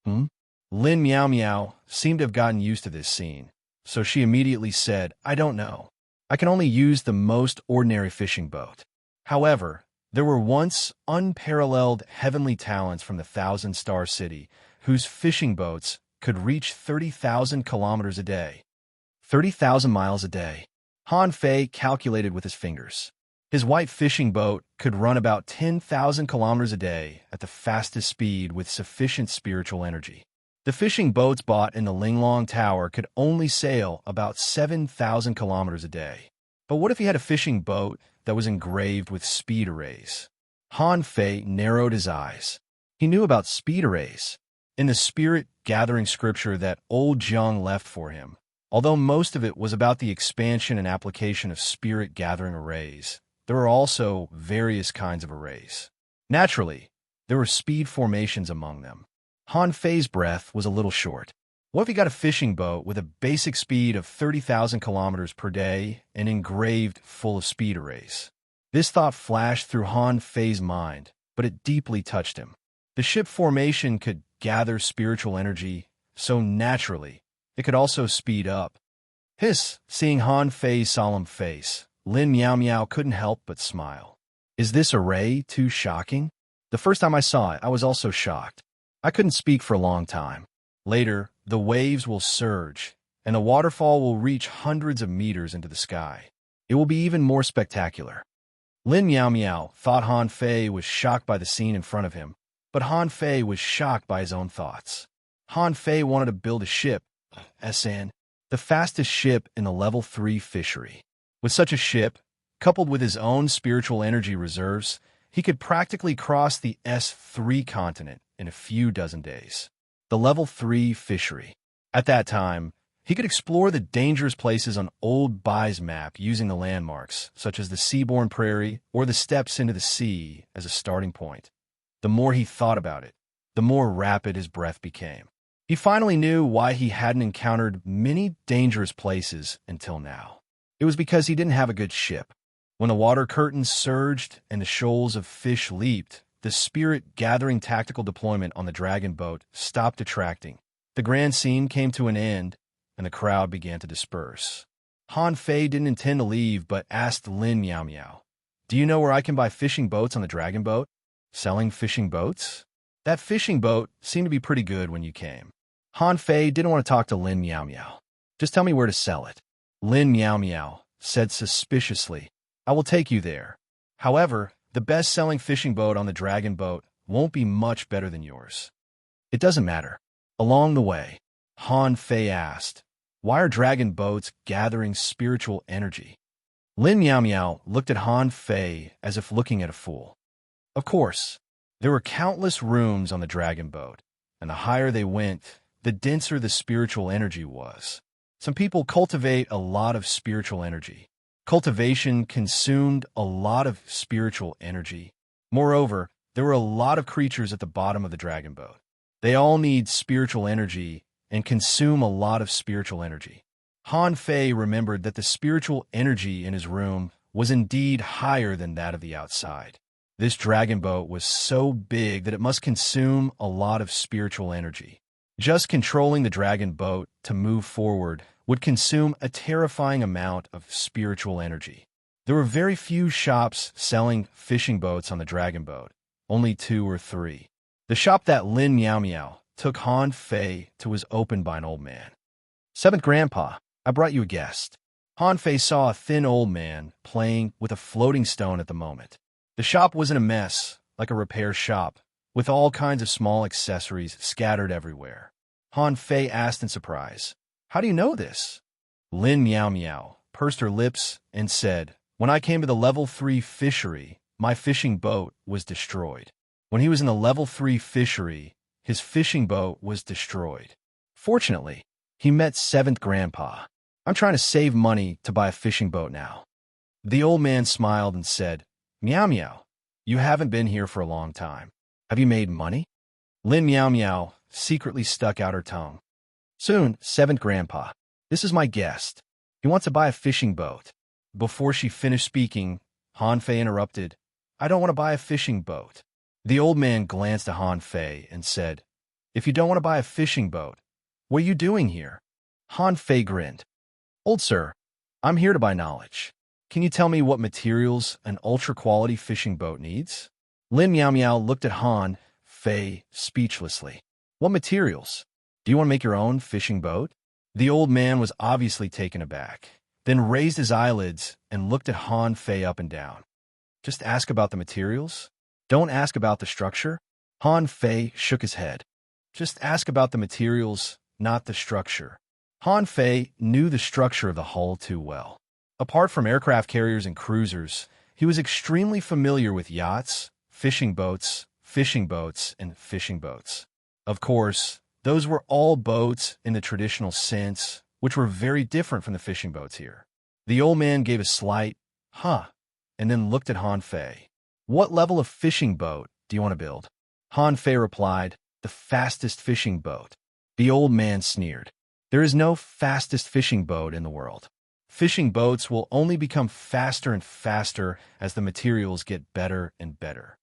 Lin Miao Miao seemed to have gotten used to this scene, so she immediately said, "I don't know. I can only use the most ordinary fishing boat." However, there were once unparalleled heavenly talents from the Thousand Star City, whose fishing boats could reach 30,000 kilometers a day. 30,000 miles a day. Han Fei calculated with his fingers. His white fishing boat could run about 10,000 kilometers a day at the fastest speed with sufficient spiritual energy. The fishing boats bought in the Linglong Tower could only sail about 7,000 kilometers a day. But what if he had a fishing boat that was engraved with speed arrays? Han Fei narrowed his eyes. He knew about speed arrays in the spirit-gathering scripture that old Jiang left for him. Although most of it was about the expansion and application of spirit-gathering arrays, there were also various kinds of arrays. Naturally, there were speed formations among them. Han Fei's breath was a little short. What if he got a fishing boat with a basic speed of 30,000 kilometers per day and engraved full of speed arrays? This thought flashed through Han Fei's mind, but it deeply touched him. The ship formation could gather spiritual energy, so naturally, it could also speed up. Seeing Han Fei's solemn face, Lin Miao Miao couldn't help but smile. Is this array too shocking? The first time I saw it, I was also shocked. I couldn't speak for a long time. Later, the waves will surge, and the waterfall will reach hundreds of meters into the sky. It will be even more spectacular. Lin Miao Miao thought Han Fei was shocked by the scene in front of him, but Han Fei was shocked by his own thoughts. Han Fei wanted to build a ship, the fastest ship in the level 3 fishery. With such a ship, Coupled with his own spiritual energy reserves, he could practically cross the S3 continent in a few dozen days. The Level 3 Fishery. At that time, he could explore the dangerous places on Old Bai's map using the landmarks, such as the Seaborne Prairie or the steps into the sea, as a starting point. The more he thought about it, the more rapid his breath became. He finally knew why he hadn't encountered many dangerous places until now. It was because he didn't have a good ship. When the water curtains surged and the shoals of fish leaped, the spirit-gathering tactical deployment on the dragon boat stopped attracting. The grand scene came to an end, and the crowd began to disperse. Han Fei didn't intend to leave, but asked Lin Miao Miao, "Do you know where I can buy fishing boats on the dragon boat?" Selling fishing boats? That fishing boat seemed to be pretty good when you came. Han Fei didn't want to talk to Lin Miao Miao. "Just tell me where to sell it." Lin Miao Miao said suspiciously, "I will take you there. However, the best-selling fishing boat on the dragon boat won't be much better than yours." "It doesn't matter." Along the way, Han Fei asked, "Why are dragon boats gathering spiritual energy?" Lin Miao Miao looked at Han Fei as if looking at a fool. Of course, there were countless rooms on the dragon boat, and the higher they went, the denser the spiritual energy was. Some people cultivate a lot of spiritual energy. Cultivation consumed a lot of spiritual energy. Moreover, there were a lot of creatures at the bottom of the dragon boat. They all need spiritual energy and consume a lot of spiritual energy. Han Fei remembered that the spiritual energy in his room was indeed higher than that of the outside. This dragon boat was so big that it must consume a lot of spiritual energy. Just controlling the dragon boat to move forward would consume a terrifying amount of spiritual energy. There were very few shops selling fishing boats on the dragon boat, only 2 or 3. The shop that Lin Miao Miao took Han Fei to was opened by an old man. "Seventh Grandpa, I brought you a guest." Han Fei saw a thin old man playing with a floating stone at the moment. The shop was in a mess, like a repair shop, with all kinds of small accessories scattered everywhere. Han Fei asked in surprise, "How do you know this?" Lin Miao Miao pursed her lips and said, "When I came to the Level 3 Fishery, my fishing boat was destroyed." When he was in the Level 3 Fishery, his fishing boat was destroyed. Fortunately, he met 7th Grandpa. "I'm trying to save money to buy a fishing boat now." The old man smiled and said, "Meow Meow, you haven't been here for a long time. Have you made money?" Lin Miao Miao secretly stuck out her tongue. "Soon, 7th Grandpa. This is my guest. He wants to buy a fishing boat." Before she finished speaking, Han Fei interrupted, "I don't want to buy a fishing boat." The old man glanced at Han Fei and said, "If you don't want to buy a fishing boat, what are you doing here?" Han Fei grinned. "Old sir, I'm here to buy knowledge. Can you tell me what materials an ultra-quality fishing boat needs?" Lin Miao Miao looked at Han Fei speechlessly. "What materials? Do you want to make your own fishing boat?" The old man was obviously taken aback, then raised his eyelids and looked at Han Fei up and down. "Just ask about the materials? Don't ask about the structure?" Han Fei shook his head. "Just ask about the materials, not the structure." Han Fei knew the structure of the hull too well. Apart from aircraft carriers and cruisers, he was extremely familiar with yachts, fishing boats, and fishing boats. Of course, those were all boats in the traditional sense, which were very different from the fishing boats here. The old man gave a slight, "Huh," and then looked at Han Fei. "What level of fishing boat do you want to build?" Han Fei replied, "The fastest fishing boat." The old man sneered. "There is no fastest fishing boat in the world. Fishing boats will only become faster and faster as the materials get better and better."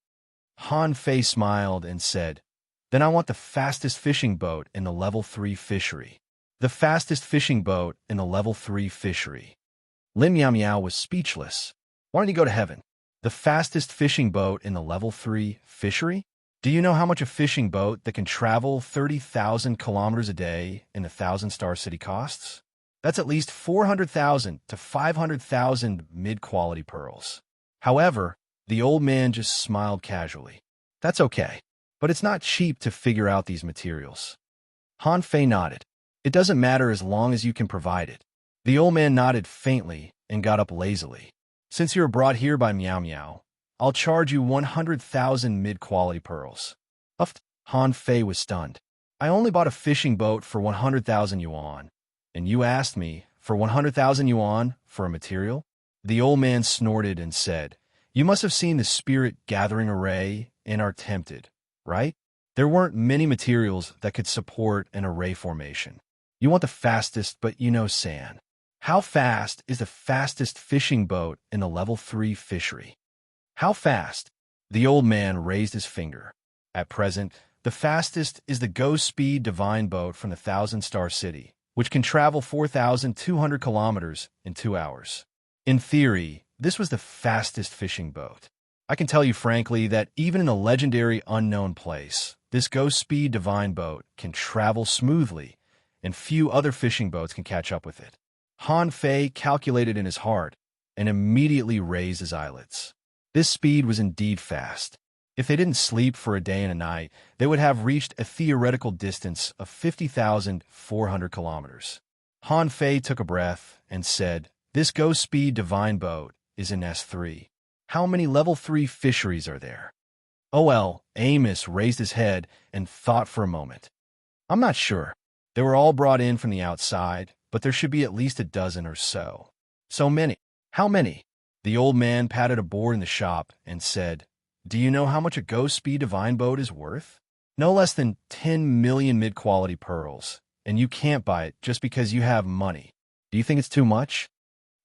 Han Fei smiled and said, "Then I want the fastest fishing boat in the Level 3 Fishery." The fastest fishing boat in the Level 3 Fishery. Lin Miao Miao was speechless. "Why don't you go to heaven? The fastest fishing boat in the Level 3 Fishery? Do you know how much a fishing boat that can travel 30,000 kilometers a day in the Thousand-Star City costs? That's at least 400,000 to 500,000 mid-quality pearls." However, the old man just smiled casually. "That's okay, but it's not cheap to figure out these materials." Han Fei nodded. "It doesn't matter as long as you can provide it." The old man nodded faintly and got up lazily. Since you were brought here by Meow Meow, I'll charge you 100,000 mid-quality pearls. Uffed. Han Fei was stunned. I only bought a fishing boat for 100,000 yuan, and you asked me for 100,000 yuan for a material? The old man snorted and said, You must have seen the spirit gathering array and are tempted, right? There weren't many materials that could support an array formation. You want the fastest, but you know sand. How fast is the fastest fishing boat in the level 3 fishery? How fast? The old man raised his finger. At present, the fastest is the Go Speed Divine Boat from the Thousand Star City, which can travel 4,200 kilometers in 2 hours. In theory, this was the fastest fishing boat. I can tell you frankly that even in a legendary unknown place, this Go Speed Divine Boat can travel smoothly, and few other fishing boats can catch up with it. Han Fei calculated in his heart and immediately raised his eyelids. This speed was indeed fast. If they didn't sleep for a day and a night, they would have reached a theoretical distance of 50,400 kilometers. Han Fei took a breath and said, This Go Speed Divine Boat is in S3. How many level 3 fisheries are there? Oh, Amos raised his head and thought for a moment. I'm not sure. They were all brought in from the outside, but there should be at least a dozen or so. So many. How many? The old man patted a board in the shop and said, Do you know how much a Go Speed Divine Boat is worth? No less than 10 million mid-quality pearls, and you can't buy it just because you have money. Do you think it's too much?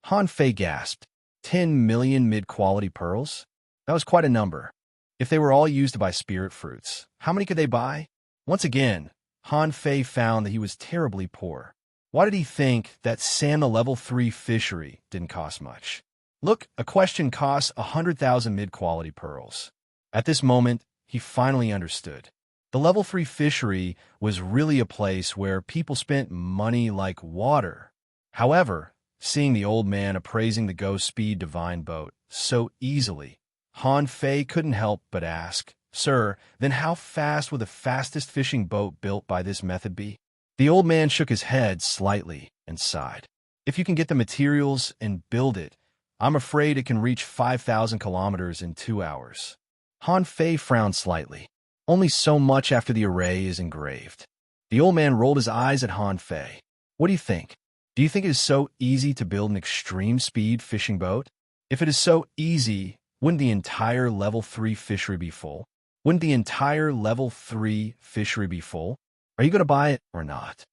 Han Fei gasped. 10 million mid-quality pearls? That was quite a number. If they were all used to buy spirit fruits, how many could they buy? Once again, Han Fei found that he was terribly poor. Why did he think that Sam the level 3 fishery didn't cost much? Look, a question costs 100,000 mid-quality pearls. At this moment, he finally understood. The level 3 fishery was really a place where people spent money like water. However, seeing the old man appraising the Go Speed Divine Boat so easily, Han Fei couldn't help but ask, Sir, then how fast will the fastest fishing boat built by this method be? The old man shook his head slightly and sighed. If you can get the materials and build it, I'm afraid it can reach 5,000 kilometers in 2 hours. Han Fei frowned slightly. Only so much after the array is engraved. The old man rolled his eyes at Han Fei. What do you think? Do you think it is so easy to build an extreme speed fishing boat? If it is so easy, wouldn't the entire level 3 fishery be full? Wouldn't the entire level 3 fishery be full? Are you going to buy it or not?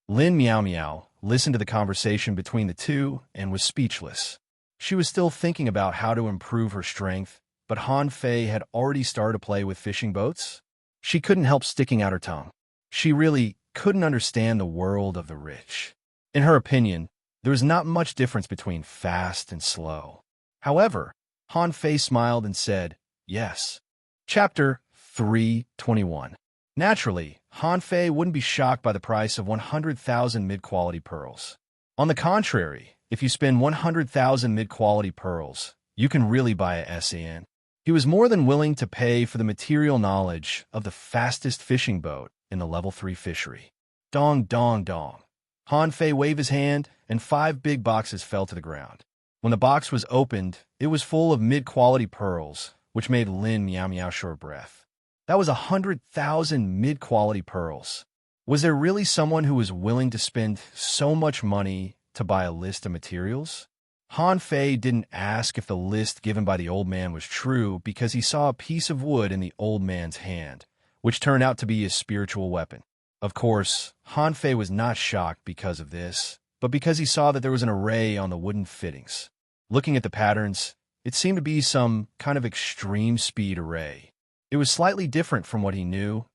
Lin Meow Meow listened to the conversation between the two and was speechless. She was still thinking about how to improve her strength, but Han Fei had already started to play with fishing boats. She couldn't help sticking out her tongue. She really couldn't understand the world of the rich. In her opinion, there was not much difference between fast and slow. However, Han Fei smiled and said, Yes. Chapter 321. Naturally, Han Fei wouldn't be shocked by the price of 100,000 mid-quality pearls. On the contrary, if you spend 100,000 mid-quality pearls, you can really buy a SEN. He was more than willing to pay for the material knowledge of the fastest fishing boat in the level 3 fishery. Dong, dong, dong. Han Fei waved his hand, and 5 big boxes fell to the ground. When the box was opened, it was full of mid-quality pearls, which made Lin Meow Meow short breath. That was 100,000 mid-quality pearls. Was there really someone who was willing to spend so much money to buy a list of materials? Han Fei didn't ask if the list given by the old man was true because he saw a piece of wood in the old man's hand, which turned out to be his spiritual weapon. Of course, Han Fei was not shocked because of this, but because he saw that there was an array on the wooden fittings. Looking at the patterns, it seemed to be some kind of extreme speed array. It was slightly different from what he knew,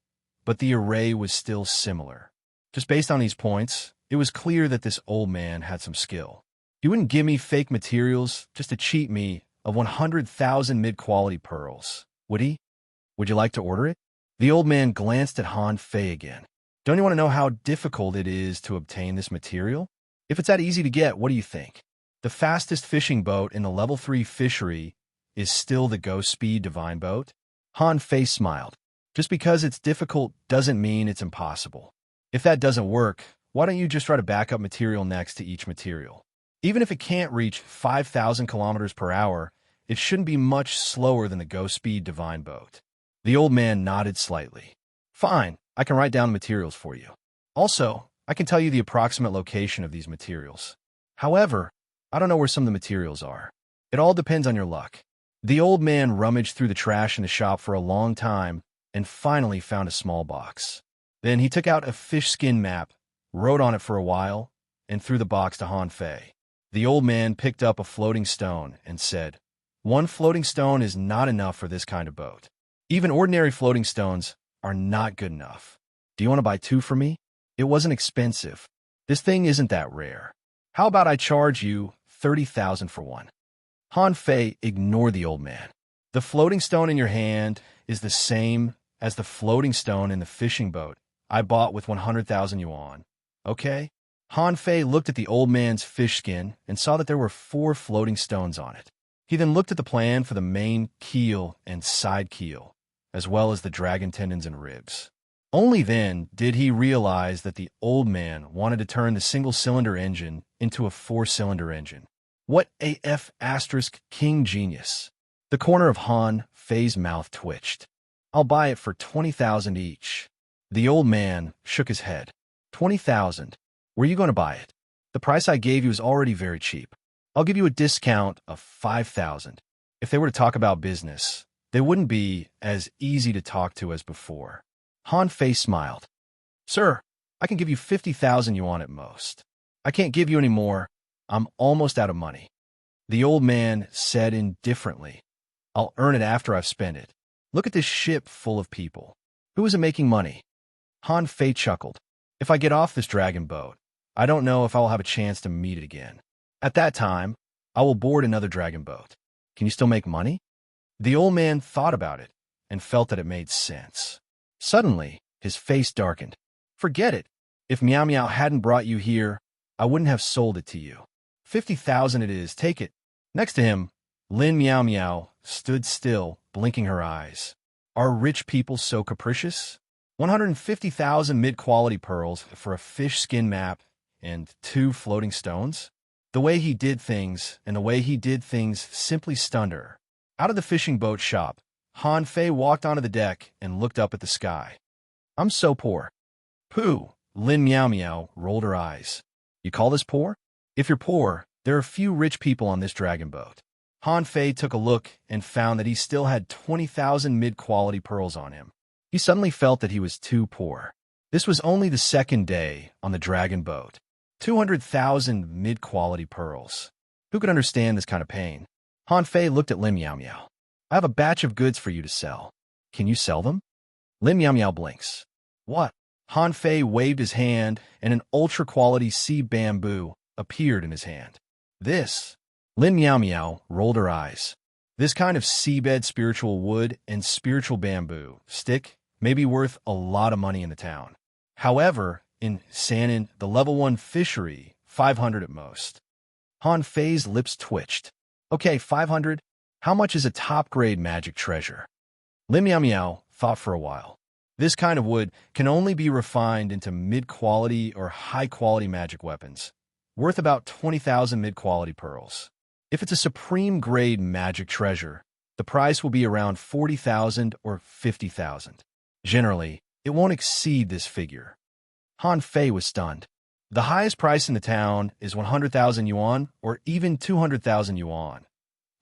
but the array was still similar. Just based on these points, it was clear that this old man had some skill. He wouldn't give me fake materials just to cheat me of 100,000 mid-quality pearls, would he? Would you like to order it? The old man glanced at Han Fei again. Don't you want to know how difficult it is to obtain this material? If it's that easy to get, what do you think? The fastest fishing boat in the level 3 fishery is still the Go Speed Divine Boat? Han Fei smiled. Just because it's difficult doesn't mean it's impossible. If that doesn't work, why don't you just try to back up material next to each material? Even if it can't reach 5,000 kilometers per hour, it shouldn't be much slower than the go-speed divine boat. The old man nodded slightly. Fine, I can write down the materials for you. Also, I can tell you the approximate location of these materials. However, I don't know where some of the materials are. It all depends on your luck. The old man rummaged through the trash in the shop for a long time and finally found a small box. Then he took out a fish skin map, wrote on it for a while, and threw the box to Han Fei. The old man picked up a floating stone and said, "One floating stone is not enough for this kind of boat. Even ordinary floating stones are not good enough. Do you want to buy 2 for me? It wasn't expensive. This thing isn't that rare. How about I charge you 30,000 for one?" Han Fei ignored the old man. "The floating stone in your hand is the same as the floating stone in the fishing boat I bought with 100,000 yuan. Okay?" Han Fei looked at the old man's fish skin and saw that there were 4 floating stones on it. He then looked at the plan for the main keel and side keel, as well as the dragon tendons and ribs. Only then did he realize that the old man wanted to turn the single-cylinder engine into a 4-cylinder engine. What AF asterisk king genius. The corner of Han Fei's mouth twitched. "I'll buy it for 20,000 each." The old man shook his head. 20,000? Where are you going to buy it? The price I gave you is already very cheap. I'll give you a discount of 5,000. If they were to talk about business, they wouldn't be as easy to talk to as before. Han Fei smiled. "Sir, I can give you 50,000 yuan at most. I can't give you any more. I'm almost out of money." The old man said indifferently, "I'll earn it after I've spent it. Look at this ship full of people. Who isn't making money?" Han Fei chuckled. "If I get off this dragon boat, I don't know if I will have a chance to meet it again. At that time, I will board another dragon boat. Can you still make money?" The old man thought about it and felt that it made sense. Suddenly, his face darkened. "Forget it. If Meow Meow hadn't brought you here, I wouldn't have sold it to you. 50,000 it is, take it." Next to him, Lin Meow Meow stood still, blinking her eyes. Are rich people so capricious? 150,000 mid-quality pearls for a fish skin map and 2 floating stones? The way he did things simply stunned her. Out of the fishing boat shop, Han Fei walked onto the deck and looked up at the sky. "I'm so poor." "Pooh," Lin Meow Meow rolled her eyes. "You call this poor? If you're poor, there are few rich people on this dragon boat." Han Fei took a look and found that he still had 20,000 mid-quality pearls on him. He suddenly felt that he was too poor. This was only the second day on the dragon boat. 200,000 mid-quality pearls. Who could understand this kind of pain? Han Fei looked at Lin Meow Meow. "I have a batch of goods for you to sell. Can you sell them?" Lin Meow Meow blinks. "What?" Han Fei waved his hand, and an ultra-quality sea bamboo appeared in his hand. "This?" Lin Meow Meow rolled her eyes. "This kind of seabed spiritual wood and spiritual bamboo stick may be worth a lot of money in the town. However, in Sanin, the level 1 fishery, 500 at most." Han Fei's lips twitched. "Okay, 500. How much is a top-grade magic treasure?" Lin Meow Meow thought for a while. This kind of wood can only be refined into mid-quality or high-quality magic weapons, worth about 20,000 mid-quality pearls. If it's a supreme-grade magic treasure, the price will be around 40,000 or 50,000. Generally, it won't exceed this figure. Han Fei was stunned. The highest price in the town is 100,000 yuan or even 200,000 yuan.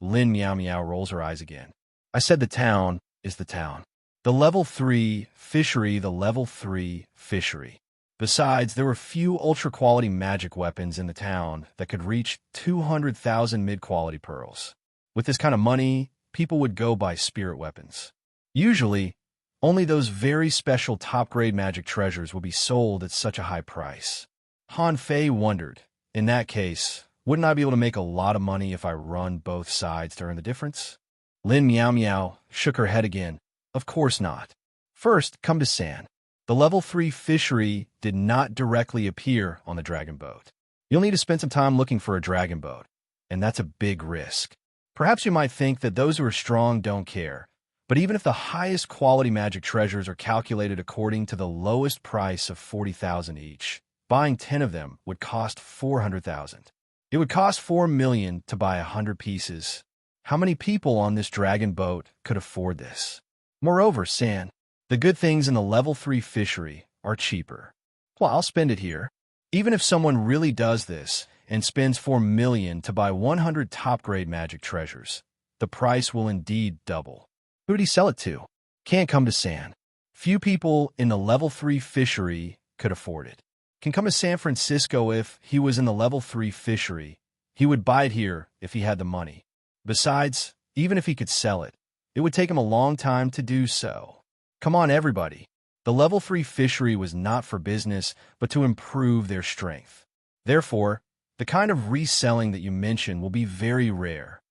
Lin Meow Meow rolls her eyes again. "I said the town is the town. The level 3 fishery, the level 3 fishery. Besides, there were few ultra-quality magic weapons in the town that could reach 200,000 mid-quality pearls. With this kind of money, people would go buy spirit weapons. Usually, only those very special top-grade magic treasures will be sold at such a high price." Han Fei wondered, in that case, wouldn't I be able to make a lot of money if I run both sides to earn the difference? Lin Meow Meow shook her head again. "Of course not. First, come to San. The level 3 fishery did not directly appear on the dragon boat. You'll need to spend some time looking for a dragon boat, and that's a big risk. Perhaps you might think that those who are strong don't care, but even if the highest quality magic treasures are calculated according to the lowest price of 40,000 each, buying 10 of them would cost 400,000. It would cost 4 million to buy 100 pieces. How many people on this dragon boat could afford this? Moreover, San, the good things in the level 3 fishery are cheaper. Well, I'll spend it here. Even if someone really does this and spends 4 million to buy 100 top-grade magic treasures, the price will indeed double. Who did he sell it to? Can't come to San. Few people in the level 3 fishery could afford it. Can come to San Francisco if he was in the level 3 fishery. He would buy it here if he had the money. Besides, even if he could sell it, it would take him a long time to do so. Come on, everybody. The level 3 fishery was not for business, but to improve their strength. Therefore, the kind of reselling that you mention will be very rare.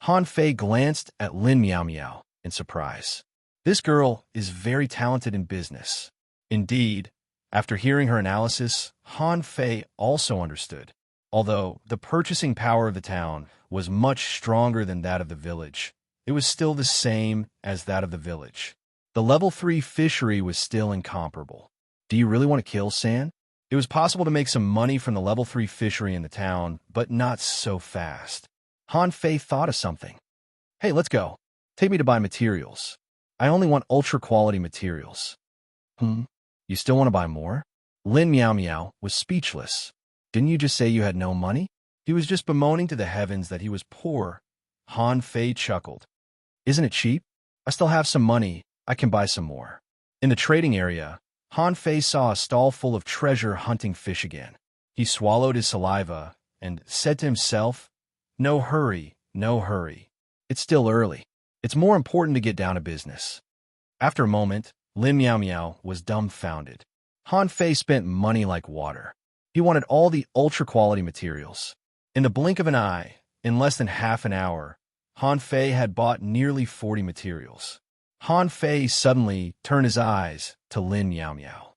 Han Fei glanced at Lin Miao Miao in surprise. This girl is very talented in business. Indeed, after hearing her analysis, Han Fei also understood. Although the purchasing power of the town was much stronger than that of the village, it was still the same as that of the village. The level 3 fishery was still incomparable. Do you really want to kill San? It was possible to make some money from the level 3 fishery in the town, but not so fast. Han Fei thought of something. Hey, let's go. Take me to buy materials. I only want ultra-quality materials. You still want to buy more? Lin Miao Miao was speechless. Didn't you just say you had no money? He was just bemoaning to the heavens that he was poor. Han Fei chuckled. Isn't it cheap? I still have some money. I can buy some more. In the trading area, Han Fei saw a stall full of treasure-hunting fish again. He swallowed his saliva and said to himself, No hurry, no hurry. It's still early. It's more important to get down to business. After a moment, Lin Miao Miao was dumbfounded. Han Fei spent money like water. He wanted all the ultra-quality materials. In the blink of an eye, in less than half an hour, Han Fei had bought nearly 40 materials. Han Fei suddenly turned his eyes to Lin Miao Miao.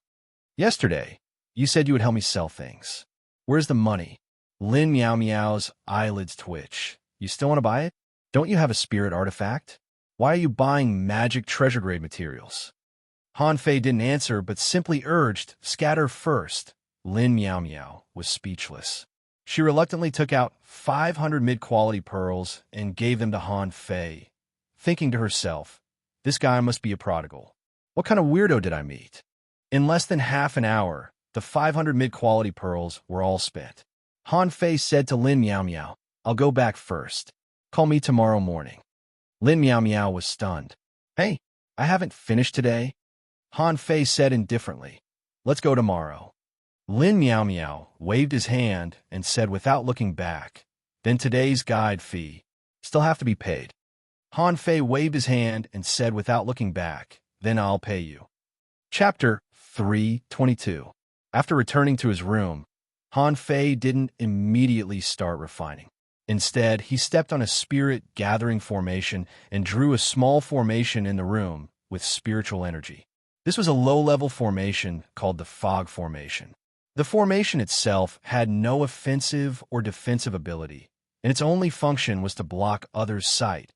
Yesterday, you said you would help me sell things. Where's the money? Lin Miao Miao's eyelids twitch. You still want to buy it? Don't you have a spirit artifact? Why are you buying magic treasure-grade materials? Han Fei didn't answer, but simply urged, scatter first. Lin Miao Miao was speechless. She reluctantly took out 500 mid-quality pearls and gave them to Han Fei, thinking to herself, this guy must be a prodigal. What kind of weirdo did I meet? In less than half an hour, the 500 mid-quality pearls were all spent. Han Fei said to Lin Miao Miao, I'll go back first. Call me tomorrow morning. Lin Miao Miao was stunned. Hey, I haven't finished today. Han Fei said indifferently, let's go tomorrow. Lin Miao Miao waved his hand and said without looking back, then today's guide fee still have to be paid. Han Fei waved his hand and said without looking back, then I'll pay you. Chapter 322. After returning to his room, Han Fei didn't immediately start refining. Instead, he stepped on a spirit-gathering formation and drew a small formation in the room with spiritual energy. This was a low-level formation called the Fog Formation. The formation itself had no offensive or defensive ability, and its only function was to block others' sight.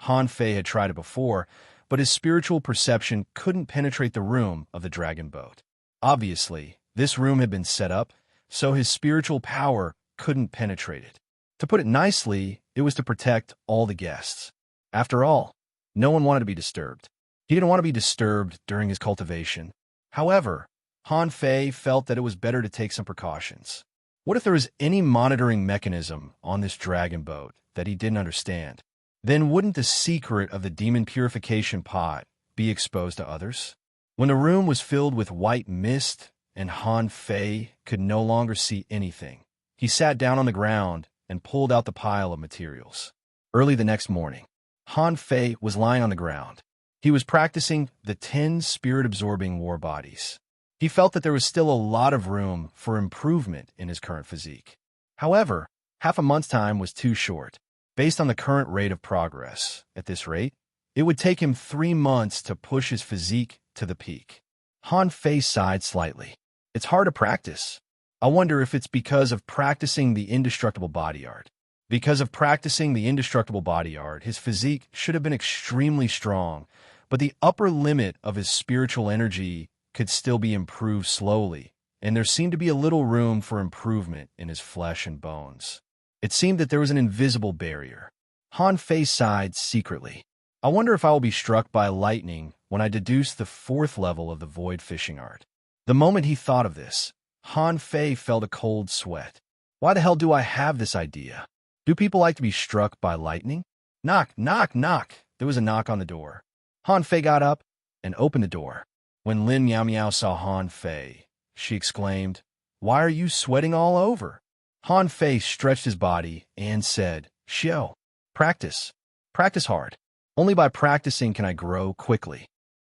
Han Fei had tried it before, but his spiritual perception couldn't penetrate the room of the dragon boat. Obviously, this room had been set up, so his spiritual power couldn't penetrate it. To put it nicely, it was to protect all the guests. After all, no one wanted to be disturbed. He didn't want to be disturbed during his cultivation. However, Han Fei felt that it was better to take some precautions. What if there was any monitoring mechanism on this dragon boat that he didn't understand? Then wouldn't the secret of the demon purification pot be exposed to others? When the room was filled with white mist and Han Fei could no longer see anything, he sat down on the ground and pulled out the pile of materials. Early the next morning, Han Fei was lying on the ground. He was practicing the 10 spirit-absorbing war bodies. He felt that there was still a lot of room for improvement in his current physique. However, half a month's time was too short. Based on the current rate of progress, at this rate, it would take him 3 months to push his physique to the peak. Han Fei sighed slightly. It's hard to practice. I wonder if it's because of practicing the indestructible body art. Because of practicing the indestructible body art, his physique should have been extremely strong, but the upper limit of his spiritual energy could still be improved slowly, and there seemed to be a little room for improvement in his flesh and bones. It seemed that there was an invisible barrier. Han Fei sighed secretly. I wonder if I will be struck by lightning when I deduce the 4th level of the void fishing art. The moment he thought of this, Han Fei felt a cold sweat. Why the hell do I have this idea? Do people like to be struck by lightning? Knock, knock, knock. There was a knock on the door. Han Fei got up and opened the door. When Lin Miao Miao saw Han Fei, she exclaimed, "Why are you sweating all over?" Han Fei stretched his body and said, "Xiao, practice. Practice hard. Only by practicing can I grow quickly."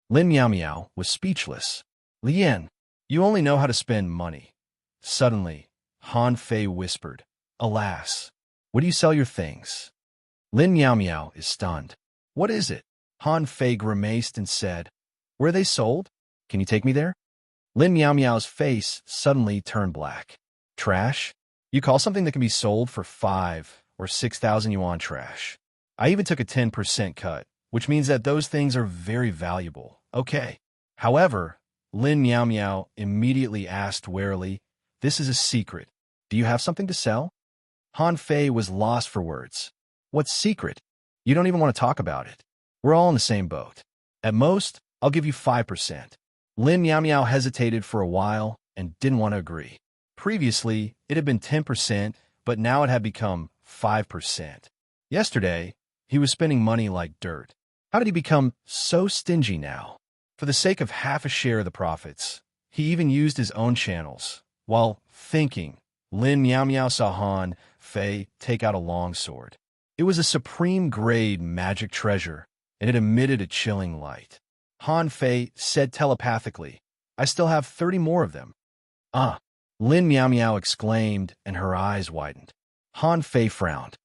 Lin Miao Miao was speechless. "Lian, you only know how to spend money." Suddenly, Han Fei whispered, "Alas, where do you sell your things?" Lin Miao Miao is stunned. "What is it?" Han Fei grimaced and said, "Where are they sold? Can you take me there?" Lin Miao Miao's face suddenly turned black. "Trash? You call something that can be sold for 5 or 6,000 yuan trash? I even took a 10% cut, which means that those things are very valuable. Okay." However, Lin Miao Miao immediately asked warily, "This is a secret. Do you have something to sell?" Han Fei was lost for words. "What secret? You don't even want to talk about it. We're all in the same boat. At most, I'll give you 5%. Lin Miao Miao hesitated for a while and didn't want to agree. Previously, it had been 10%, but now it had become 5%. Yesterday, he was spending money like dirt. How did he become so stingy now? For the sake of half a share of the profits, he even used his own channels. While thinking, Lin Miao Miao saw Han Fei take out a long sword. It was a supreme-grade magic treasure, and it emitted a chilling light. Han Fei said telepathically, "I still have 30 more of them." "Ah!" Lin Miao Miao exclaimed, and her eyes widened. Han Fei frowned.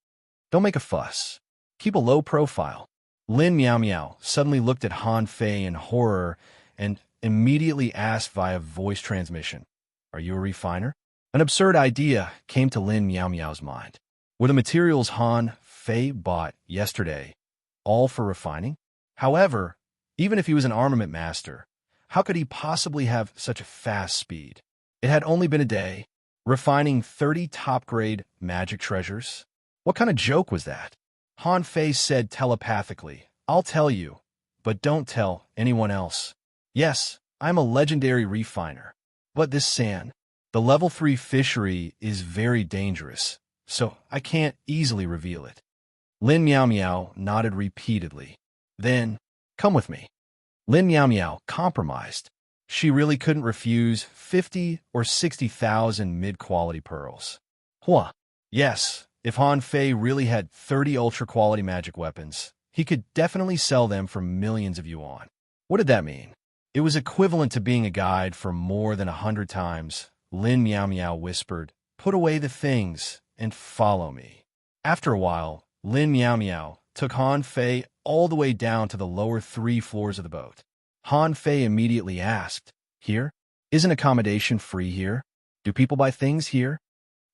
"Don't make a fuss. Keep a low profile." Lin Miao Miao suddenly looked at Han Fei in horror and immediately asked via voice transmission, "Are you a refiner?" An absurd idea came to Lin Miao Miao's mind. Were the materials Han Fei bought yesterday all for refining? However, even if he was an armament master, how could he possibly have such a fast speed? It had only been a day, refining 30 top-grade magic treasures. What kind of joke was that? Han Fei said telepathically, "I'll tell you, but don't tell anyone else. Yes, I'm a legendary refiner. But this sand, the level 3 fishery is very dangerous, so I can't easily reveal it." Lin Miao Miao nodded repeatedly. "Then, come with me." Lin Miao Miao compromised. She really couldn't refuse 50 or 60,000 mid-quality pearls. Hua. Yes, if Han Fei really had 30 ultra-quality magic weapons, he could definitely sell them for millions of yuan. What did that mean? It was equivalent to being a guide for more than 100 times. Lin Miao Miao whispered, "Put away the things and follow me." After a while, Lin Miao Miao took Han Fei all the way down to the lower 3 floors of the boat. Han Fei immediately asked, "Here? Isn't accommodation free here? Do people buy things here?"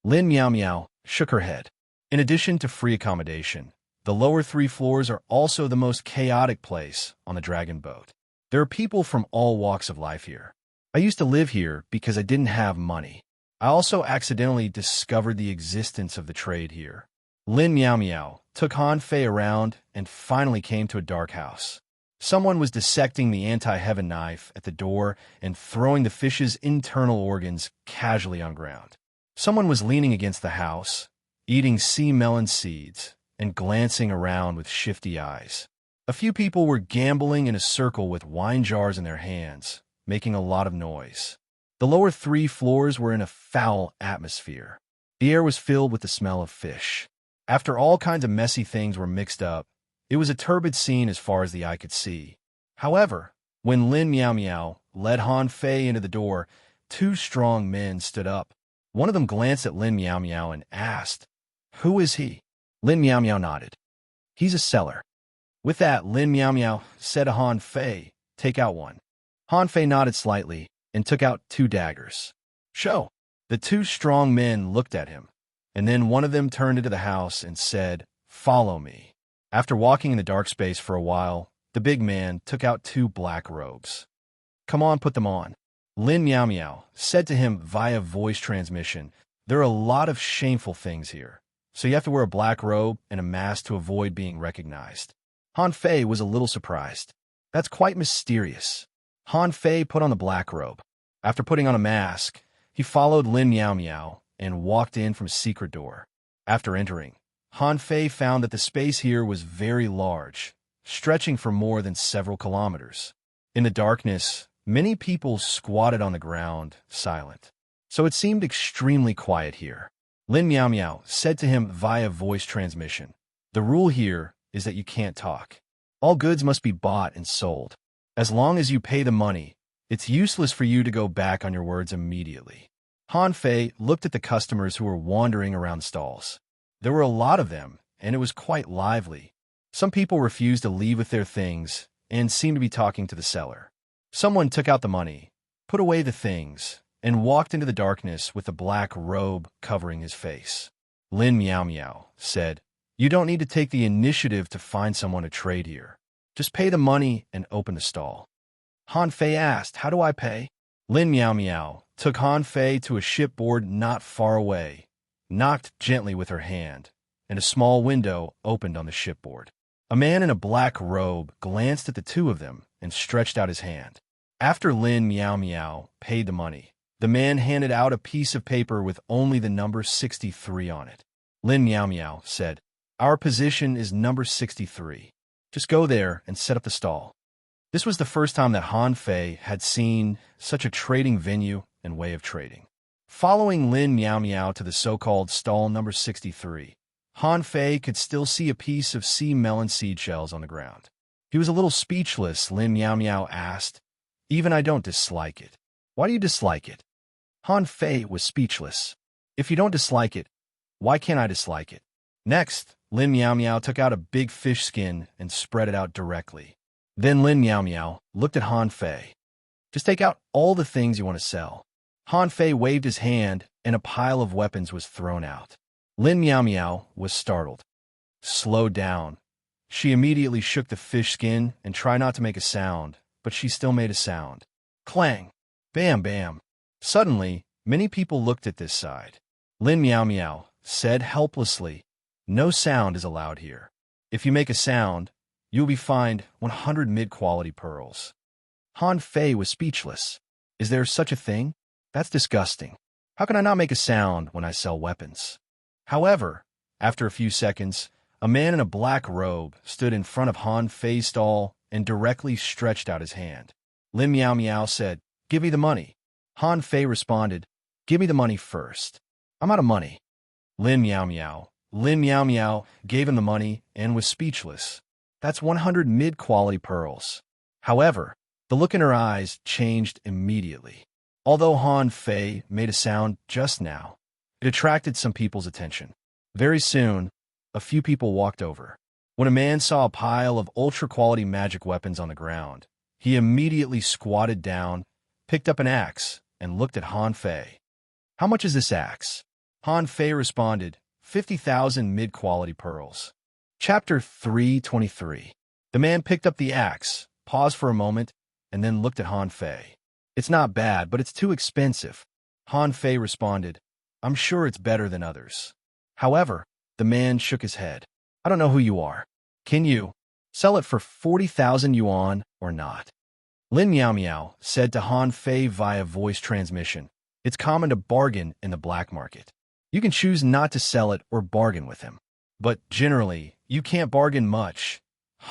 Lin Miao Miao shook her head. In addition to free accommodation, the lower 3 floors are also the most chaotic place on the dragon boat. There are people from all walks of life here. I used to live here because I didn't have money. I also accidentally discovered the existence of the trade here. Lin Miao Miao took Han Fei around and finally came to a dark house. Someone was dissecting the anti-heaven knife at the door and throwing the fish's internal organs casually on ground. Someone was leaning against the house, eating sea melon seeds, and glancing around with shifty eyes. A few people were gambling in a circle with wine jars in their hands, making a lot of noise. The lower 3 floors were in a foul atmosphere. The air was filled with the smell of fish. After all kinds of messy things were mixed up, it was a turbid scene as far as the eye could see. However, when Lin Miao Miao led Han Fei into the door, 2 strong men stood up. One of them glanced at Lin Miao Miao and asked, "Who is he?" Lin Miao Miao nodded. "He's a seller." With that, Lin Miao Miao said to Han Fei, "Take out one." Han Fei nodded slightly and took out 2 daggers. "Show." The 2 strong men looked at him, and then one of them turned into the house and said, "Follow me." After walking in the dark space for a while, the big man took out 2 black robes. "Come on, put them on." Lin Miao Miao said to him via voice transmission, "There are a lot of shameful things here, so you have to wear a black robe and a mask to avoid being recognized. Han Fei was a little surprised. That's quite mysterious. Han Fei put on the black robe. After putting on a mask, he followed Lin Miao Miao and walked in from a secret door. After entering, Han Fei found that the space here was very large, stretching for more than several kilometers. In the darkness, many people squatted on the ground, silent. So it seemed extremely quiet here. Lin Miao Miao said to him via voice transmission, "The rule here is that you can't talk. All goods must be bought and sold. As long as you pay the money, it's useless for you to go back on your words immediately." Han Fei looked at the customers who were wandering around stalls. There were a lot of them, and it was quite lively. Some people refused to leave with their things and seemed to be talking to the seller. Someone took out the money, put away the things, and walked into the darkness with a black robe covering his face. Lin Miao Miao said, "You don't need to take the initiative to find someone to trade here. Just pay the money and open the stall." Han Fei asked, "How do I pay?" Lin Miao Miao took Han Fei to a shipboard not far away, knocked gently with her hand, and a small window opened on the shipboard. A man in a black robe glanced at the two of them and stretched out his hand. After Lin Miao Miao paid the money, the man handed out a piece of paper with only the number 63 on it. Lin Miao Miao said, "Our position is number 63. Just go there and set up the stall." This was the first time that Han Fei had seen such a trading venue and way of trading. Following Lin Miao Miao to the so-called stall number 63, Han Fei could still see a piece of sea melon seed shells on the ground. He was a little speechless. Lin Miao Miao asked, "Even I don't dislike it." "Why do you dislike it?" Han Fei was speechless. "If you don't dislike it, why can't I dislike it?" Next, Lin Miao Miao took out a big fish skin and spread it out directly. Then Lin Miao Miao looked at Han Fei. "Just take out all the things you want to sell." Han Fei waved his hand, and a pile of weapons was thrown out. Lin Miao Miao was startled. "Slow down." She immediately shook the fish skin and tried not to make a sound, but she still made a sound. Clang! Bam bam! Suddenly, many people looked at this side. Lin Miao Miao said helplessly, "No sound is allowed here. If you make a sound, you will be fined 100 mid-quality pearls." Han Fei was speechless. Is there such a thing? That's disgusting. How can I not make a sound when I sell weapons? However, after a few seconds, a man in a black robe stood in front of Han Fei's stall and directly stretched out his hand. Lin Miao Miao said, "Give me the money." Han Fei responded, "Give me the money first. I'm out of money." Lin Miao Miao gave him the money and was speechless. That's 100 mid-quality pearls. However, the look in her eyes changed immediately. Although Han Fei made a sound just now, it attracted some people's attention. Very soon, a few people walked over. When a man saw a pile of ultra-quality magic weapons on the ground, he immediately squatted down, picked up an axe, and looked at Han Fei. "How much is this axe?" Han Fei responded, 50,000 mid-quality pearls. Chapter 323. The man picked up the axe, paused for a moment, and then looked at Han Fei. "It's not bad, but it's too expensive." Han Fei responded, "I'm sure it's better than others." However, the man shook his head. "I don't know who you are. Can you sell it for 40,000 yuan or not?" Lin Miao Miao said to Han Fei via voice transmission, "It's common to bargain in the black market. You can choose not to sell it or bargain with him. But generally, you can't bargain much."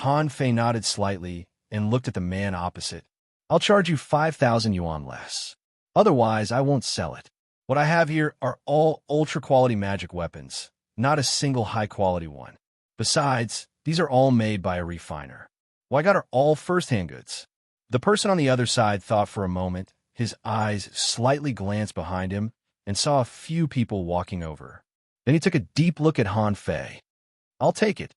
Han Fei nodded slightly and looked at the man opposite. "I'll charge you 5,000 yuan less. Otherwise, I won't sell it. What I have here are all ultra-quality magic weapons, not a single high-quality one. Besides, these are all made by a refiner. What I got are all first-hand goods." The person on the other side thought for a moment. His eyes slightly glanced behind him and saw a few people walking over. Then he took a deep look at Han Fei. "I'll take it."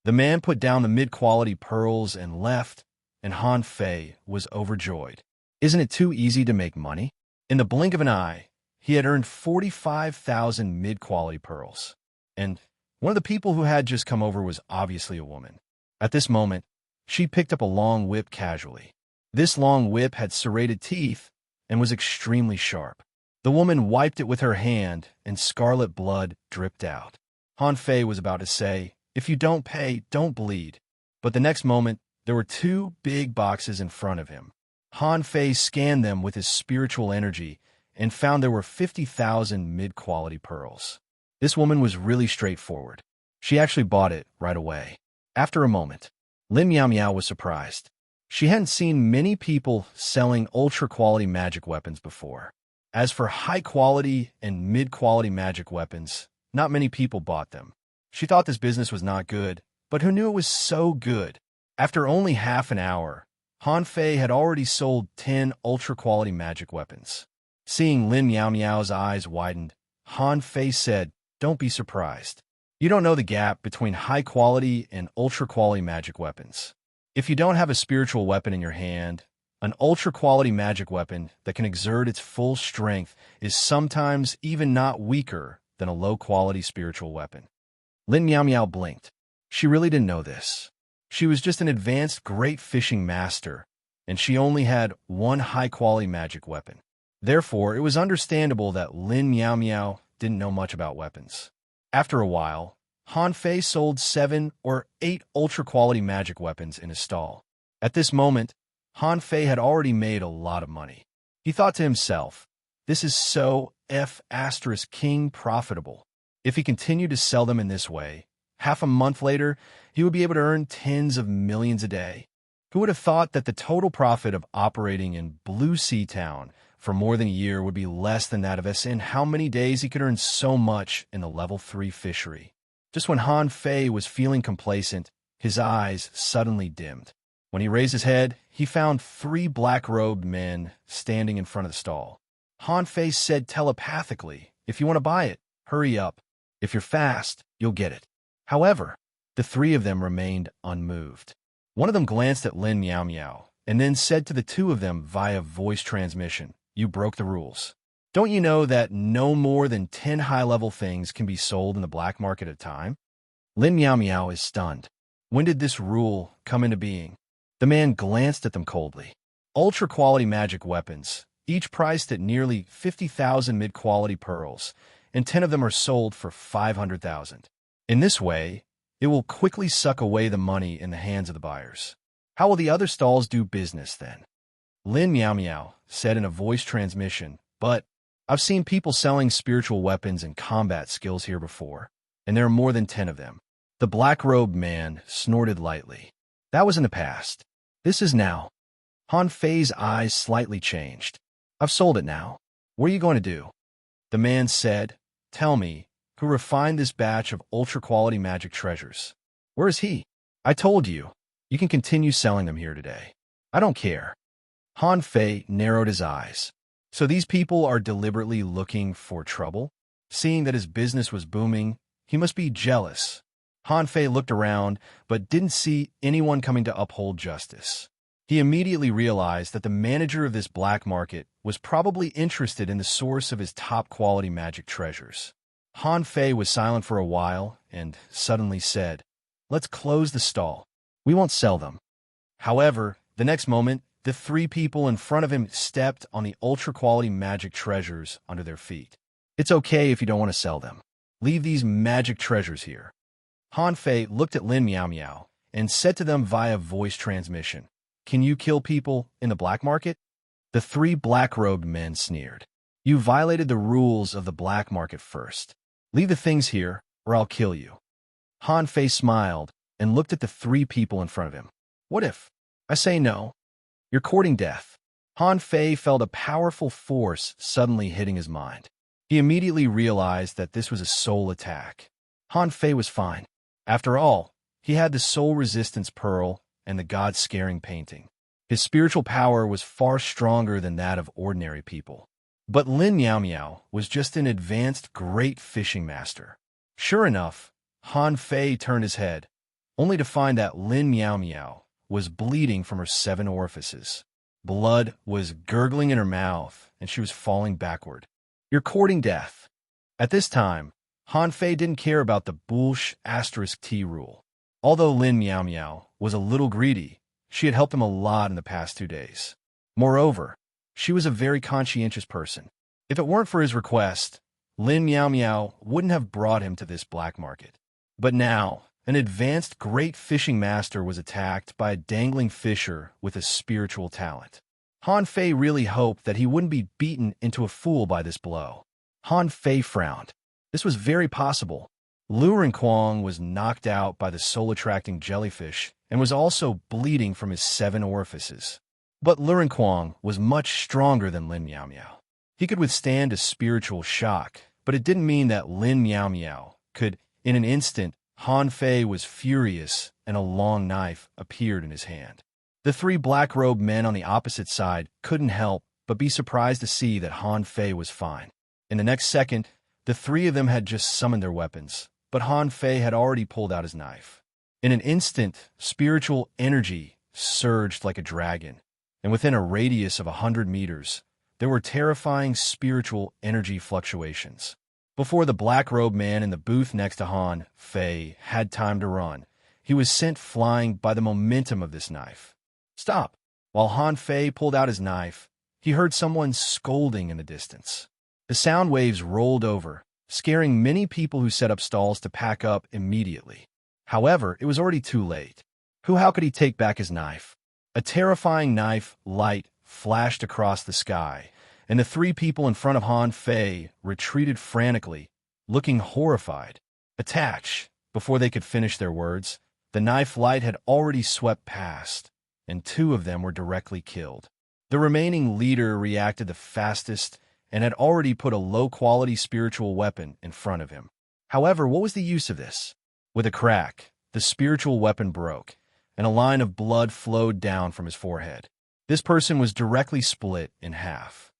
The man put down the mid-quality pearls and left, and Han Fei was overjoyed. Isn't it too easy to make money? In the blink of an eye, he had earned 45,000 mid-quality pearls. And one of the people who had just come over was obviously a woman. At this moment, she picked up a long whip casually. This long whip had serrated teeth and was extremely sharp. The woman wiped it with her hand, and scarlet blood dripped out. Han Fei was about to say, "If you don't pay, don't bleed." But the next moment, there were two big boxes in front of him. Han Fei scanned them with his spiritual energy and found there were 50,000 mid-quality pearls. This woman was really straightforward. She actually bought it right away. After a moment, Lin Miao Miao was surprised. She hadn't seen many people selling ultra-quality magic weapons before. As for high-quality and mid-quality magic weapons, not many people bought them. She thought this business was not good, but who knew it was so good? After only half an hour, Han Fei had already sold 10 ultra-quality magic weapons. Seeing Lin Miao Miao's eyes widened, Han Fei said, "Don't be surprised. You don't know the gap between high-quality and ultra-quality magic weapons. If you don't have a spiritual weapon in your hand, an ultra-quality magic weapon that can exert its full strength is sometimes even not weaker than a low-quality spiritual weapon." Lin Miao Miao blinked. She really didn't know this. She was just an advanced great fishing master, and she only had one high-quality magic weapon. Therefore, it was understandable that Lin Miao Miao didn't know much about weapons. After a while, Han Fei sold 7 or 8 ultra-quality magic weapons in his stall. At this moment, Han Fei had already made a lot of money. He thought to himself, "This is so F***king profitable. If he continued to sell them in this way, half a month later, he would be able to earn tens of millions a day." Who would have thought that the total profit of operating in Blue Sea Town for more than a year would be less than that of S in how many days he could earn so much in the level 3 fishery? Just when Han Fei was feeling complacent, his eyes suddenly dimmed. When he raised his head, he found 3 black-robed men standing in front of the stall. Han Fei said telepathically, "If you want to buy it, hurry up. If you're fast, you'll get it." However, the 3 of them remained unmoved. One of them glanced at Lin Miao Miao and then said to the 2 of them via voice transmission, "You broke the rules. Don't you know that no more than 10 high-level things can be sold in the black market at a time?" Lin Miao Miao is stunned. When did this rule come into being? The man glanced at them coldly. Ultra-quality magic weapons, each priced at nearly 50,000 mid-quality pearls, and 10 of them are sold for 500,000. In this way, it will quickly suck away the money in the hands of the buyers. How will the other stalls do business then? Lin Miao Miao said in a voice transmission, "But I've seen people selling spiritual weapons and combat skills here before, and there are more than 10 of them." The black-robed man snorted lightly. "That was in the past. This is now." Han Fei's eyes slightly changed. "I've sold it now. What are you going to do?" The man said, "Tell me, who refined this batch of ultra-quality magic treasures? Where is he? I told you, you can continue selling them here today. I don't care." Han Fei narrowed his eyes. So these people are deliberately looking for trouble? Seeing that his business was booming, he must be jealous. Han Fei looked around, but didn't see anyone coming to uphold justice. He immediately realized that the manager of this black market was probably interested in the source of his top-quality magic treasures. Han Fei was silent for a while and suddenly said, "Let's close the stall. We won't sell them." However, the next moment, the 3 people in front of him stepped on the ultra-quality magic treasures under their feet. "It's okay if you don't want to sell them. Leave these magic treasures here." Han Fei looked at Lin Miao Miao and said to them via voice transmission, "Can you kill people in the black market?" The 3 black-robed men sneered. "You violated the rules of the black market first. Leave the things here, or I'll kill you." Han Fei smiled and looked at the 3 people in front of him. "What if I say no? You're courting death." Han Fei felt a powerful force suddenly hitting his mind. He immediately realized that this was a soul attack. Han Fei was fine. After all, he had the soul resistance pearl and the god-scaring painting. His spiritual power was far stronger than that of ordinary people. But Lin Miao Miao was just an advanced great fishing master. Sure enough, Han Fei turned his head, only to find that Lin Miao Miao was bleeding from her 7 orifices. Blood was gurgling in her mouth, and she was falling backward. "You're courting death." At this time, Han Fei didn't care about the **T rule. Although Lin Miao Miao was a little greedy, she had helped him a lot in the past 2 days. Moreover, she was a very conscientious person. If it weren't for his request, Lin Miao Miao wouldn't have brought him to this black market. But now, an advanced great fishing master was attacked by a dangling fisher with a spiritual talent. Han Fei really hoped that he wouldn't be beaten into a fool by this blow. Han Fei frowned. This was very possible. Lu Renquang was knocked out by the soul-attracting jellyfish and was also bleeding from his 7 orifices. But Lu Renquang was much stronger than Lin Miao Miao. He could withstand a spiritual shock, but it didn't mean that Lin Miao Miao could. In an instant, Han Fei was furious, and a long knife appeared in his hand. The 3 black-robed men on the opposite side couldn't help but be surprised to see that Han Fei was fine. In the next second, the 3 of them had just summoned their weapons, but Han Fei had already pulled out his knife. In an instant, spiritual energy surged like a dragon, and within a radius of 100 meters, there were terrifying spiritual energy fluctuations. Before the black-robed man in the booth next to Han Fei had time to run, he was sent flying by the momentum of this knife. Stop! While Han Fei pulled out his knife, he heard someone scolding in the distance. The sound waves rolled over, scaring many people who set up stalls to pack up immediately. However, it was already too late. How could he take back his knife? A terrifying knife light flashed across the sky, and the 3 people in front of Han Fei retreated frantically, looking horrified. Attach! Before they could finish their words, the knife light had already swept past, and 2 of them were directly killed. The remaining leader reacted the fastest and had already put a low-quality spiritual weapon in front of him. However, what was the use of this? With a crack, the spiritual weapon broke, and a line of blood flowed down from his forehead. This person was directly split in half.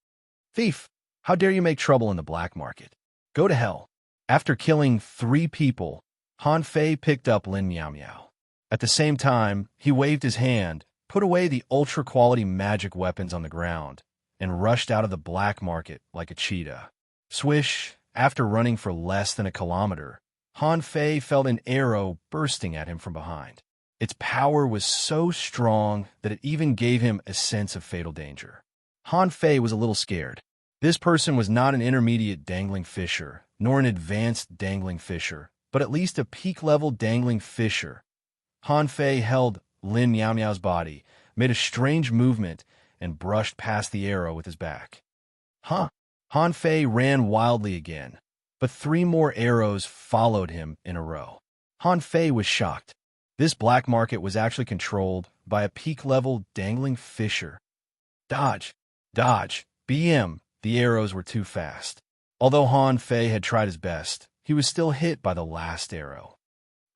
Thief! How dare you make trouble in the black market? Go to hell! After killing 3 people, Han Fei picked up Lin Miao Miao. At the same time, he waved his hand, put away the ultra-quality magic weapons on the ground, and rushed out of the black market like a cheetah. Swish! After running for less than a kilometer, Han Fei felt an arrow bursting at him from behind. Its power was so strong that it even gave him a sense of fatal danger. Han Fei was a little scared. This person was not an intermediate dangling fisher, nor an advanced dangling fisher, but at least a peak-level dangling fisher. Han Fei held Lin Miao Miao's body, made a strange movement, and brushed past the arrow with his back. Huh! Han Fei ran wildly again, but 3 more arrows followed him in a row. Han Fei was shocked. This black market was actually controlled by a peak-level dangling fisher. Dodge! Dodge! BM! The arrows were too fast. Although Han Fei had tried his best, he was still hit by the last arrow.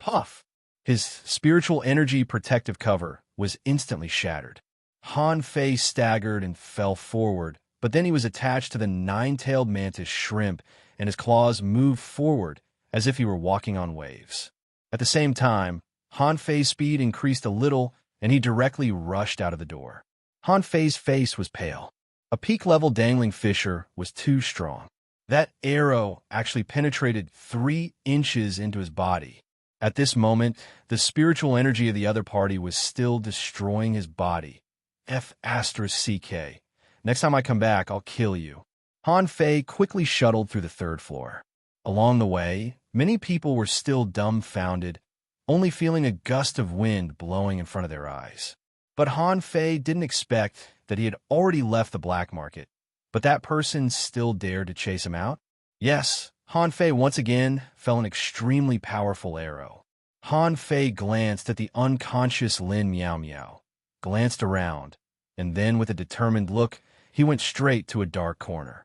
Puff! His spiritual energy protective cover was instantly shattered. Han Fei staggered and fell forward, but then he was attached to the 9-tailed mantis shrimp, and his claws moved forward as if he were walking on waves. At the same time, Han Fei's speed increased a little, and he directly rushed out of the door. Han Fei's face was pale. A peak-level dangling fisher was too strong. That arrow actually penetrated 3 inches into his body. At this moment, the spiritual energy of the other party was still destroying his body. F***CK. Next time I come back, I'll kill you. Han Fei quickly shuttled through the 3rd floor. Along the way, many people were still dumbfounded, only feeling a gust of wind blowing in front of their eyes. But Han Fei didn't expect that he had already left the black market, but that person still dared to chase him out? Yes, Han Fei once again fell an extremely powerful arrow. Han Fei glanced at the unconscious Lin Miao Miao, glanced around, and then with a determined look, he went straight to a dark corner.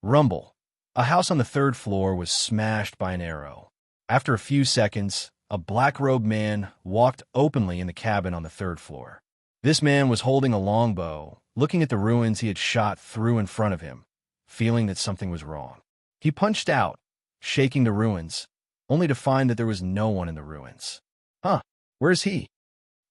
Rumble. A house on the 3rd floor was smashed by an arrow. After a few seconds, a black-robed man walked openly in the cabin on the 3rd floor. This man was holding a longbow, looking at the ruins he had shot through in front of him, feeling that something was wrong. He punched out, shaking the ruins, only to find that there was no one in the ruins. Huh, where's he?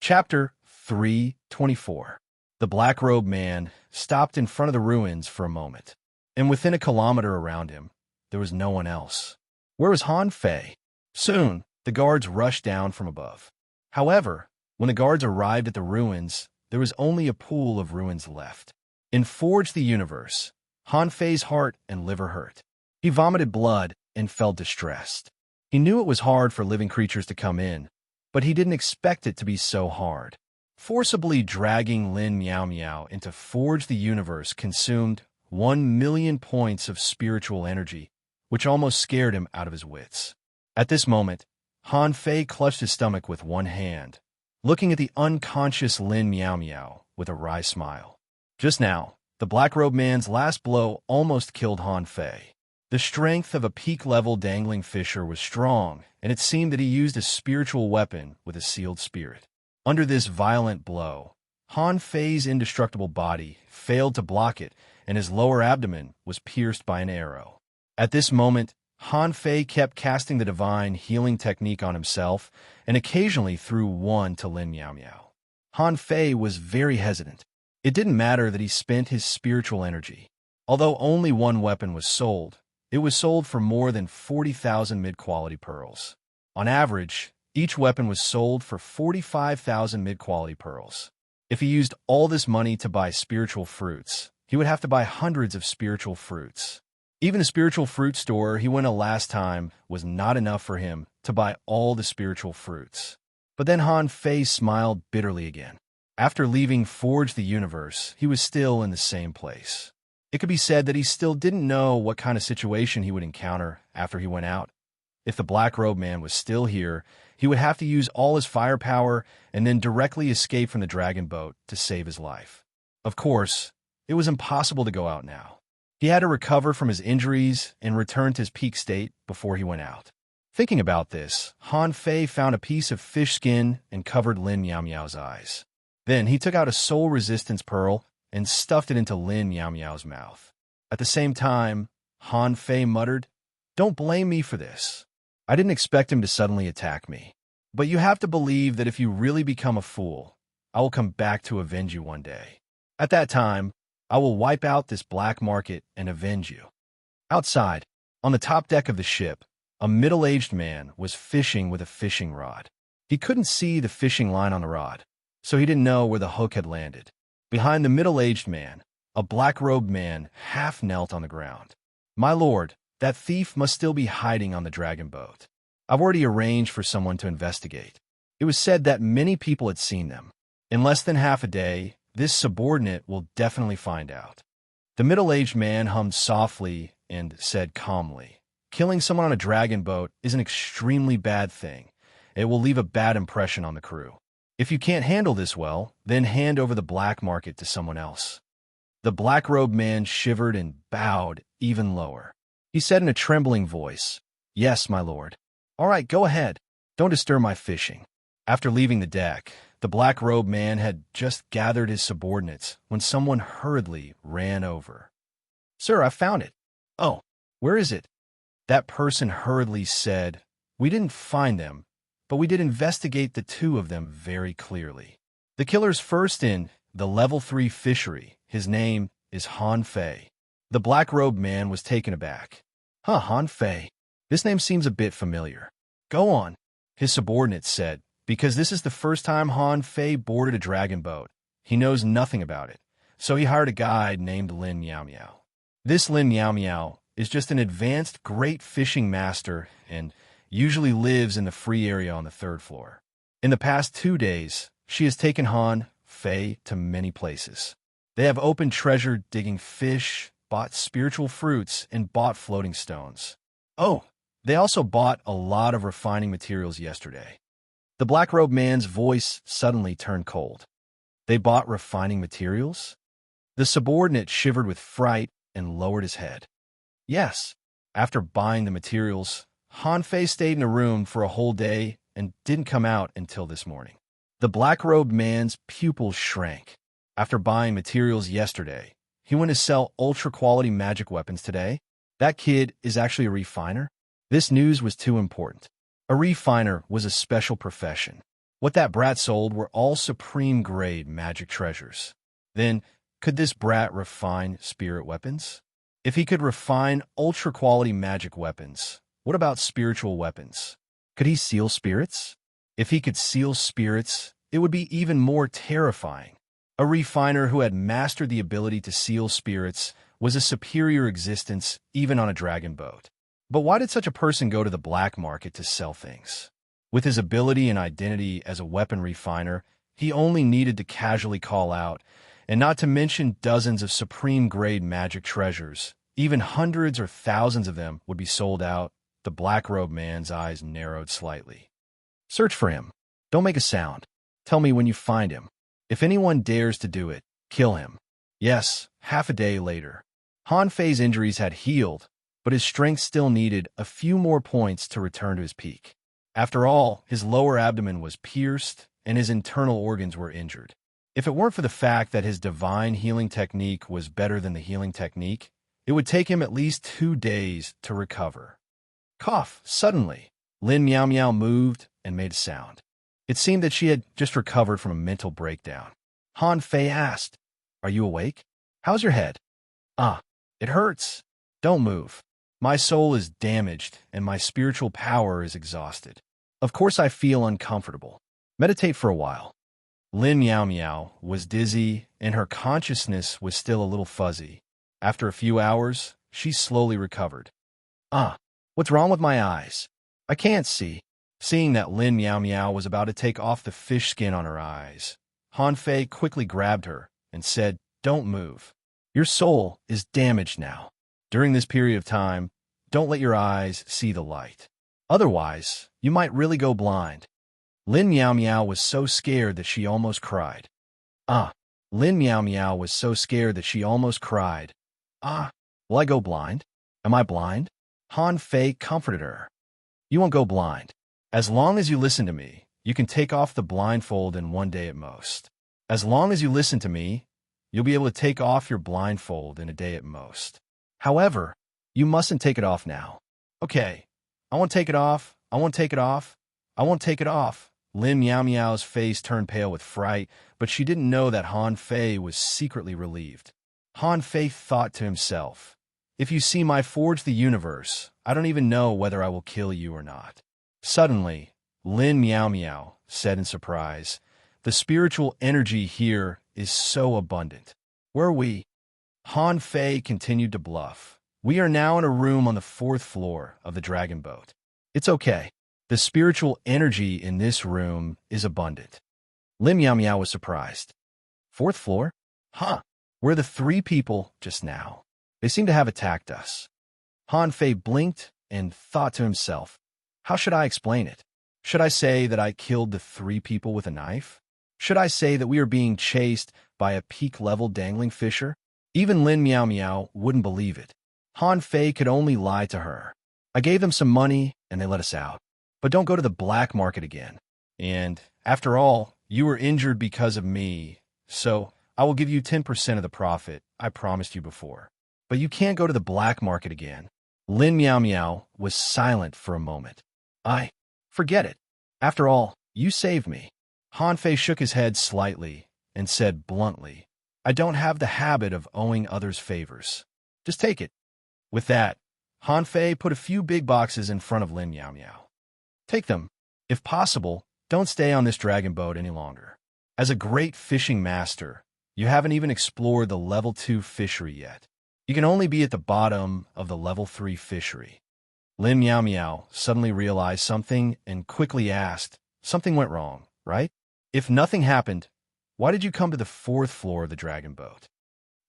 Chapter 324. The black-robed man stopped in front of the ruins for a moment, and within a kilometer around him, there was no one else. Where was Han Fei? Soon, the guards rushed down from above. However, when the guards arrived at the ruins, there was only a pool of ruins left. In Forge the Universe, Han Fei's heart and liver hurt. He vomited blood and felt distressed. He knew it was hard for living creatures to come in, but he didn't expect it to be so hard. Forcibly dragging Lin Meow Meow into Forge the Universe consumed 1,000,000 points of spiritual energy, which almost scared him out of his wits. At this moment, Han Fei clutched his stomach with one hand, looking at the unconscious Lin Meow Meow with a wry smile. Just now, the Black-Robed Man's last blow almost killed Han Fei. The strength of a peak-level dangling fisher was strong, and it seemed that he used a spiritual weapon with a sealed spirit. Under this violent blow, Han Fei's indestructible body failed to block it, and his lower abdomen was pierced by an arrow. At this moment, Han Fei kept casting the divine healing technique on himself and occasionally threw one to Lin Meow Meow. Han Fei was very hesitant. It didn't matter that he spent his spiritual energy. Although only one weapon was sold, it was sold for more than 40,000 mid-quality pearls. On average, each weapon was sold for 45,000 mid-quality pearls. If he used all this money to buy spiritual fruits, he would have to buy hundreds of spiritual fruits. Even the spiritual fruit store he went to last time was not enough for him to buy all the spiritual fruits. But then Han Fei smiled bitterly again. After leaving Forge the Universe, he was still in the same place. It could be said that he still didn't know what kind of situation he would encounter after he went out. If the Black-Robed Man was still here, he would have to use all his firepower and then directly escape from the dragon boat to save his life. Of course, it was impossible to go out now. He had to recover from his injuries and return to his peak state before he went out. Thinking about this, Han Fei found a piece of fish skin and covered Lin Meow Meow's eyes. Then he took out a soul resistance pearl and stuffed it into Lin Meow Meow's mouth. At the same time, Han Fei muttered, "Don't blame me for this. I didn't expect him to suddenly attack me. But you have to believe that if you really become a fool, I will come back to avenge you one day. At that time, I will wipe out this black market and avenge you." Outside, on the top deck of the ship, a middle-aged man was fishing with a fishing rod. He couldn't see the fishing line on the rod, so he didn't know where the hook had landed. Behind the middle-aged man, a black-robed man half knelt on the ground. "My lord, that thief must still be hiding on the dragon boat. I've already arranged for someone to investigate." It was said that many people had seen them. In less than half a day, this subordinate will definitely find out. The middle-aged man hummed softly and said calmly, "Killing someone on a dragon boat is an extremely bad thing. It will leave a bad impression on the crew. If you can't handle this well, then hand over the black market to someone else." The black-robed man shivered and bowed even lower. He said in a trembling voice, "Yes, my lord." "All right, go ahead. Don't disturb my fishing." After leaving the deck, the black-robed man had just gathered his subordinates when someone hurriedly ran over. "Sir, I found it." "Oh, where is it?" That person hurriedly said, "We didn't find them, but we did investigate the two of them very clearly. The killer's first in the level 3 fishery. His name is Han Fei." The black-robed man was taken aback. "Huh, Han Fei. This name seems a bit familiar." "Go on," his subordinate said, because this is the first time Han Fei boarded a dragon boat. He knows nothing about it, so he hired a guide named Lin Meow Meow. This Lin Meow Meow is just an advanced great fishing master and usually lives in the free area on the 3rd floor. In the past 2 days, she has taken Han Fei to many places. They have opened treasure digging fish, bought spiritual fruits, and bought floating stones. Oh, they also bought a lot of refining materials yesterday. The black-robed man's voice suddenly turned cold. They bought refining materials? The subordinate shivered with fright and lowered his head. Yes, after buying the materials, Han Fei stayed in a room for a whole day and didn't come out until this morning. The black-robed man's pupils shrank. After buying materials yesterday, he went to sell ultra-quality magic weapons today. That kid is actually a refiner? This news was too important. A refiner was a special profession. What that brat sold were all supreme-grade magic treasures. Then, could this brat refine spirit weapons? If he could refine ultra-quality magic weapons, what about spiritual weapons? Could he seal spirits? If he could seal spirits, it would be even more terrifying. A refiner who had mastered the ability to seal spirits was a superior existence even on a dragon boat. But why did such a person go to the black market to sell things? With his ability and identity as a weapon refiner, he only needed to casually call out, and not to mention dozens of supreme-grade magic treasures. Even hundreds or thousands of them would be sold out. The black-robed man's eyes narrowed slightly. Search for him. Don't make a sound. Tell me when you find him. If anyone dares to do it, kill him. Yes, half a day later. Han Fei's injuries had healed, but his strength still needed a few more points to return to his peak. After all, his lower abdomen was pierced, and his internal organs were injured. If it weren't for the fact that his divine healing technique was better than the healing technique, it would take him at least 2 days to recover. Cough! Suddenly, Lin Miao Miao moved and made a sound. It seemed that she had just recovered from a mental breakdown. Han Fei asked, "Are you awake? How's your head?" "Ah, it hurts." "Don't move. My soul is damaged and my spiritual power is exhausted. Of course I feel uncomfortable. Meditate for a while." Lin Miao Miao was dizzy and her consciousness was still a little fuzzy. After a few hours, she slowly recovered. "Ah, what's wrong with my eyes? I can't see." Seeing that Lin Miao Miao was about to take off the fish skin on her eyes, Han Fei quickly grabbed her and said, "Don't move. Your soul is damaged now. During this period of time, don't let your eyes see the light. Otherwise, you might really go blind." Lin Miao Miao was so scared that she almost cried. Lin Miao Miao was so scared that she almost cried. Will I go blind? Am I blind?" Han Fei comforted her. "You won't go blind. As long as you listen to me, you can take off the blindfold in 1 day at most. As long as you listen to me, you'll be able to take off your blindfold in a day at most. However, you mustn't take it off now." "Okay, I won't take it off. I won't take it off. I won't take it off." Lin Miao Miao's face turned pale with fright, but she didn't know that Han Fei was secretly relieved. Han Fei thought to himself, "If you see my forge the universe, I don't even know whether I will kill you or not." Suddenly, Lin Miao Miao said in surprise, "The spiritual energy here is so abundant. Where are we?" Han Fei continued to bluff. "We are now in a room on the 4th floor of the dragon boat. It's okay. The spiritual energy in this room is abundant." Lin Miao Miao was surprised. "4th floor? Huh. We're the 3 people just now. They seem to have attacked us." Han Fei blinked and thought to himself, "How should I explain it? Should I say that I killed the 3 people with a knife? Should I say that we are being chased by a peak-level dangling fisher?" Even Lin Miao Miao wouldn't believe it. Han Fei could only lie to her. "I gave them some money, and they let us out. But don't go to the black market again. And, after all, you were injured because of me, so I will give you 10% of the profit I promised you before. But you can't go to the black market again." Lin Miao Miao was silent for a moment. Forget it. After all, you saved me." Han Fei shook his head slightly and said bluntly, "I don't have the habit of owing others favors. Just take it." With that, Han Fei put a few big boxes in front of Lin Miao Miao. "Take them. If possible, don't stay on this dragon boat any longer. As a great fishing master, you haven't even explored the level 2 fishery yet. You can only be at the bottom of the level 3 fishery." Lin Miao Miao suddenly realized something and quickly asked, "Something went wrong, right? If nothing happened, why did you come to the 4th floor of the dragon boat?"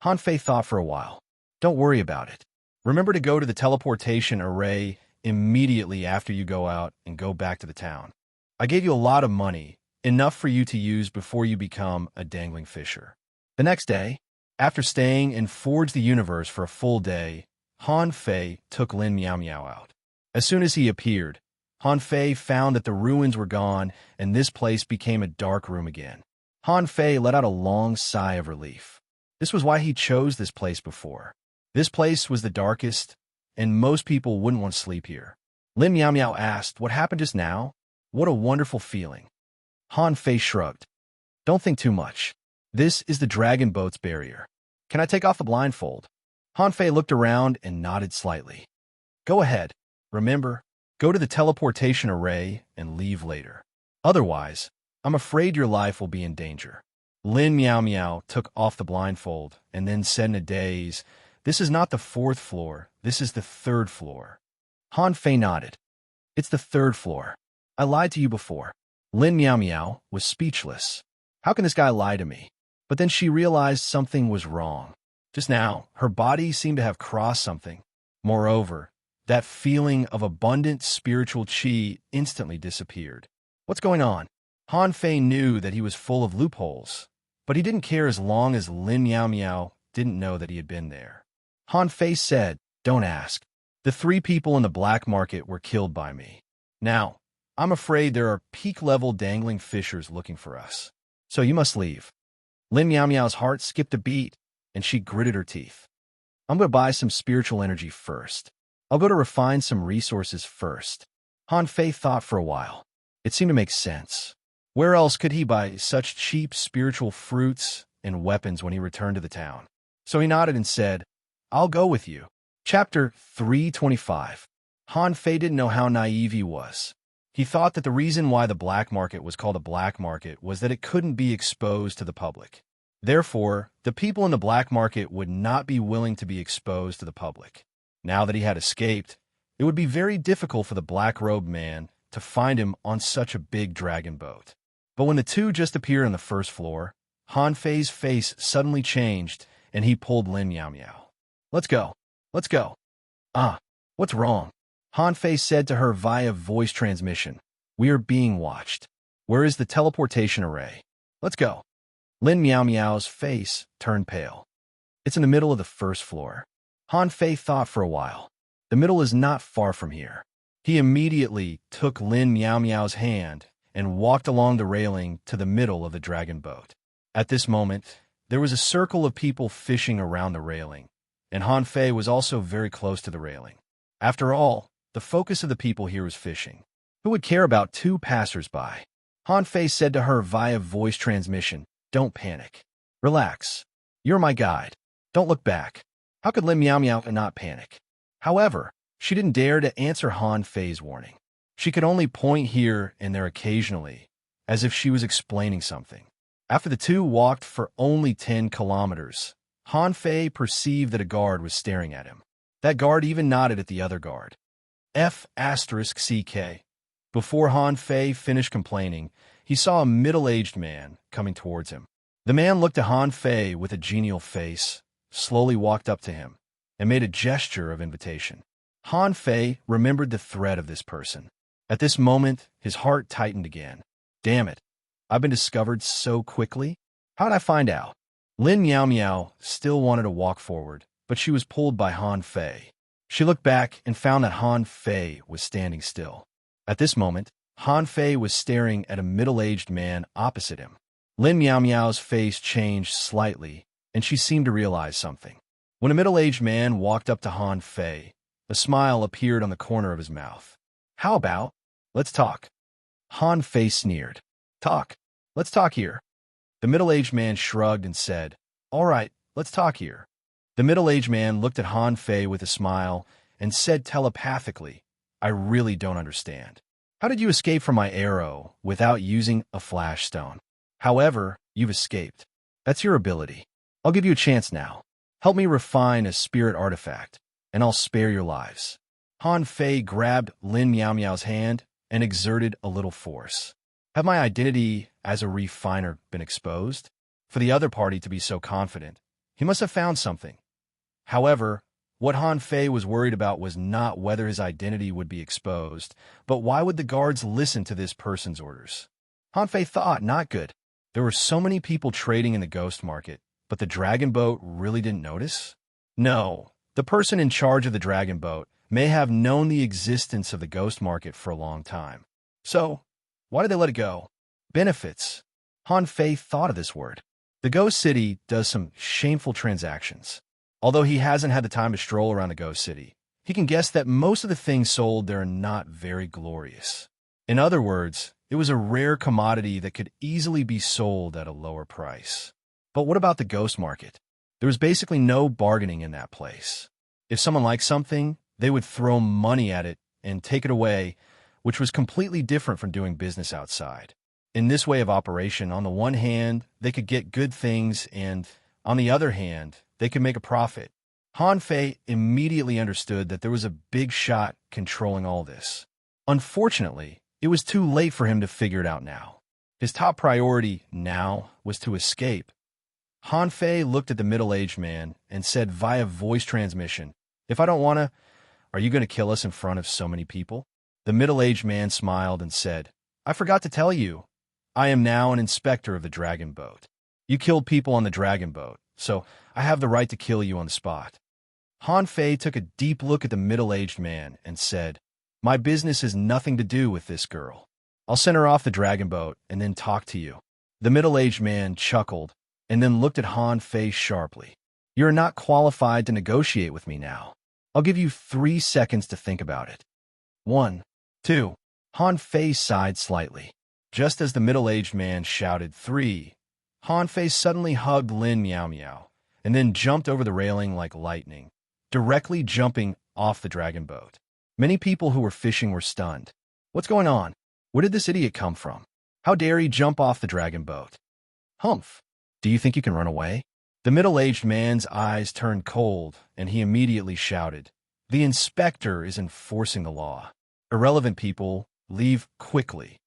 Han Fei thought for a while. "Don't worry about it. Remember to go to the teleportation array immediately after you go out and go back to the town. I gave you a lot of money, enough for you to use before you become a dangling fisher." The next day, after staying in Forge the Universe for a full day, Han Fei took Lin Miao Miao out. As soon as he appeared, Han Fei found that the ruins were gone and this place became a dark room again. Han Fei let out a long sigh of relief. This was why he chose this place before. This place was the darkest, and most people wouldn't want to sleep here. Lin Miao Miao asked, "What happened just now? What a wonderful feeling." Han Fei shrugged. "Don't think too much. This is the dragon boat's barrier. Can I take off the blindfold?" Han Fei looked around and nodded slightly. "Go ahead. Remember, go to the teleportation array and leave later. Otherwise, I'm afraid your life will be in danger." Lin Miao Miao took off the blindfold and then said in a daze, This is not the fourth floor, this is the third floor. Han Fei nodded. It's the third floor. I lied to you before. Lin Miao Miao was speechless. How can this guy lie to me? But then she realized something was wrong. Just now, her body seemed to have crossed something. Moreover, that feeling of abundant spiritual qi instantly disappeared. What's going on? Han Fei knew that he was full of loopholes, but he didn't care as long as Lin Miao Miao didn't know that he had been there. Han Fei said, "Don't ask. The 3 people in the black market were killed by me. Now, I'm afraid there are peak-level dangling fishers looking for us. So you must leave." Lin Miao Miao's heart skipped a beat, and she gritted her teeth. "I'm going to buy some spiritual energy first. I'll go to refine some resources first." Han Fei thought for a while. It seemed to make sense. Where else could he buy such cheap spiritual fruits and weapons when he returned to the town? So he nodded and said, "I'll go with you." Chapter 325. Han Fei didn't know how naive he was. He thought that the reason why the black market was called a black market was that it couldn't be exposed to the public. Therefore, the people in the black market would not be willing to be exposed to the public. Now that he had escaped, it would be very difficult for the black-robed man to find him on such a big dragon boat. But when the two just appeared on the first floor, Han Fei's face suddenly changed, and he pulled Lin Miao Miao. Let's go. Let's go." "Ah, what's wrong?" Han Fei said to her via voice transmission. "We are being watched. Where is the teleportation array? Let's go." Lin Miao Miao's face turned pale. "It's in the middle of the first floor." Han Fei thought for a while. The middle is not far from here. He immediately took Lin Miao Miao's hand and walked along the railing to the middle of the dragon boat. At this moment, there was a circle of people fishing around the railing, and Han Fei was also very close to the railing. After all, the focus of the people here was fishing. Who would care about 2 passers-by? Han Fei said to her via voice transmission, "Don't panic. Relax. You're my guide. Don't look back." How could Lin Miao Miao not panic? However, she didn't dare to answer Han Fei's warning. She could only point here and there occasionally, as if she was explaining something. After the two walked for only 10 kilometers, Han Fei perceived that a guard was staring at him. That guard even nodded at the other guard. F***CK. Before Han Fei finished complaining, he saw a middle-aged man coming towards him. The man looked at Han Fei with a genial face, slowly walked up to him, and made a gesture of invitation. Han Fei remembered the threat of this person. At this moment, his heart tightened again. Damn it, I've been discovered so quickly? How'd I find out? Lin Miao Miao still wanted to walk forward, but she was pulled by Han Fei. She looked back and found that Han Fei was standing still. At this moment, Han Fei was staring at a middle-aged man opposite him. Lin Miao Miao's face changed slightly, and she seemed to realize something. When a middle-aged man walked up to Han Fei, a smile appeared on the corner of his mouth. How about, let's talk? Han Fei sneered. Talk? Let's talk here. The middle-aged man shrugged and said, All right, let's talk here. The middle-aged man looked at Han Fei with a smile and said telepathically, I really don't understand. How did you escape from my arrow without using a flash stone? However, you've escaped. That's your ability. I'll give you a chance now. Help me refine a spirit artifact, and I'll spare your lives. Han Fei grabbed Lin Miao Miao's hand and exerted a little force. Have my identity as a refiner been exposed? For the other party to be so confident, he must have found something. However, what Han Fei was worried about was not whether his identity would be exposed, but why would the guards listen to this person's orders? Han Fei thought, not good. There were so many people trading in the ghost market, but the dragon boat really didn't notice? No, the person in charge of the dragon boat may have known the existence of the ghost market for a long time. So, why did they let it go? Benefits. Han Fei thought of this word. The ghost city does some shameful transactions. Although he hasn't had the time to stroll around the ghost city, he can guess that most of the things sold there are not very glorious. In other words, it was a rare commodity that could easily be sold at a lower price. But what about the ghost market? There was basically no bargaining in that place. If someone liked something, they would throw money at it and take it away, which was completely different from doing business outside. In this way of operation, on the one hand, they could get good things, and on the other hand, they could make a profit. Han Fei immediately understood that there was a big shot controlling all this. Unfortunately, it was too late for him to figure it out now. His top priority now was to escape. Han Fei looked at the middle-aged man and said via voice transmission, "If I don't want to, are you going to kill us in front of so many people?" The middle-aged man smiled and said, "I forgot to tell you. I am now an inspector of the dragon boat. You killed people on the dragon boat, so I have the right to kill you on the spot." Han Fei took a deep look at the middle-aged man and said, "My business has nothing to do with this girl. I'll send her off the dragon boat and then talk to you." The middle-aged man chuckled and then looked at Han Fei sharply. "You're not qualified to negotiate with me now. I'll give you 3 seconds to think about it." 1, 2. Han Fei sighed slightly. Just as the middle-aged man shouted 3, Han Fei suddenly hugged Lin Miao Miao and then jumped over the railing like lightning, directly jumping off the dragon boat. Many people who were fishing were stunned. What's going on? Where did this idiot come from? How dare he jump off the dragon boat? Humph! Do you think you can run away? The middle-aged man's eyes turned cold, and he immediately shouted, "The inspector is enforcing the law. Irrelevant people, leave quickly."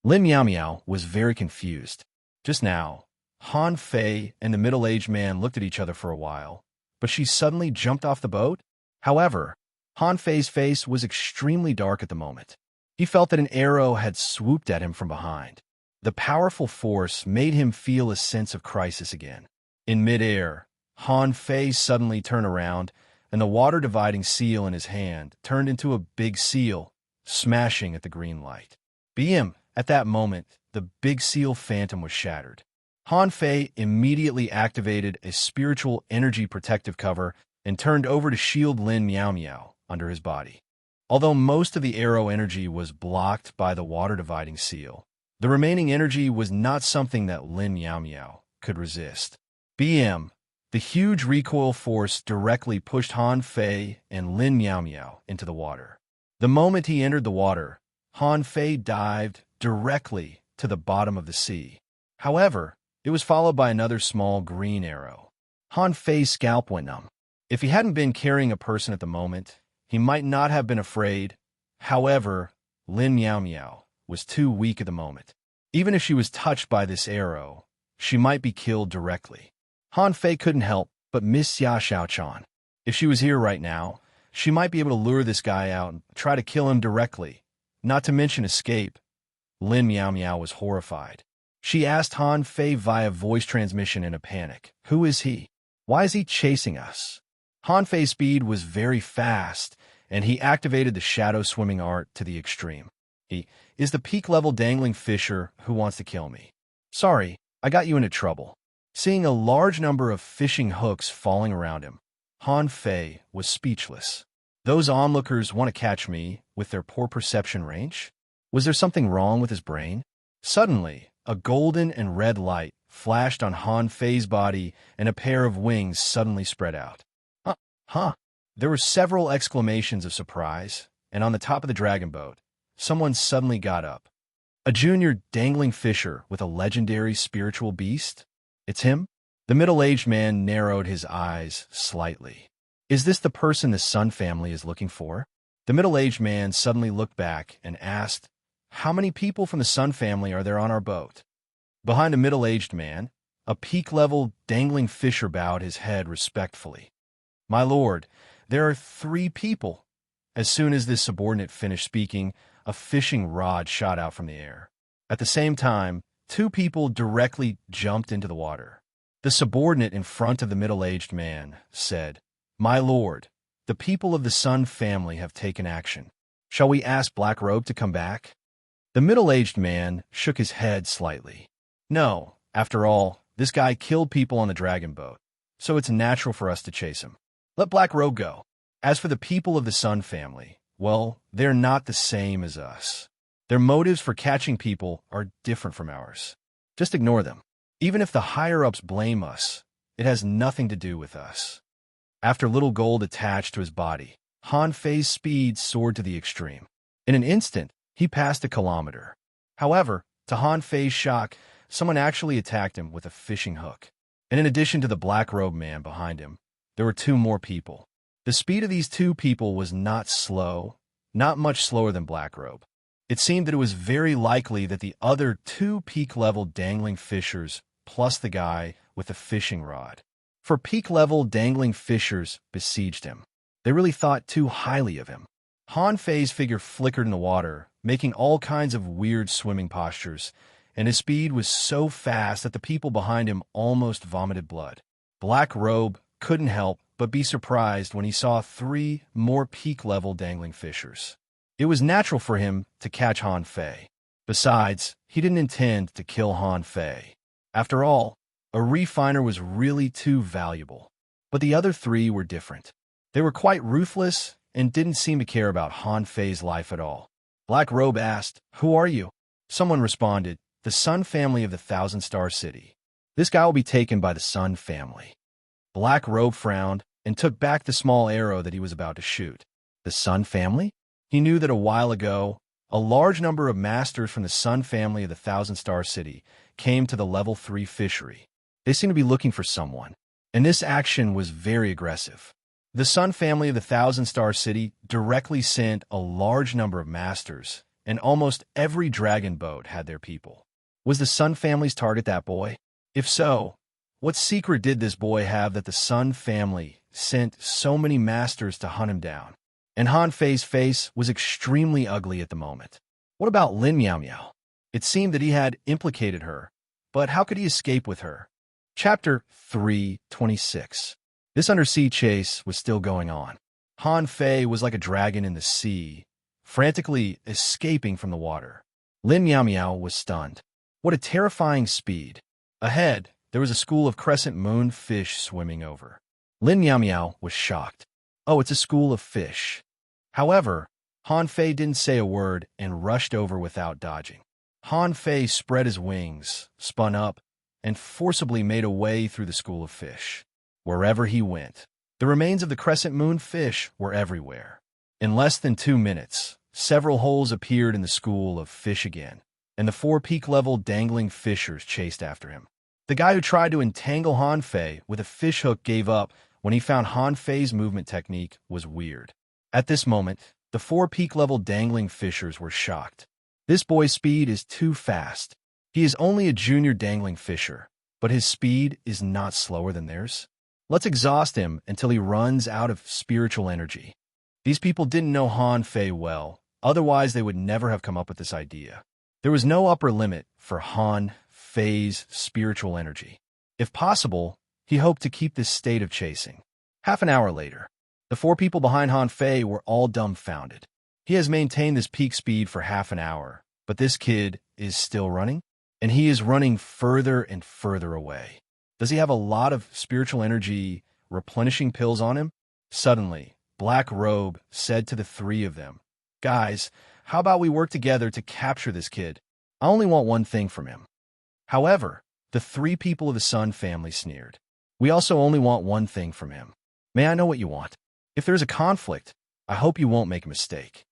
Lin Miao Miao was very confused. Just now, Han Fei and the middle-aged man looked at each other for a while, but she suddenly jumped off the boat? However, Han Fei's face was extremely dark at the moment. He felt that an arrow had swooped at him from behind. The powerful force made him feel a sense of crisis again. In midair, Han Fei suddenly turned around, and the water-dividing seal in his hand turned into a big seal, smashing at the green light. Bam! At that moment, the big seal phantom was shattered. Han Fei immediately activated a spiritual energy protective cover and turned over to shield Lin Miao Miao under his body. Although most of the arrow energy was blocked by the water-dividing seal, the remaining energy was not something that Lin Miao Miao could resist. BM. The huge recoil force directly pushed Han Fei and Lin Miao Miao into the water. The moment he entered the water, Han Fei dived directly to the bottom of the sea. However, it was followed by another small green arrow. Han Fei's scalp went numb. If he hadn't been carrying a person at the moment, he might not have been afraid. However, Lin Miao Miao was too weak at the moment. Even if she was touched by this arrow, she might be killed directly. Han Fei couldn't help but miss Xia Xiaochan. If she was here right now, she might be able to lure this guy out and try to kill him directly, not to mention escape. Lin Miao Miao was horrified. She asked Han Fei via voice transmission in a panic, "Who is he? Why is he chasing us?" Han Fei's speed was very fast, and he activated the shadow swimming art to the extreme. "He is the peak-level dangling fisher who wants to kill me. Sorry, I got you into trouble." Seeing a large number of fishing hooks falling around him, Han Fei was speechless. Those onlookers want to catch me with their poor perception range? Was there something wrong with his brain? Suddenly, a golden and red light flashed on Han Fei's body, and a pair of wings suddenly spread out. Huh. There were several exclamations of surprise, and on the top of the dragon boat, someone suddenly got up. A junior dangling fisher with a legendary spiritual beast? It's him? The middle-aged man narrowed his eyes slightly. Is this the person the Sun family is looking for? The middle-aged man suddenly looked back and asked, "How many people from the Sun family are there on our boat?" Behind the middle-aged man, a peak-level dangling fisher bowed his head respectfully. "My lord, there are 3 people." As soon as this subordinate finished speaking, a fishing rod shot out from the air. At the same time, 2 people directly jumped into the water. The subordinate in front of the middle-aged man said, "My lord, the people of the Sun family have taken action. Shall we ask Black Robe to come back?" The middle-aged man shook his head slightly. "No, after all, this guy killed people on the dragon boat, so it's natural for us to chase him. Let Black Robe go. As for the people of the Sun family, well, they're not the same as us. Their motives for catching people are different from ours. Just ignore them. Even if the higher-ups blame us, it has nothing to do with us." After little gold attached to his body, Han Fei's speed soared to the extreme. In an instant, he passed a kilometer. However, to Han Fei's shock, someone actually attacked him with a fishing hook. And in addition to the black-robed man behind him, there were two more people. The speed of these two people was not slow, not much slower than Blackrobe. It seemed that it was very likely that the other two peak-level dangling fishers plus the guy with the fishing rod. For peak-level dangling fishers besieged him. They really thought too highly of him. Han Fei's figure flickered in the water, making all kinds of weird swimming postures, and his speed was so fast that the people behind him almost vomited blood. Blackrobe couldn't help but be surprised when he saw three more peak-level dangling fishers. It was natural for him to catch Han Fei. Besides, he didn't intend to kill Han Fei. After all, a refiner was really too valuable. But the other three were different. They were quite ruthless and didn't seem to care about Han Fei's life at all. Blackrobe asked, "Who are you?" Someone responded, "The Sun family of the Thousand Star City. This guy will be taken by the Sun family." Blackrobe frowned and took back the small arrow that he was about to shoot. The Sun family? He knew that a while ago, a large number of masters from the Sun family of the Thousand Star City came to the level 3 fishery. They seemed to be looking for someone, and this action was very aggressive. The Sun family of the Thousand Star City directly sent a large number of masters, and almost every dragon boat had their people. Was the Sun family's target that boy? If so, what secret did this boy have that the Sun family sent so many masters to hunt him down? And Han Fei's face was extremely ugly at the moment. What about Lin Miao Miao? It seemed that he had implicated her, but how could he escape with her? Chapter 3:26. This undersea chase was still going on. Han Fei was like a dragon in the sea, frantically escaping from the water. Lin Miao Miao was stunned. What a terrifying speed. Ahead, there was a school of crescent moon fish swimming over. Lin Miao Miao was shocked. Oh, it's a school of fish. However, Han Fei didn't say a word and rushed over without dodging. Han Fei spread his wings, spun up, and forcibly made a way through the school of fish. Wherever he went, the remains of the crescent moon fish were everywhere. In less than 2 minutes, several holes appeared in the school of fish again, and the 4 peak-level dangling fishers chased after him. The guy who tried to entangle Han Fei with a fishhook gave up when he found Han Fei's movement technique was weird. At this moment, the 4 peak-level dangling fishers were shocked. This boy's speed is too fast. He is only a junior dangling fisher, but his speed is not slower than theirs. Let's exhaust him until he runs out of spiritual energy. These people didn't know Han Fei well, otherwise they would never have come up with this idea. There was no upper limit for Han Fei's spiritual energy. If possible, he hoped to keep this state of chasing. Half an hour later, the 4 people behind Han Fei were all dumbfounded. He has maintained this peak speed for half an hour, but this kid is still running, and he is running further and further away. Does he have a lot of spiritual energy replenishing pills on him? Suddenly, Blackrobe said to the 3 of them, "Guys, how about we work together to capture this kid? I only want one thing from him." However, the 3 people of the Sun family sneered. "We also only want one thing from him. May I know what you want? If there is a conflict, I hope you won't make a mistake."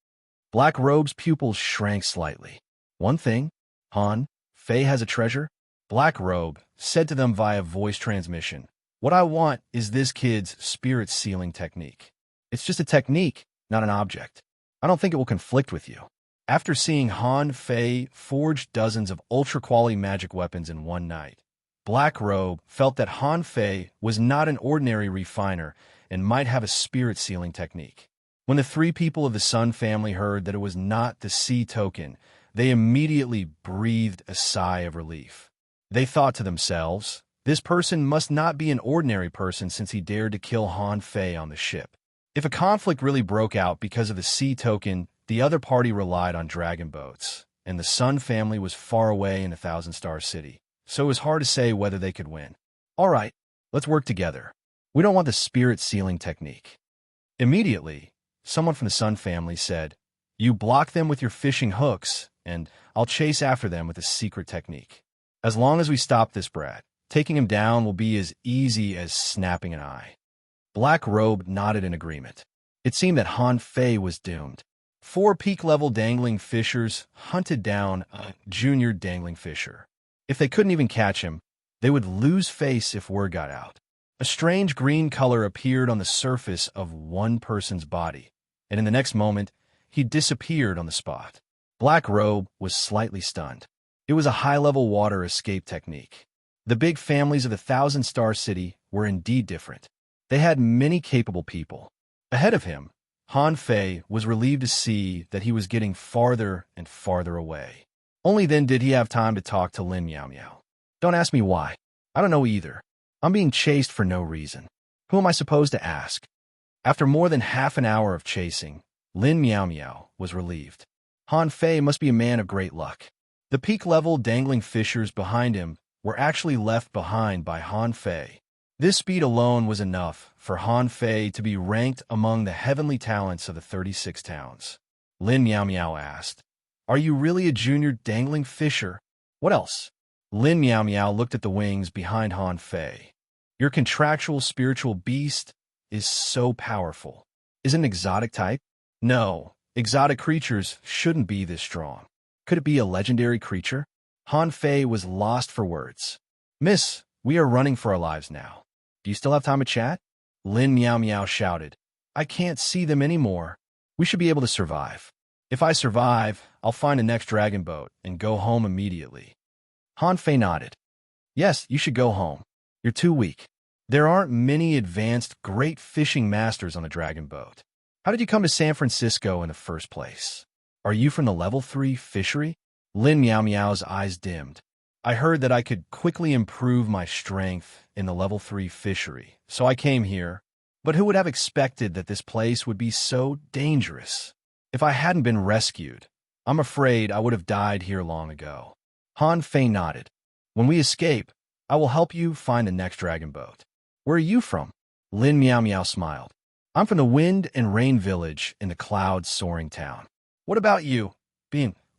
Blackrobe's pupils shrank slightly. "One thing? Han Fei has a treasure?" Blackrobe said to them via voice transmission, "What I want is this kid's spirit sealing technique. It's just a technique, not an object. I don't think it will conflict with you." After seeing Han Fei forge dozens of ultra-quality magic weapons in one night, Blackrobe felt that Han Fei was not an ordinary refiner and might have a spirit sealing technique. When the 3 people of the Sun family heard that it was not the sea token, they immediately breathed a sigh of relief. They thought to themselves, this person must not be an ordinary person since he dared to kill Han Fei on the ship. If a conflict really broke out because of the sea token, the other party relied on dragon boats, and the Sun family was far away in the Thousand Star City, so it was hard to say whether they could win. "All right, let's work together. We don't want the spirit sealing technique." Immediately, someone from the Sun family said, "You block them with your fishing hooks, and I'll chase after them with a secret technique. As long as we stop this brat, taking him down will be as easy as snapping an eye." Blackrobe nodded in agreement. It seemed that Han Fei was doomed. 4 peak-level dangling fishers hunted down a junior dangling fisher. If they couldn't even catch him, they would lose face if word got out. A strange green color appeared on the surface of one person's body, and in the next moment, he disappeared on the spot. Black Robe was slightly stunned. It was a high-level water escape technique. The big families of the Thousand-Star City were indeed different. They had many capable people. Ahead of him, Han Fei was relieved to see that he was getting farther and farther away. Only then did he have time to talk to Lin Miao Miao. Don't ask me why. I don't know either. I'm being chased for no reason. Who am I supposed to ask? After more than half an hour of chasing, Lin Miao Miao was relieved. Han Fei must be a man of great luck. The peak-level dangling fissures behind him were actually left behind by Han Fei. This speed alone was enough for Han Fei to be ranked among the heavenly talents of the 36 towns. Lin Miao Miao asked, "Are you really a junior dangling fisher? What else?" Lin Miao Miao looked at the wings behind Han Fei. "Your contractual spiritual beast is so powerful. Is it an exotic type?" "No, exotic creatures shouldn't be this strong. Could it be a legendary creature?" Han Fei was lost for words. "Miss, we are running for our lives now. Do you still have time to chat?" Lin Miao Miao shouted. "I can't see them anymore. We should be able to survive. If I survive, I'll find the next dragon boat and go home immediately." Han Fei nodded. "Yes, you should go home. You're too weak. There aren't many advanced, great fishing masters on a dragon boat. How did you come to San Francisco in the first place? Are you from the level 3 fishery?" Lin Miao Miao's eyes dimmed. "I heard that I could quickly improve my strength in the level 3 fishery, so I came here. But who would have expected that this place would be so dangerous? If I hadn't been rescued, I'm afraid I would have died here long ago." Han Fei nodded. "When we escape, I will help you find the next dragon boat." "Where are you from?" Lin Miao Miao smiled. "I'm from the Wind and Rain Village in the cloud-soaring town." "What about you?"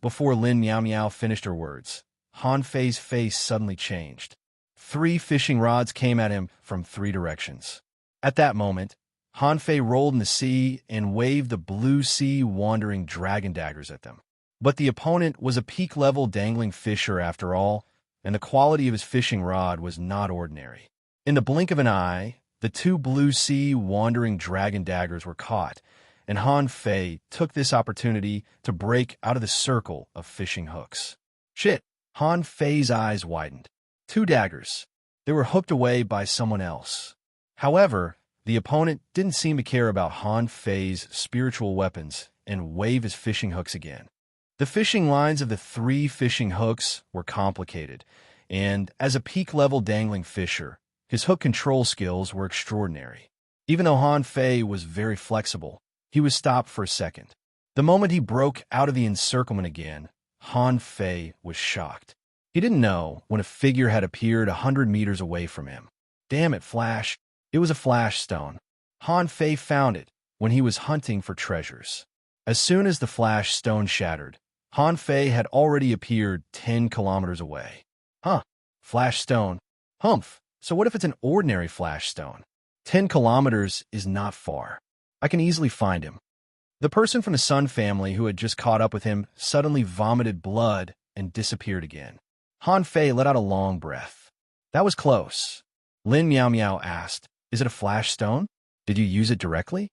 Before Lin Miao Miao finished her words, Han Fei's face suddenly changed. 3 fishing rods came at him from 3 directions. At that moment, Han Fei rolled in the sea and waved the blue sea wandering dragon daggers at them. But the opponent was a peak-level dangling fisher after all, and the quality of his fishing rod was not ordinary. In the blink of an eye, the 2 blue sea wandering dragon daggers were caught, and Han Fei took this opportunity to break out of the circle of fishing hooks. "Shit!" Han Fei's eyes widened. 2 daggers. They were hooked away by someone else. However, the opponent didn't seem to care about Han Fei's spiritual weapons and wave his fishing hooks again. The fishing lines of the 3 fishing hooks were complicated, and as a peak-level dangling fisher, his hook control skills were extraordinary. Even though Han Fei was very flexible, he was stopped for a second. The moment he broke out of the encirclement again, Han Fei was shocked. He didn't know when a figure had appeared 100 meters away from him. Damn it, Flash. It was a flash stone. Han Fei found it when he was hunting for treasures. As soon as the flash stone shattered, Han Fei had already appeared 10 kilometers away. Huh. Flash stone. Humph. So what if it's an ordinary flash stone? 10 kilometers is not far. I can easily find him. The person from the Sun family who had just caught up with him suddenly vomited blood and disappeared again. Han Fei let out a long breath. That was close. Lin Miao Miao asked, "Is it a flash stone? Did you use it directly?"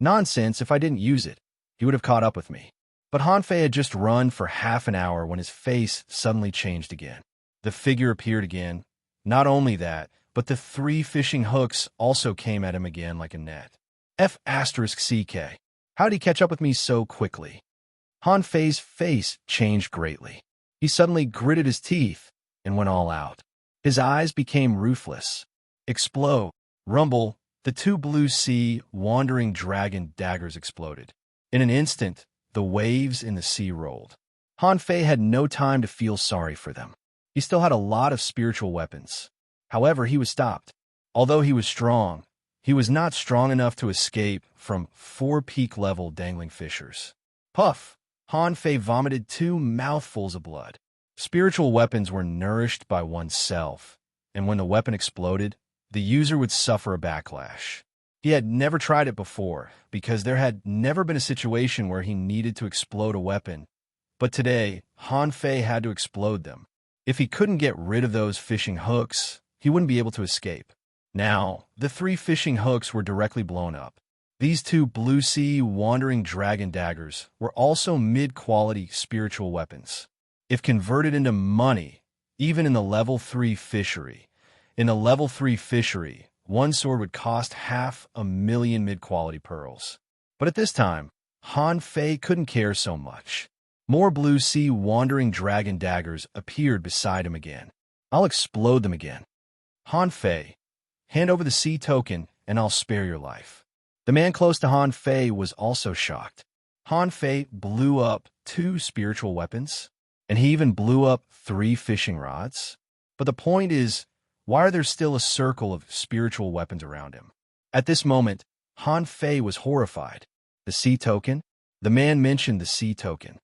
"Nonsense, if I didn't use it, he would have caught up with me." But Han Fei had just run for half an hour when his face suddenly changed again. The figure appeared again. Not only that, but the 3 fishing hooks also came at him again like a net. F***CK. How did he catch up with me so quickly? Han Fei's face changed greatly. He suddenly gritted his teeth and went all out. His eyes became ruthless. Explode. Rumble. The 2 blue sea wandering dragon daggers exploded. In an instant, the waves in the sea rolled. Han Fei had no time to feel sorry for them. He still had a lot of spiritual weapons. However, he was stopped. Although he was strong, he was not strong enough to escape from 4 peak-level dangling fishers. Puff! Han Fei vomited 2 mouthfuls of blood. Spiritual weapons were nourished by oneself, and when the weapon exploded, the user would suffer a backlash. He had never tried it before, because there had never been a situation where he needed to explode a weapon. But today, Han Fei had to explode them. If he couldn't get rid of those fishing hooks, he wouldn't be able to escape. Now, the 3 fishing hooks were directly blown up. These 2 blue sea wandering dragon daggers were also mid-quality spiritual weapons. If converted into money, even in the level 3 fishery, one sword would cost 500,000 mid-quality pearls. But at this time, Han Fei couldn't care so much. More blue sea wandering dragon daggers appeared beside him again. I'll explode them again. Han Fei, hand over the sea token and I'll spare your life. The man close to Han Fei was also shocked. Han Fei blew up 2 spiritual weapons, and he even blew up 3 fishing rods. But the point is, why are there still a circle of spiritual weapons around him? At this moment, Han Fei was horrified. The sea token? The man mentioned the sea token.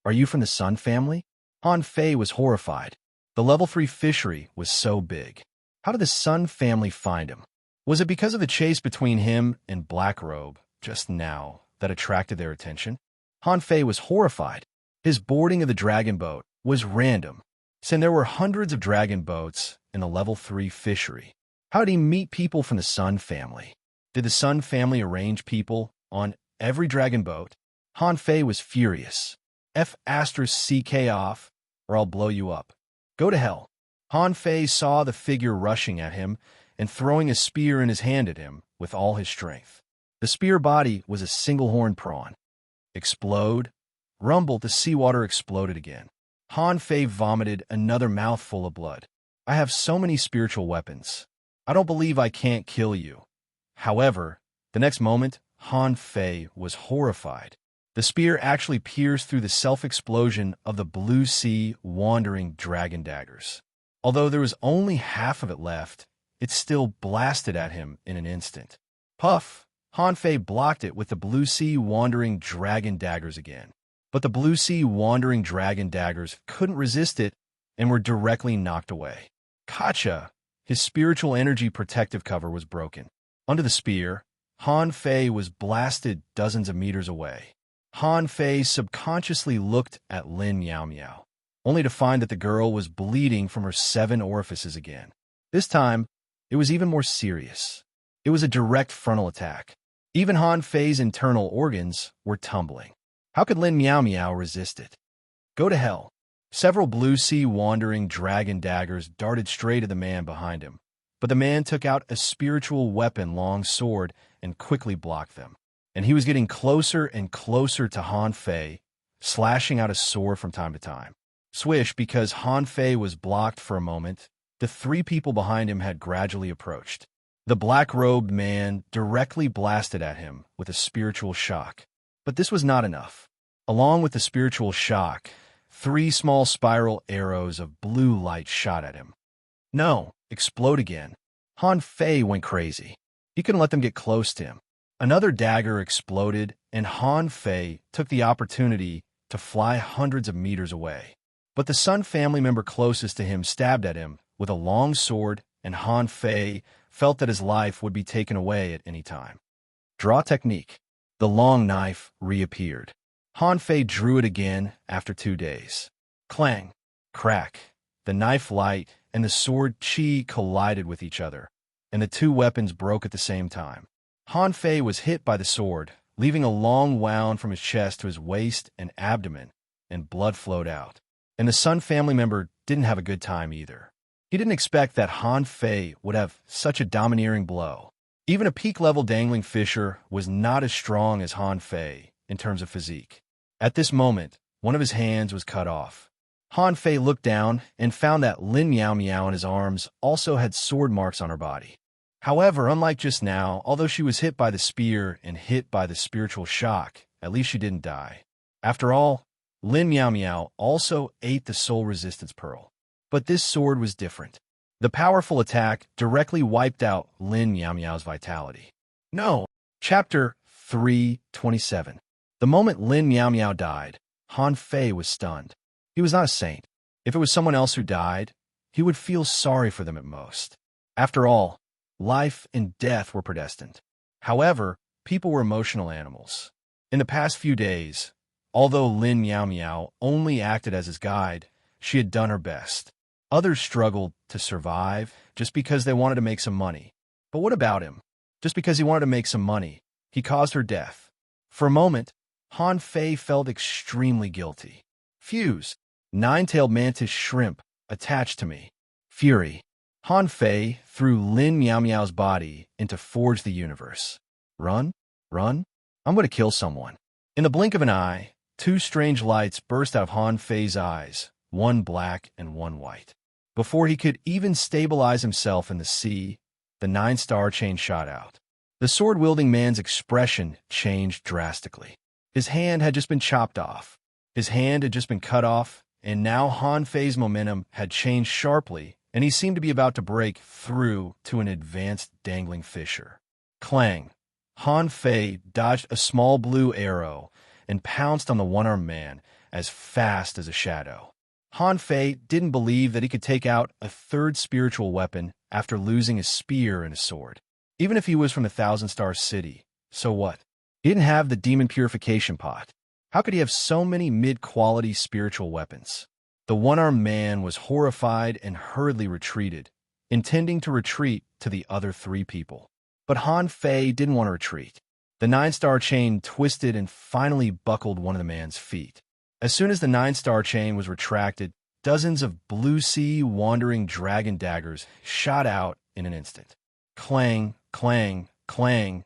Are you from the Sun family? Han Fei was horrified. The level 3 fishery was so big. How did the Sun family find him? Was it because of the chase between him and Blackrobe just now that attracted their attention? Han Fei was horrified. His boarding of the dragon boat was random, since there were hundreds of dragon boats in the level 3 fishery. How did he meet people from the Sun family? Did the Sun family arrange people on every dragon boat? Han Fei was furious. F***CK off, or I'll blow you up. Go to hell. Han Fei saw the figure rushing at him and throwing a spear in his hand at him with all his strength. The spear body was a single-horned prawn. Explode. Rumble, the seawater exploded again. Han Fei vomited another mouthful of blood. I have so many spiritual weapons. I don't believe I can't kill you. However, the next moment, Han Fei was horrified. The spear actually pierced through the self-explosion of the blue sea wandering dragon daggers. Although there was only half of it left, it still blasted at him in an instant. Puff! Han Fei blocked it with the blue sea wandering dragon daggers again. But the blue sea wandering dragon daggers couldn't resist it and were directly knocked away. Gotcha! His spiritual energy protective cover was broken. Under the spear, Han Fei was blasted dozens of meters away. Han Fei subconsciously looked at Lin Miao Miao, only to find that the girl was bleeding from her 7 orifices again. This time, it was even more serious. It was a direct frontal attack. Even Han Fei's internal organs were tumbling. How could Lin Miao Miao resist it? Go to hell. Several blue sea wandering dragon daggers darted straight at the man behind him, but the man took out a spiritual weapon long sword and quickly blocked them. And he was getting closer and closer to Han Fei, slashing out his sword from time to time. Swish, because Han Fei was blocked for a moment, the 3 people behind him had gradually approached. The black-robed man directly blasted at him with a spiritual shock. But this was not enough. Along with the spiritual shock, 3 small spiral arrows of blue light shot at him. No, explode again. Han Fei went crazy. He couldn't let them get close to him. Another dagger exploded, and Han Fei took the opportunity to fly hundreds of meters away. But the Sun family member closest to him stabbed at him with a long sword, and Han Fei felt that his life would be taken away at any time. Draw technique. The long knife reappeared. Han Fei drew it again after 2 days. Clang, crack. The knife light and the sword chi collided with each other, and the 2 weapons broke at the same time. Han Fei was hit by the sword, leaving a long wound from his chest to his waist and abdomen, and blood flowed out. And the Sun family member didn't have a good time either. He didn't expect that Han Fei would have such a domineering blow. Even a peak-level dangling fisher was not as strong as Han Fei in terms of physique. At this moment, one of his hands was cut off. Han Fei looked down and found that Lin Miao Miao and his arms also had sword marks on her body. However, unlike just now, although she was hit by the spear and hit by the spiritual shock, at least she didn't die. After all, Lin Miao Miao also ate the soul resistance pearl. But this sword was different. The powerful attack directly wiped out Lin Miao Miao's vitality. No! Chapter 327. The moment Lin Miao Miao died, Han Fei was stunned. He was not a saint. If it was someone else who died, he would feel sorry for them at most. After all, life and death were predestined. However, people were emotional animals. In the past few days, although Lin Miao Miao only acted as his guide, she had done her best. Others struggled to survive just because they wanted to make some money. But what about him? Just because he wanted to make some money, he caused her death. For a moment, Han Fei felt extremely guilty. Fuse, nine-tailed mantis shrimp, attached to me. Fury. Han Fei threw Lin Miao Miao's body into Forge the Universe. Run? Run? I'm going to kill someone. In the blink of an eye, two strange lights burst out of Han Fei's eyes, one black and one white. Before he could even stabilize himself in the sea, the 9-star chain shot out. The sword-wielding man's expression changed drastically. His hand had just been chopped off. His hand had just been cut off, and now Han Fei's momentum had changed sharply, and he seemed to be about to break through to an advanced dangling fissure. Clang! Han Fei dodged a small blue arrow and pounced on the one-armed man as fast as a shadow. Han Fei didn't believe that he could take out a third spiritual weapon after losing his spear and his sword. Even if he was from the Thousand-Star City, so what? He didn't have the demon purification pot. How could he have so many mid-quality spiritual weapons? The one-armed man was horrified and hurriedly retreated, intending to retreat to the other three people. But Han Fei didn't want to retreat. The 9-star chain twisted and finally buckled one of the man's feet. As soon as the 9-star chain was retracted, dozens of blue sea wandering dragon daggers shot out in an instant. Clang, clang, clang.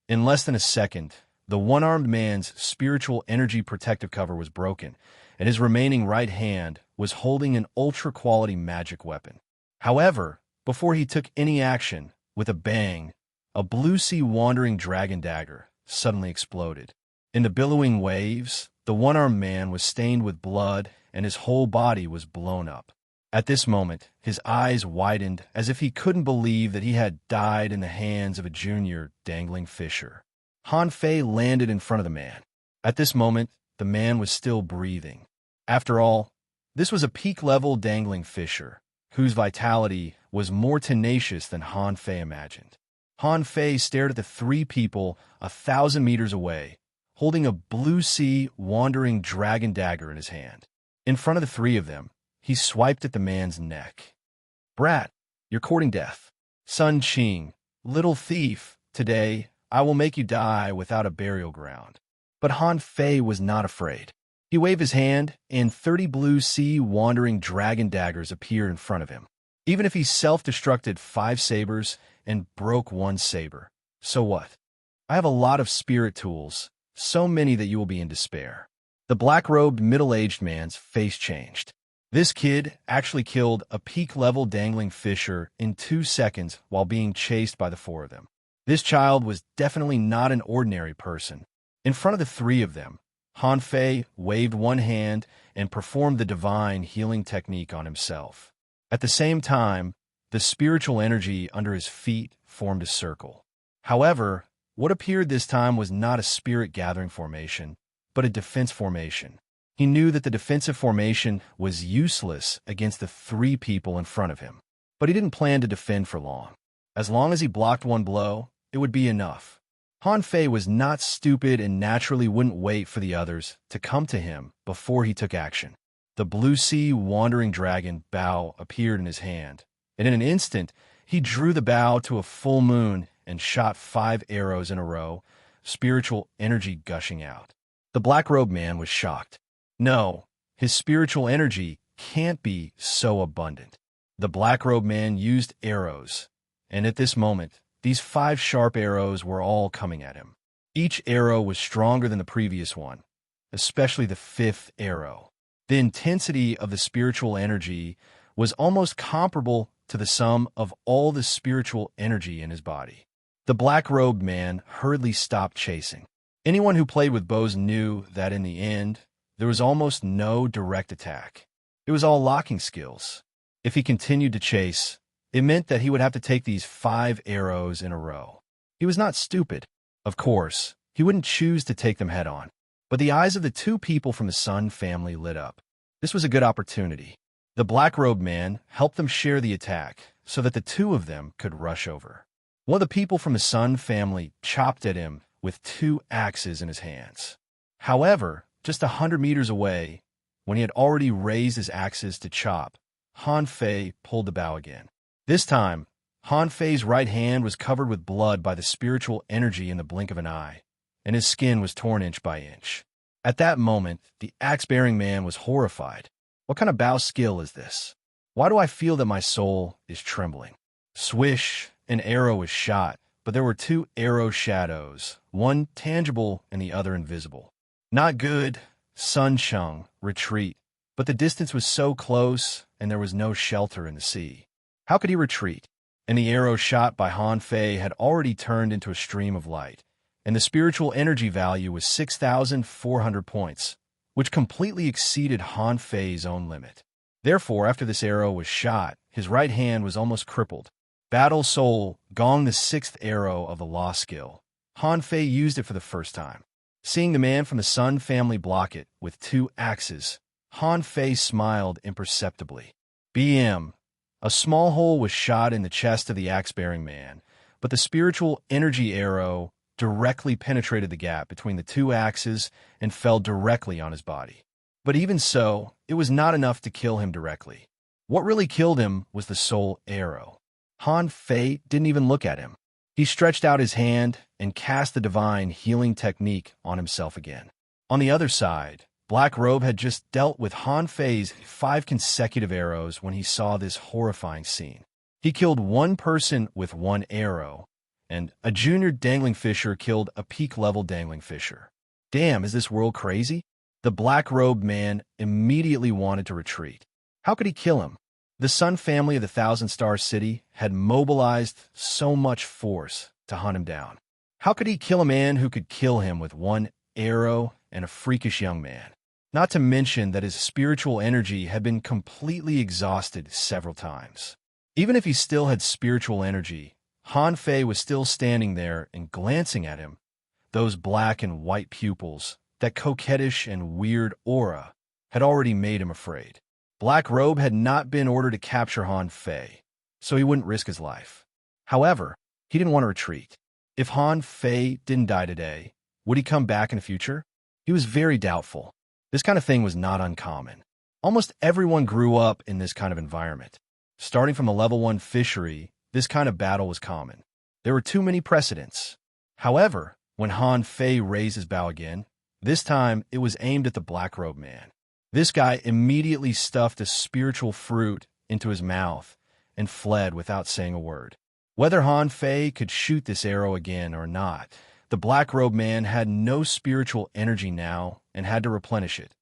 In less than a second, the one-armed man's spiritual energy protective cover was broken, and his remaining right hand was holding an ultra-quality magic weapon. However, before he took any action, with a bang, a blue sea wandering dragon dagger suddenly exploded. In the billowing waves, the one-armed man was stained with blood and his whole body was blown up. At this moment, his eyes widened as if he couldn't believe that he had died in the hands of a junior dangling fisher. Han Fei landed in front of the man. At this moment, the man was still breathing. After all, this was a peak-level dangling fisher, whose vitality was more tenacious than Han Fei imagined. Han Fei stared at the three people 1,000 meters away, holding a blue sea wandering dragon dagger in his hand. In front of the three of them, he swiped at the man's neck. "Brat, you're courting death. Sun Qing, little thief, today I will make you die without a burial ground." But Han Fei was not afraid. He waved his hand, and 30 blue sea wandering dragon daggers appeared in front of him. Even if he self-destructed 5 sabers and broke 1 saber, so what? I have a lot of spirit tools, so many that you will be in despair. The black-robed middle-aged man's face changed. This kid actually killed a peak-level dangling fisher in 2 seconds while being chased by the 4 of them. This child was definitely not an ordinary person. In front of the 3 of them, Han Fei waved one hand and performed the divine healing technique on himself. At the same time, the spiritual energy under his feet formed a circle. However, what appeared this time was not a spirit-gathering formation, but a defense formation. He knew that the defensive formation was useless against the 3 people in front of him, but he didn't plan to defend for long. As long as he blocked 1 blow, it would be enough. Han Fei was not stupid and naturally wouldn't wait for the others to come to him before he took action. The blue sea wandering dragon bow appeared in his hand, and in an instant, he drew the bow to a full moon and shot 5 arrows in a row, spiritual energy gushing out. The black-robed man was shocked. No, his spiritual energy can't be so abundant. The black-robed man used arrows, and at this moment, these 5 sharp arrows were all coming at him. Each arrow was stronger than the previous one, especially the 5th arrow. The intensity of the spiritual energy was almost comparable to the sum of all the spiritual energy in his body. The black-robed man hurriedly stopped chasing. Anyone who played with bows knew that in the end, there was almost no direct attack. It was all locking skills. If he continued to chase, it meant that he would have to take these 5 arrows in a row. He was not stupid. Of course, he wouldn't choose to take them head-on. But the eyes of the 2 people from the Sun family lit up. This was a good opportunity. The black-robed man helped them share the attack so that the 2 of them could rush over. One of the people from the Sun family chopped at him with 2 axes in his hands. However, just 100 meters away, when he had already raised his axes to chop, Han Fei pulled the bow again. This time, Han Fei's right hand was covered with blood by the spiritual energy in the blink of an eye, and his skin was torn inch by inch. At that moment, the axe-bearing man was horrified. What kind of bow skill is this? Why do I feel that my soul is trembling? Swish, an arrow was shot, but there were two arrow shadows, one tangible and the other invisible. Not good, Sun Chung, retreat. But the distance was so close, and there was no shelter in the sea. How could he retreat? And the arrow shot by Han Fei had already turned into a stream of light, and the spiritual energy value was 6,400 points, which completely exceeded Han Fei's own limit. Therefore, after this arrow was shot, his right hand was almost crippled. Battle Soul, Gong, the sixth arrow of the law skill. Han Fei used it for the first time. Seeing the man from the Sun family block it with two axes, Han Fei smiled imperceptibly. BM. A small hole was shot in the chest of the axe-bearing man, but the spiritual energy arrow directly penetrated the gap between the two axes and fell directly on his body. But even so, it was not enough to kill him directly. What really killed him was the soul arrow. Han Fei didn't even look at him. He stretched out his hand and cast the divine healing technique on himself again. On the other side, Black Robe had just dealt with Han Fei's 5 consecutive arrows when he saw this horrifying scene. He killed one person with one arrow, and a junior dangling fisher killed a peak-level dangling fisher. Damn, is this world crazy? The black-robed man immediately wanted to retreat. How could he kill him? The Sun family of the Thousand-Star City had mobilized so much force to hunt him down. How could he kill a man who could kill him with one arrow and a freakish young man? Not to mention that his spiritual energy had been completely exhausted several times. Even if he still had spiritual energy, Han Fei was still standing there and glancing at him. Those black and white pupils, that coquettish and weird aura, had already made him afraid. Black Robe had not been ordered to capture Han Fei, so he wouldn't risk his life. However, he didn't want to retreat. If Han Fei didn't die today, would he come back in the future? He was very doubtful. This kind of thing was not uncommon. Almost everyone grew up in this kind of environment. Starting from a level 1 fishery, this kind of battle was common. There were too many precedents. However, when Han Fei raised his bow again, this time it was aimed at the black-robed man. This guy immediately stuffed a spiritual fruit into his mouth and fled without saying a word. Whether Han Fei could shoot this arrow again or not, the black-robed man had no spiritual energy now and had to replenish it,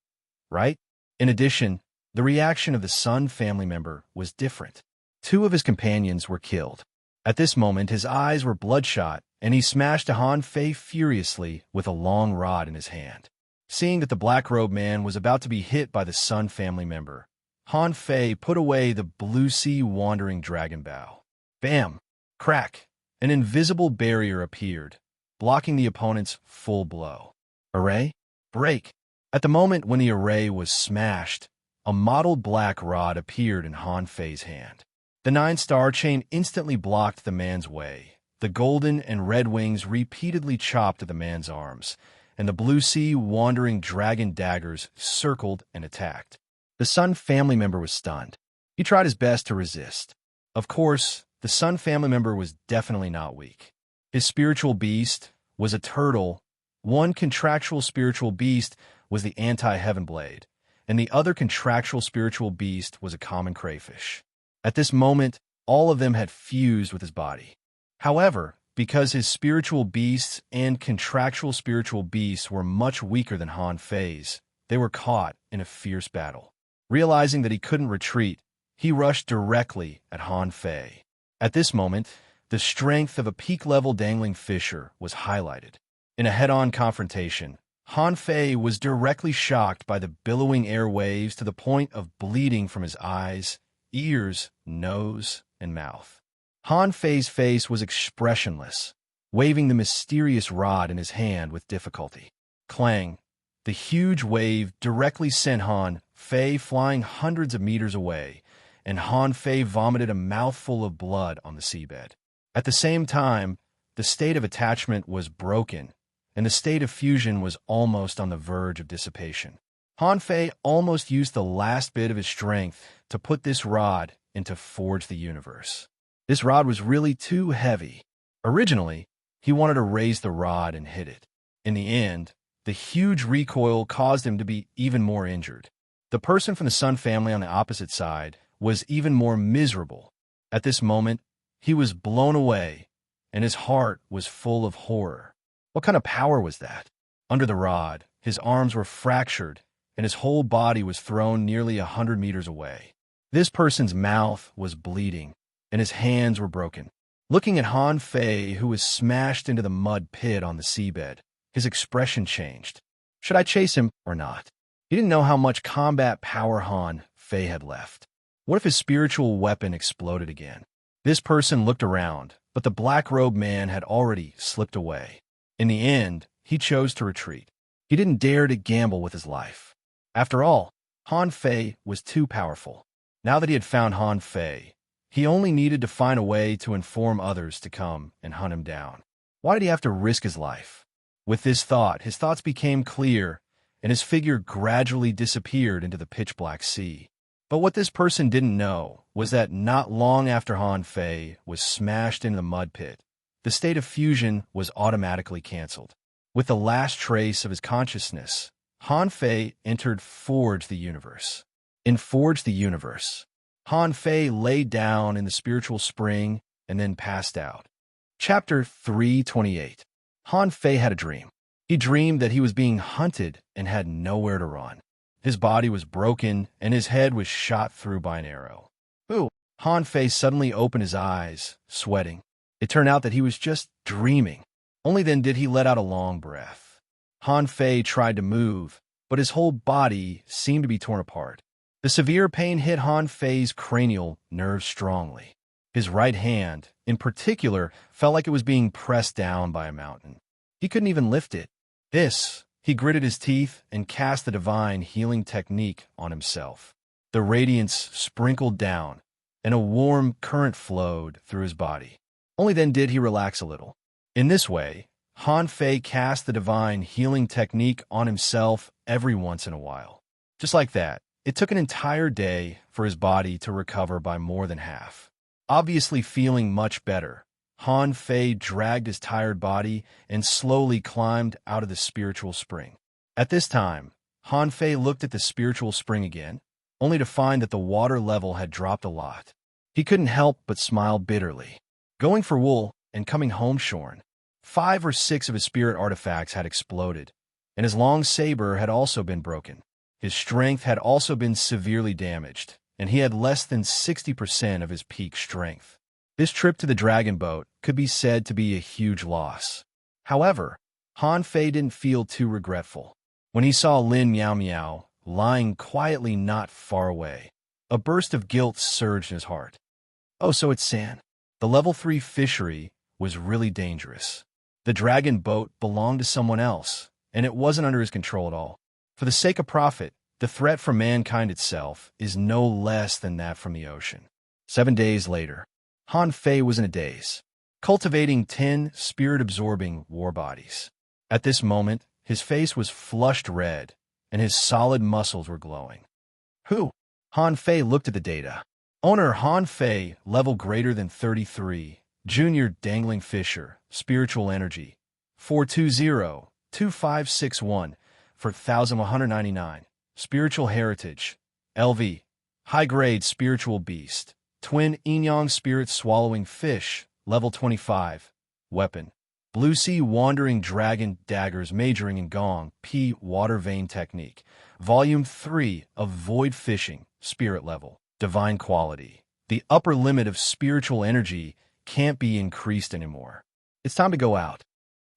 right? In addition, the reaction of the Sun family member was different. 2 of his companions were killed. At this moment, his eyes were bloodshot, and he smashed Han Fei furiously with a long rod in his hand. Seeing that the black-robed man was about to be hit by the Sun family member, Han Fei put away the blue sea wandering dragon bow. Bam! Crack! An invisible barrier appeared, blocking the opponent's full blow. Array? Break! At the moment when the array was smashed, a mottled black rod appeared in Han Fei's hand. The 9-star chain instantly blocked the man's way. The golden and red wings repeatedly chopped at the man's arms, and the blue sea wandering dragon daggers circled and attacked. The Sun family member was stunned. He tried his best to resist. Of course, the Sun family member was definitely not weak. His spiritual beast was a turtle. One contractual spiritual beast was the anti-heaven blade, and the other contractual spiritual beast was a common crayfish. At this moment, all of them had fused with his body. However, because his spiritual beasts and contractual spiritual beasts were much weaker than Han Fei's, they were caught in a fierce battle. Realizing that he couldn't retreat, he rushed directly at Han Fei. At this moment, the strength of a peak-level dangling fisher was highlighted. In a head-on confrontation, Han Fei was directly shocked by the billowing air waves to the point of bleeding from his eyes, ears, nose, and mouth. Han Fei's face was expressionless, waving the mysterious rod in his hand with difficulty. Clang! The huge wave directly sent Han Fei flying hundreds of meters away, and Han Fei vomited a mouthful of blood on the seabed. At the same time, the state of attachment was broken, and the state of fusion was almost on the verge of dissipation. Han Fei almost used the last bit of his strength to put this rod into Forge the Universe. This rod was really too heavy. Originally, he wanted to raise the rod and hit it. In the end, the huge recoil caused him to be even more injured. The person from the Sun family on the opposite side was even more miserable. At this moment, he was blown away, and his heart was full of horror. What kind of power was that? Under the rod, his arms were fractured, and his whole body was thrown nearly 100 meters away. This person's mouth was bleeding, and his hands were broken. Looking at Han Fei, who was smashed into the mud pit on the seabed, his expression changed. Should I chase him or not? He didn't know how much combat power Han Fei had left. What if his spiritual weapon exploded again? This person looked around, but the black-robed man had already slipped away. In the end, he chose to retreat. He didn't dare to gamble with his life. After all, Han Fei was too powerful. Now that he had found Han Fei, he only needed to find a way to inform others to come and hunt him down. Why did he have to risk his life? With this thought, his thoughts became clear, and his figure gradually disappeared into the pitch-black sea. But what this person didn't know was that not long after Han Fei was smashed into the mud pit, the state of fusion was automatically canceled. With the last trace of his consciousness, Han Fei entered Forge the Universe. In Forge the Universe, Han Fei lay down in the spiritual spring and then passed out. Chapter 328. Han Fei had a dream. He dreamed that he was being hunted and had nowhere to run. His body was broken and his head was shot through by an arrow. Ooh! Han Fei suddenly opened his eyes, sweating. It turned out that he was just dreaming. Only then did he let out a long breath. Han Fei tried to move, but his whole body seemed to be torn apart. The severe pain hit Han Fei's cranial nerves strongly. His right hand, in particular, felt like it was being pressed down by a mountain. He couldn't even lift it. He gritted his teeth and cast the divine healing technique on himself. The radiance sprinkled down, and a warm current flowed through his body. Only then did he relax a little. In this way, Han Fei cast the divine healing technique on himself every once in a while. Just like that, it took an entire day for his body to recover by more than half. Obviously feeling much better, Han Fei dragged his tired body and slowly climbed out of the spiritual spring. At this time, Han Fei looked at the spiritual spring again, only to find that the water level had dropped a lot. He couldn't help but smile bitterly. Going for wool and coming home shorn, 5 or 6 of his spirit artifacts had exploded, and his long saber had also been broken. His strength had also been severely damaged, and he had less than 60% of his peak strength. This trip to the dragon boat could be said to be a huge loss. However, Han Fei didn't feel too regretful. When he saw Lin Miao Miao lying quietly not far away, a burst of guilt surged in his heart. Oh, so it's San. The level 3 fishery was really dangerous. The dragon boat belonged to someone else, and it wasn't under his control at all. For the sake of profit, the threat from mankind itself is no less than that from the ocean. 7 days later, Han Fei was in a daze, cultivating 10 spirit-absorbing war bodies. At this moment, his face was flushed red, and his solid muscles were glowing. Who? Han Fei looked at the data. Owner Han Fei, level greater than 33, Junior Dangling Fisher, Spiritual Energy, 420-2561 for 1,199. Spiritual Heritage, LV, High-Grade Spiritual Beast, Twin Yin-Yang Spirit Swallowing Fish, level 25. Weapon, Blue Sea Wandering Dragon Daggers Majoring in Gong, P. Water Vein Technique, Volume 3 of Void Fishing, Spirit Level, Divine Quality. The upper limit of spiritual energy can't be increased anymore. It's time to go out.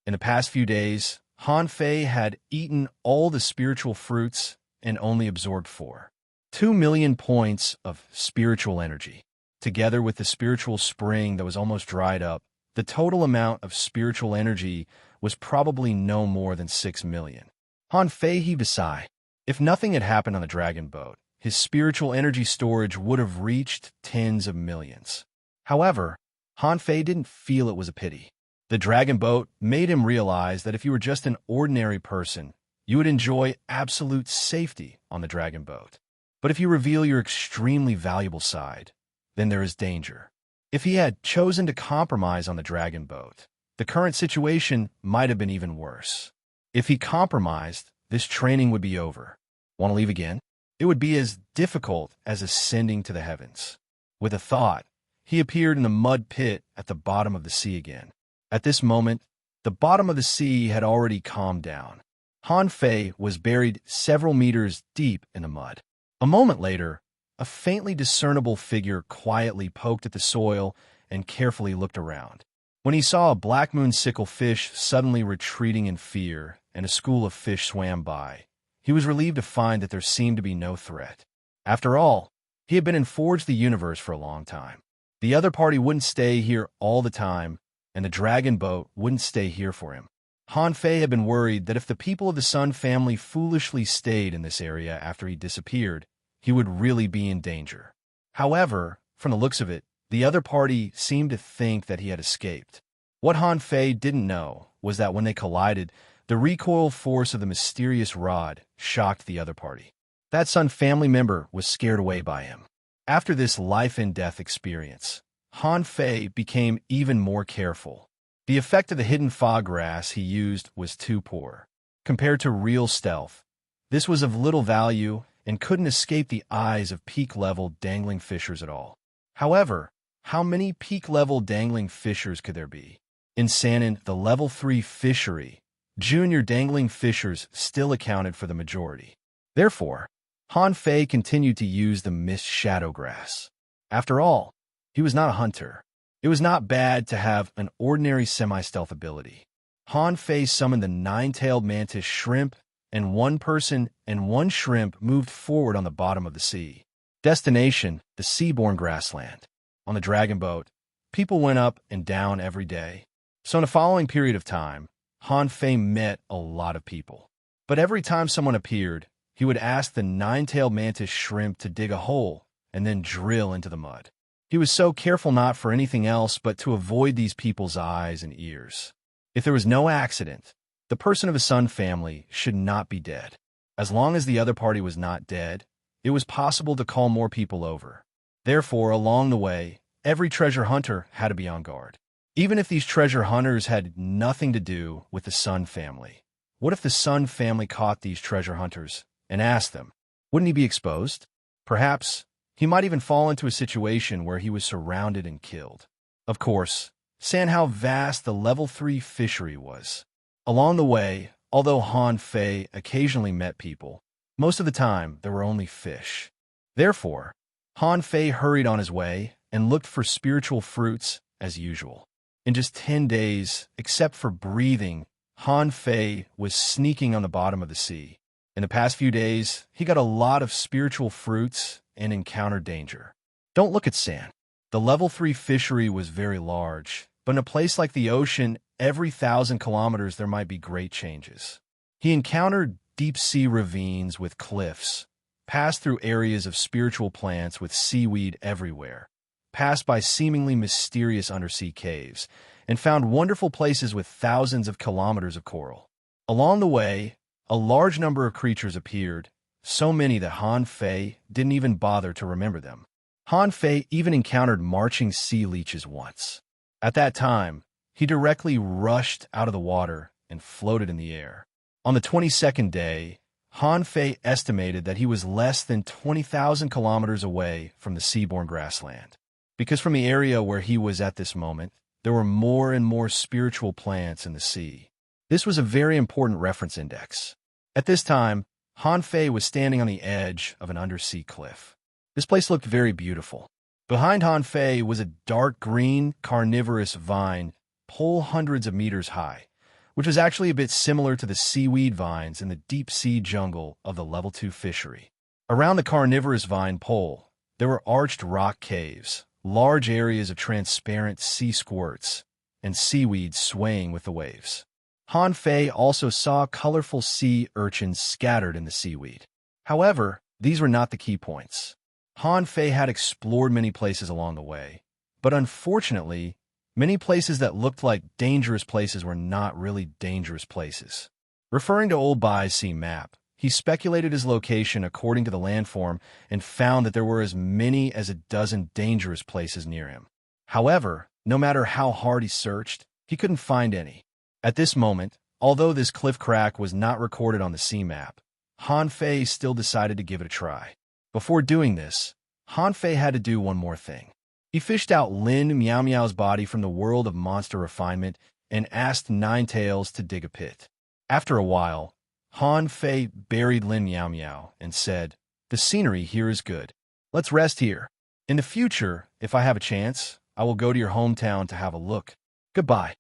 In the past few days, Han Fei had eaten all the spiritual fruits and only absorbed 4. 2 million points of spiritual energy. Together with the spiritual spring that was almost dried up, the total amount of spiritual energy was probably no more than 6 million. Han Fei heaved a sigh. If nothing had happened on the dragon boat, his spiritual energy storage would have reached tens of millions. However, Han Fei didn't feel it was a pity. The dragon boat made him realize that if you were just an ordinary person, you would enjoy absolute safety on the dragon boat. But if you reveal your extremely valuable side, then there is danger. If he had chosen to compromise on the dragon boat, the current situation might have been even worse. If he compromised, this training would be over. Want to leave again? It would be as difficult as ascending to the heavens. With a thought, he appeared in the mud pit at the bottom of the sea again. At this moment, the bottom of the sea had already calmed down. Han Fei was buried several meters deep in the mud. A moment later, a faintly discernible figure quietly poked at the soil and carefully looked around. When he saw a black moon sickle fish suddenly retreating in fear and a school of fish swam by, he was relieved to find that there seemed to be no threat. After all, he had been in Forge the Universe for a long time. The other party wouldn't stay here all the time, and the dragon boat wouldn't stay here for him. Han Fei had been worried that if the people of the Sun family foolishly stayed in this area after he disappeared, he would really be in danger. However, from the looks of it, the other party seemed to think that he had escaped. What Han Fei didn't know was that when they collided, the recoil force of the mysterious rod shocked the other party. That Sun family member was scared away by him. After this life-and-death experience, Han Fei became even more careful. The effect of the hidden fog grass he used was too poor. Compared to real stealth, this was of little value and couldn't escape the eyes of peak-level dangling fishers at all. However, how many peak-level dangling fishers could there be? In Sanin, the level 3 fishery, junior dangling fishers still accounted for the majority. Therefore, Han Fei continued to use the mist shadow grass. After all, he was not a hunter. It was not bad to have an ordinary semi-stealth ability. Han Fei summoned the nine-tailed mantis shrimp, and one person and one shrimp moved forward on the bottom of the sea. Destination, the seaborne grassland. On the dragon boat, people went up and down every day. So in the following period of time, Han Fei met a lot of people. But every time someone appeared, he would ask the nine-tailed mantis shrimp to dig a hole and then drill into the mud. He was so careful not for anything else but to avoid these people's eyes and ears. If there was no accident, the person of the Sun family should not be dead. As long as the other party was not dead, it was possible to call more people over. Therefore, along the way, every treasure hunter had to be on guard. Even if these treasure hunters had nothing to do with the Sun family, what if the Sun family caught these treasure hunters and asked them? Wouldn't he be exposed? Perhaps he might even fall into a situation where he was surrounded and killed. Of course, saying how vast the level 3 fishery was. Along the way, although Han Fei occasionally met people, most of the time there were only fish. Therefore, Han Fei hurried on his way and looked for spiritual fruits as usual. In just 10 days, except for breathing, Han Fei was sneaking on the bottom of the sea. In the past few days, he got a lot of spiritual fruits and encountered danger. Don't look at sand. The level 3 fishery was very large, but in a place like the ocean, every 1,000 kilometers there might be great changes. He encountered deep-sea ravines with cliffs, passed through areas of spiritual plants with seaweed everywhere, passed by seemingly mysterious undersea caves, and found wonderful places with thousands of kilometers of coral. Along the way, a large number of creatures appeared, so many that Han Fei didn't even bother to remember them. Han Fei even encountered marching sea leeches once. At that time, he directly rushed out of the water and floated in the air. On the 22nd day, Han Fei estimated that he was less than 20,000 kilometers away from the seaborne grassland. Because from the area where he was at this moment, there were more and more spiritual plants in the sea. This was a very important reference index. At this time, Han Fei was standing on the edge of an undersea cliff. This place looked very beautiful. Behind Han Fei was a dark green, carnivorous vine, pole hundreds of meters high, which was actually a bit similar to the seaweed vines in the deep-sea jungle of the level 2 fishery. Around the carnivorous vine pole, there were arched rock caves, large areas of transparent sea squirts, and seaweed swaying with the waves. Han Fei also saw colorful sea urchins scattered in the seaweed. However, these were not the key points. Han Fei had explored many places along the way, but unfortunately, many places that looked like dangerous places were not really dangerous places. Referring to Old Bai's sea map, he speculated his location according to the landform and found that there were as many as a dozen dangerous places near him. However, no matter how hard he searched, he couldn't find any. At this moment, although this cliff crack was not recorded on the sea map, Han Fei still decided to give it a try. Before doing this, Han Fei had to do one more thing. He fished out Lin Meow Meow's body from the world of monster refinement and asked Ninetails to dig a pit. After a while, Han Fei buried Lin Meow Meow and said, "The scenery here is good. Let's rest here. In the future, if I have a chance, I will go to your hometown to have a look. Goodbye."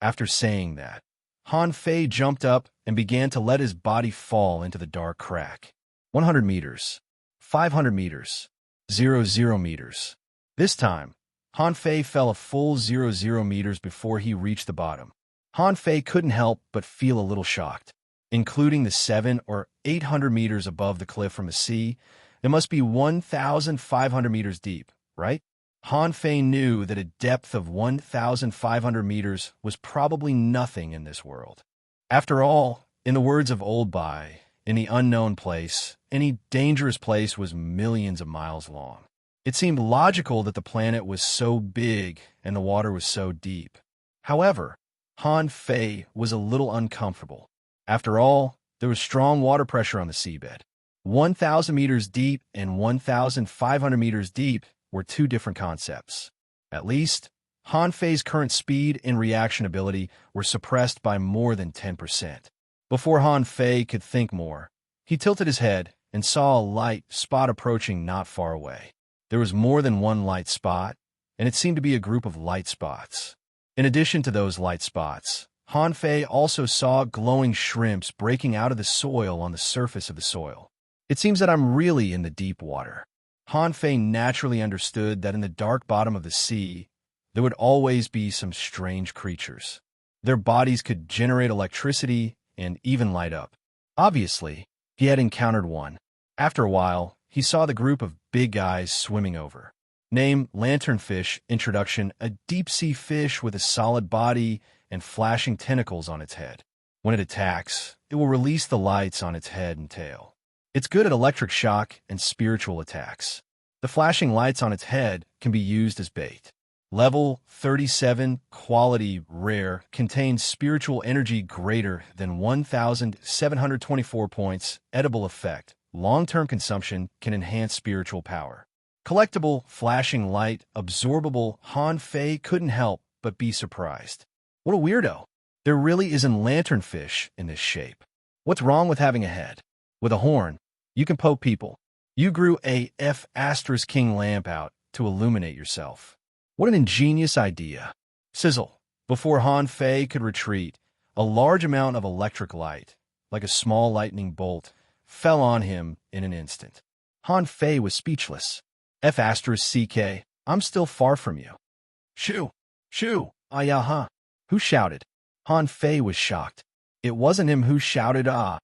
After saying that, Han Fei jumped up and began to let his body fall into the dark crack. 100 meters, 500 meters, 0 meters. This time, Han Fei fell a full 0 meters before he reached the bottom. Han Fei couldn't help but feel a little shocked. Including the 700 or 800 meters above the cliff from the sea, it must be 1,500 meters deep, right? Han Fei knew that a depth of 1,500 meters was probably nothing in this world. After all, in the words of Old Bai, in the unknown place, any dangerous place was millions of miles long. It seemed logical that the planet was so big and the water was so deep. However, Han Fei was a little uncomfortable. After all, there was strong water pressure on the seabed. 1,000 meters deep and 1,500 meters deep were two different concepts. At least, Han Fei's current speed and reaction ability were suppressed by more than 10%. Before Han Fei could think more, he tilted his head and saw a light spot approaching not far away. There was more than one light spot, and it seemed to be a group of light spots. In addition to those light spots, Han Fei also saw glowing shrimps breaking out of the soil on the surface of the soil. It seems that I'm really in the deep water. Han Fei naturally understood that in the dark bottom of the sea, there would always be some strange creatures. Their bodies could generate electricity and even light up. Obviously, he had encountered one. After a while, he saw the group of big guys swimming over. Name lanternfish, introduction, a deep-sea fish with a solid body and flashing tentacles on its head. When it attacks, it will release the lights on its head and tail. It's good at electric shock and spiritual attacks. The flashing lights on its head can be used as bait. Level 37, quality, rare, contains spiritual energy greater than 1,724 points, edible effect. Long-term consumption can enhance spiritual power. Collectible, flashing light, absorbable. Han Fei couldn't help but be surprised. What a weirdo. There really isn't lanternfish in this shape. What's wrong with having a head? With a horn, you can poke people. You grew a F***king lamp out to illuminate yourself. What an ingenious idea. Sizzle. Before Han Fei could retreat, a large amount of electric light, like a small lightning bolt, fell on him in an instant. Han Fei was speechless. F***ck, I'm still far from you. Shoo! Shoo! Ah-ya-ha! Who shouted? Han Fei was shocked. It wasn't him who shouted ah.